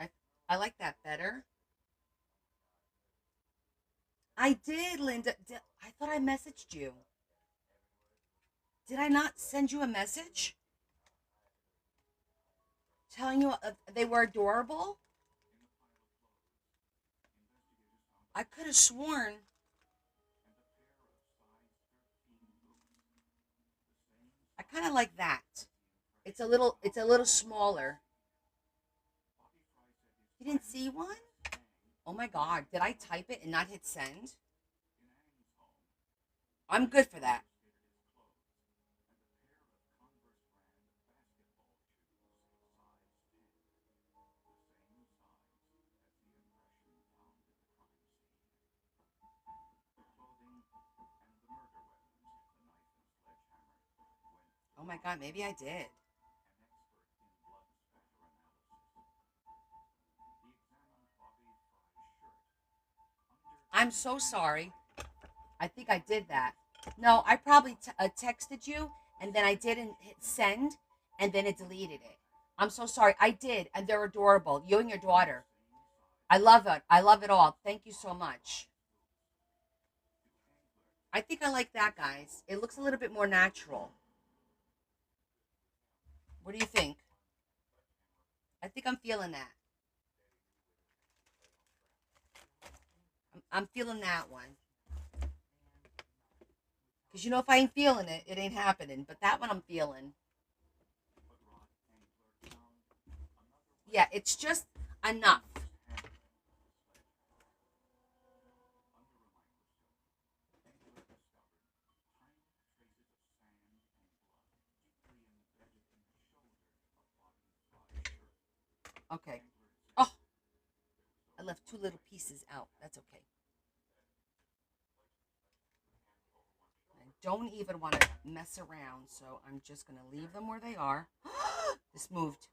I I like that better. I did, Linda. I thought I messaged you. Did I not send you a message telling you they were adorable? I could have sworn. I kind of like that. It's a little smaller. You didn't see one? Oh my god, did I type it and not hit send? I'm good for that. Oh my god, maybe I did. I'm so sorry. I think I did that. No, I probably texted you and then I didn't hit send and then it deleted it. I'm so sorry. I did, and they're adorable. You and your daughter. I love it. I love it all. Thank you so much. I think I like that, guys. It looks a little bit more natural. What do you think? I think I'm feeling that. I'm feeling that one. Because you know, if I ain't feeling it, it ain't happening. But that one I'm feeling. Yeah, it's just enough. Okay. Oh, I left two little pieces out. That's okay. I don't even want to mess around, so I'm just going to leave them where they are. This moved.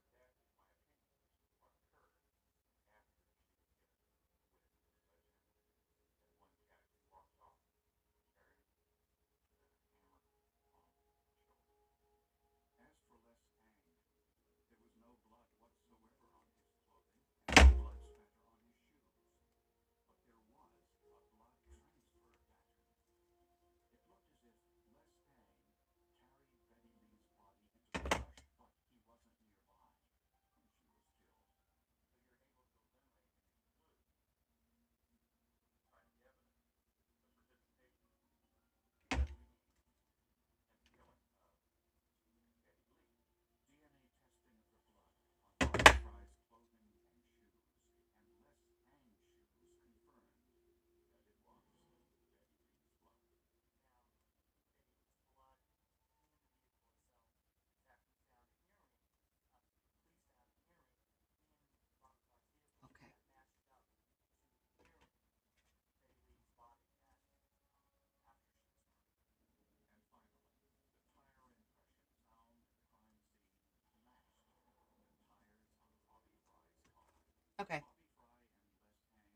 Okay. Okay.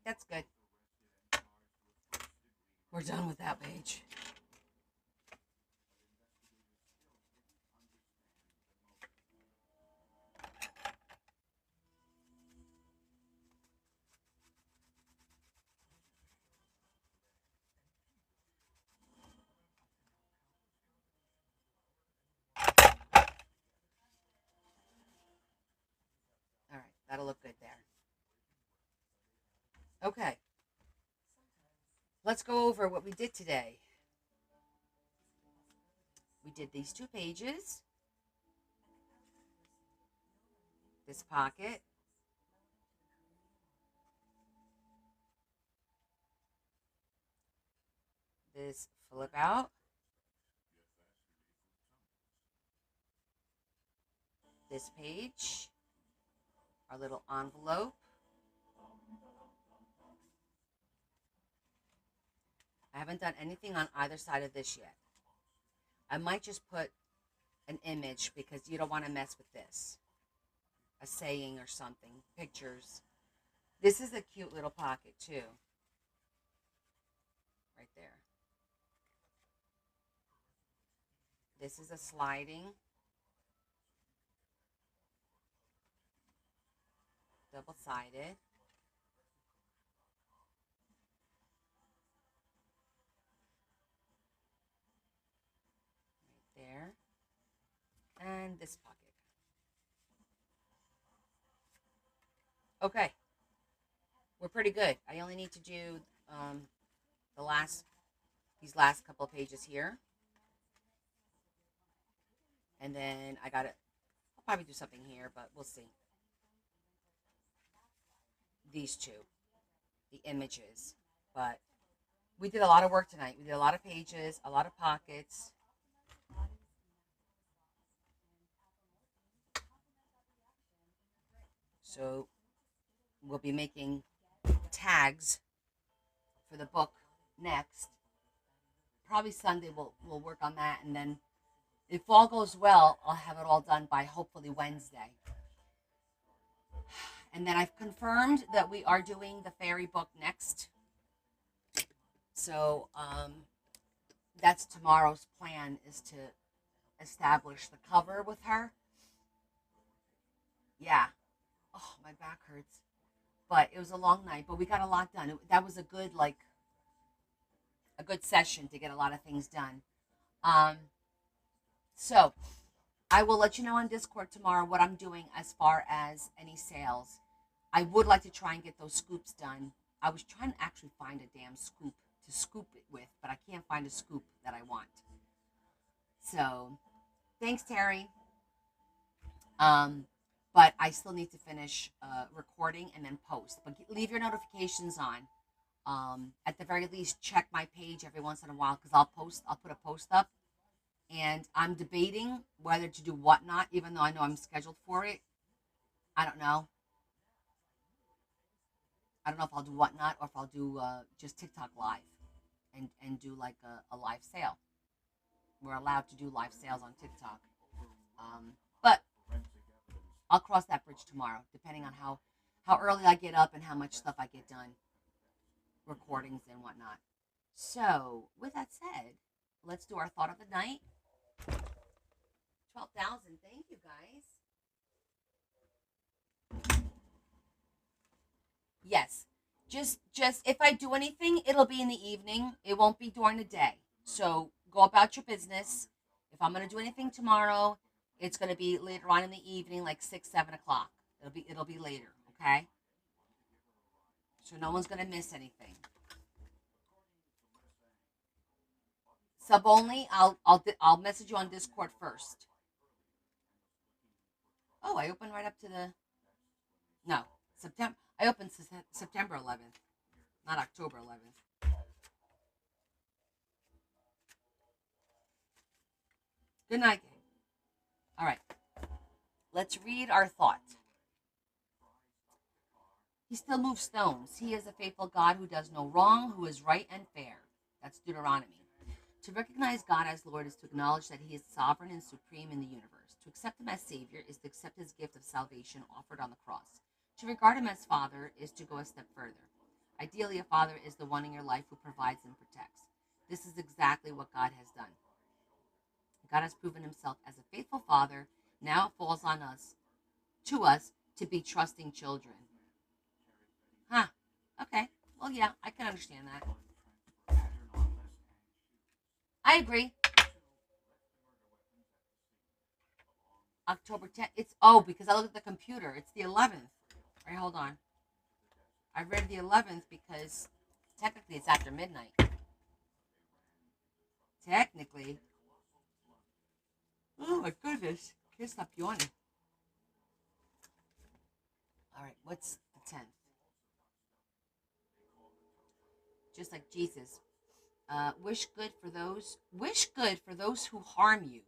That's good. We're done with that page. All right. That'll look good there. Okay. Let's go over what we did today. We did these two pages, this pocket, this flip out, this page, our little envelope. I haven't done anything on either side of this yet. I might just put an image because you don't want to mess with this. A saying or something, pictures. This is a cute little pocket too, right there. This is a sliding, double-sided. Right there. And this pocket. Okay, we're pretty good. I only need to do the last these last couple of pages here, and then I got it. I'll probably do something here, but we'll see. These two, the images, but we did a lot of work tonight. We did a lot of pages, a lot of pockets. So we'll be making tags for the book next. Probably Sunday we'll work on that, and then if all goes well, I'll have it all done by hopefully Wednesday. And then I've confirmed that we are doing the fairy book next. So that's tomorrow's plan, is to establish the cover with her. Yeah. Oh, my back hurts. But it was a long night, but we got a lot done. That was a good session to get a lot of things done. Um, so I will let you know on Discord tomorrow what I'm doing as far as any sales. I would like to try and get those scoops done. I was trying to actually find a damn scoop to scoop it with, but I can't find a scoop that I want. So thanks, Terry. Um, but I still need to finish recording and then post. But leave your notifications on. At the very least, check my page every once in a while, because I'll put a post up, and I'm debating whether to do whatnot, even though I know I'm scheduled for it. I don't know. I don't know if I'll do whatnot or if I'll do just TikTok live and do like a live sale. We're allowed to do live sales on TikTok. But I'll cross that bridge tomorrow, depending on how early I get up and how much stuff I get done, recordings and whatnot. So, with that said, let's do our thought of the night. 12,000. Thank you, guys. Yes. Just if I do anything, it'll be in the evening. It won't be during the day. So go about your business. If I'm gonna do anything tomorrow, it's gonna be later on in the evening, like 6, 7 o'clock. It'll be later. Okay. So no one's gonna miss anything. Sub only. I'll message you on Discord first. Oh, I opened right up to the no September. I opened September 11th, not October 11th. Good night, gang. All right, let's read our thought. He still moves stones. He is a faithful God who does no wrong, who is right and fair. That's Deuteronomy. To recognize God as Lord is to acknowledge that He is sovereign and supreme in the universe. To accept Him as Savior is to accept His gift of salvation offered on the cross. To regard Him as Father is to go a step further. Ideally, a father is the one in your life who provides and protects. This is exactly what God has done. God has proven Himself as a faithful Father. Now it falls on us, to us, to be trusting children. Huh. Okay. Well, yeah, I can understand that. I agree. October 10th. It's because I looked at the computer. It's the 11th. All right, hold on. I read the 11th because technically it's after midnight. Technically. Oh my goodness. Can't stop yawning. All right, what's the 10th? Just like Jesus. Wish good for those who harm you.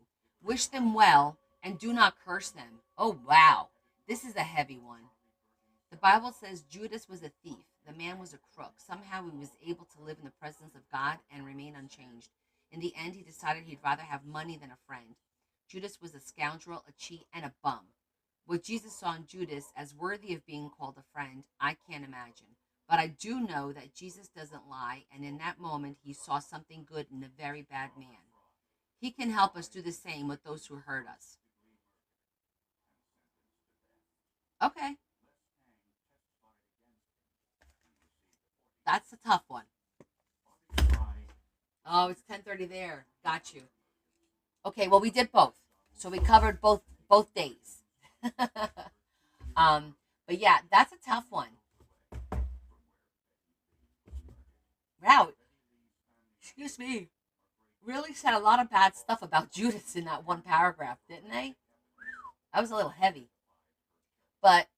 Wish them well and do not curse them. Oh wow. This is a heavy one. The Bible says Judas was a thief. The man was a crook. Somehow he was able to live in the presence of God and remain unchanged. In the end, he decided he'd rather have money than a friend. Judas was a scoundrel, a cheat, and a bum. What Jesus saw in Judas as worthy of being called a friend, I can't imagine. But I do know that Jesus doesn't lie, and in that moment, he saw something good in a very bad man. He can help us do the same with those who hurt us. Okay, that's a tough one. Oh, it's 10:30 there. Got you. Okay, well we did both, so we covered both days. um, but yeah, that's a tough one. Wow, excuse me. Really said a lot of bad stuff about Judas in that one paragraph, didn't they? That was a little heavy, but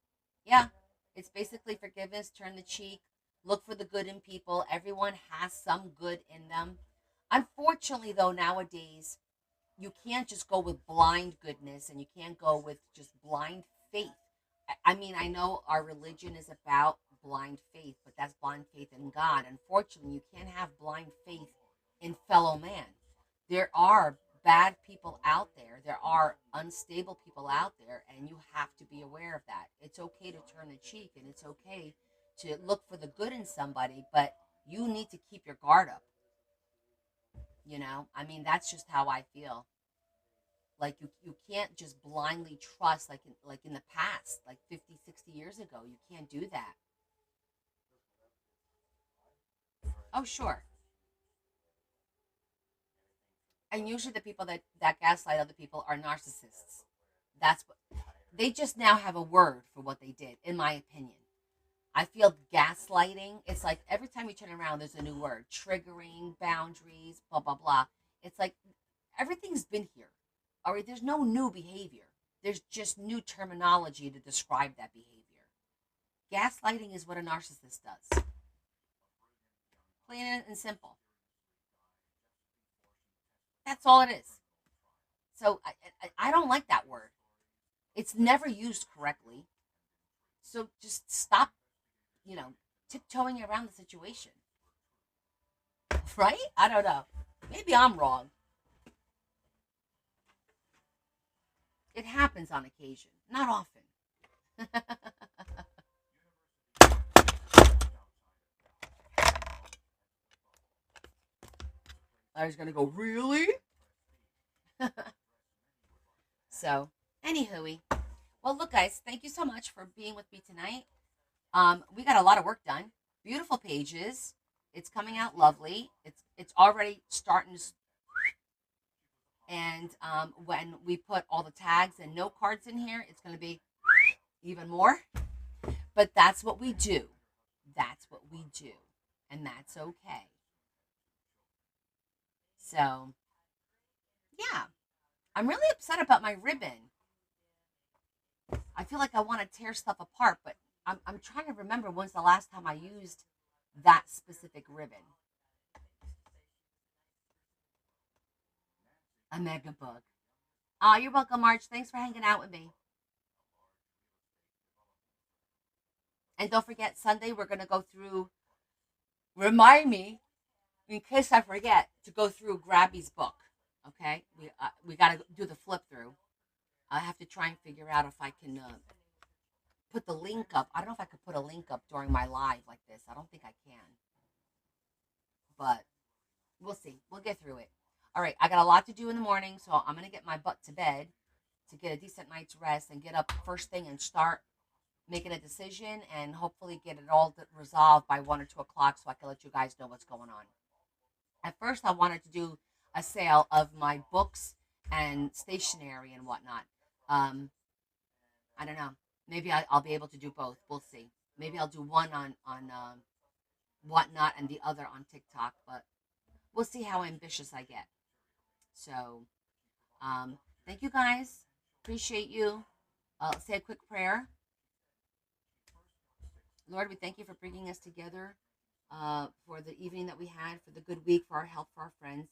yeah, it's basically forgiveness. Turn the cheek. Look for the good in people. Everyone has some good in them. Unfortunately, though, nowadays you can't just go with blind goodness and you can't go with just blind faith. I mean, I know our religion is about blind faith, but that's blind faith in God. Unfortunately, you can't have blind faith in fellow man. There are bad people out there, there are unstable people out there, and you have to be aware of that. It's okay to turn the cheek and it's okay to look for the good in somebody, but you need to keep your guard up. I mean, that's just how I feel. Like you can't just blindly trust like in the past, like 50, 60 years ago. You can't do that. Oh, sure. And usually the people that gaslight other people are narcissists. That's what they just now have a word for what they did, in my opinion. I feel gaslighting. It's like every time you turn around, there's a new word: triggering, boundaries, blah blah blah. It's like everything's been here. All right, there's no new behavior. There's just new terminology to describe that behavior. Gaslighting is what a narcissist does. Plain and simple. That's all it is. So I don't like that word. It's never used correctly. So just stop, you know, tiptoeing around the situation. Right? I don't know. Maybe I'm wrong. It happens on occasion, not often. I was gonna go, really? So, anywho, well, look, guys, thank you so much for being with me tonight. We got a lot of work done. Beautiful pages. It's coming out lovely. It's already starting to, and when we put all the tags and note cards in here, it's going to be even more. But that's what we do. That's what we do, and that's okay. So, yeah, I'm really upset about my ribbon. I feel like I want to tear stuff apart, but I'm trying to remember when's the last time I used that specific ribbon. A mega book. Ah, you're welcome, March. Thanks for hanging out with me. And don't forget, Sunday we're gonna go through. Remind me, in case I forget, to go through Grabby's book. Okay, we got to do the flip through. I have to try and figure out if I can put the link up. I don't know if I could put a link up during my live like this. I don't think I can, but we'll see. We'll get through it. All right, I got a lot to do in the morning, so I'm gonna get my butt to bed to get a decent night's rest and get up first thing and start making a decision and hopefully get it all resolved by 1 or 2 o'clock so I can let you guys know what's going on. At first, I wanted to do a sale of my books and stationery and whatnot. Um, I don't know. Maybe I'll be able to do both. We'll see. Maybe I'll do one on whatnot and the other on TikTok, but we'll see how ambitious I get. So, thank you guys. Appreciate you. Say a quick prayer. Lord, we thank you for bringing us together for the evening that we had, for the good week, for our health, for our friends.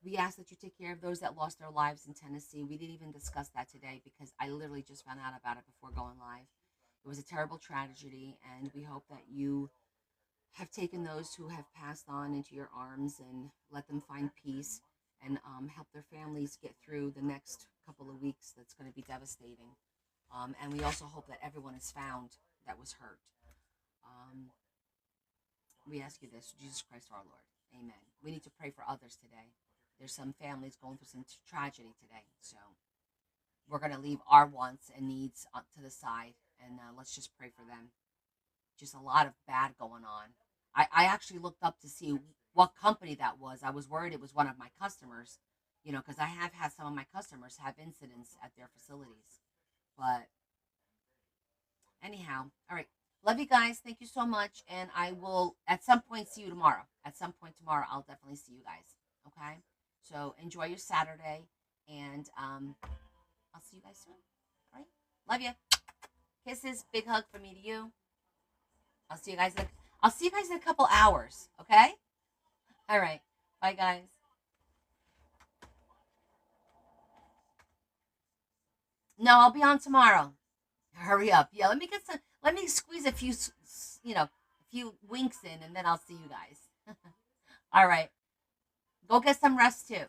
We ask that you take care of those that lost their lives in Tennessee. We didn't even discuss that today because I literally just found out about it before going live. It was a terrible tragedy, and we hope that you have taken those who have passed on into your arms and let them find peace and help their families get through the next couple of weeks that's going to be devastating. And we also hope that everyone is found that was hurt. Um, we ask you this, Jesus Christ our Lord. Amen. We need to pray for others today. There's some families going through some tragedy today. So we're going to leave our wants and needs up to the side and let's just pray for them. Just a lot of bad going on. I actually looked up to see what company that was. I was worried it was one of my customers, because I have had some of my customers have incidents at their facilities. But anyhow, all right. Love you guys. Thank you so much. And I will at some point see you tomorrow. At some point tomorrow, I'll definitely see you guys. Okay? So enjoy your Saturday. And I'll see you guys soon. All right? Love you. Kisses. Big hug from me to you. I'll see you guys in a couple hours. Okay? All right. Bye, guys. No, I'll be on tomorrow. Hurry up. Yeah, let me squeeze a few, a few winks in, and then I'll see you guys. All right. Go get some rest, too.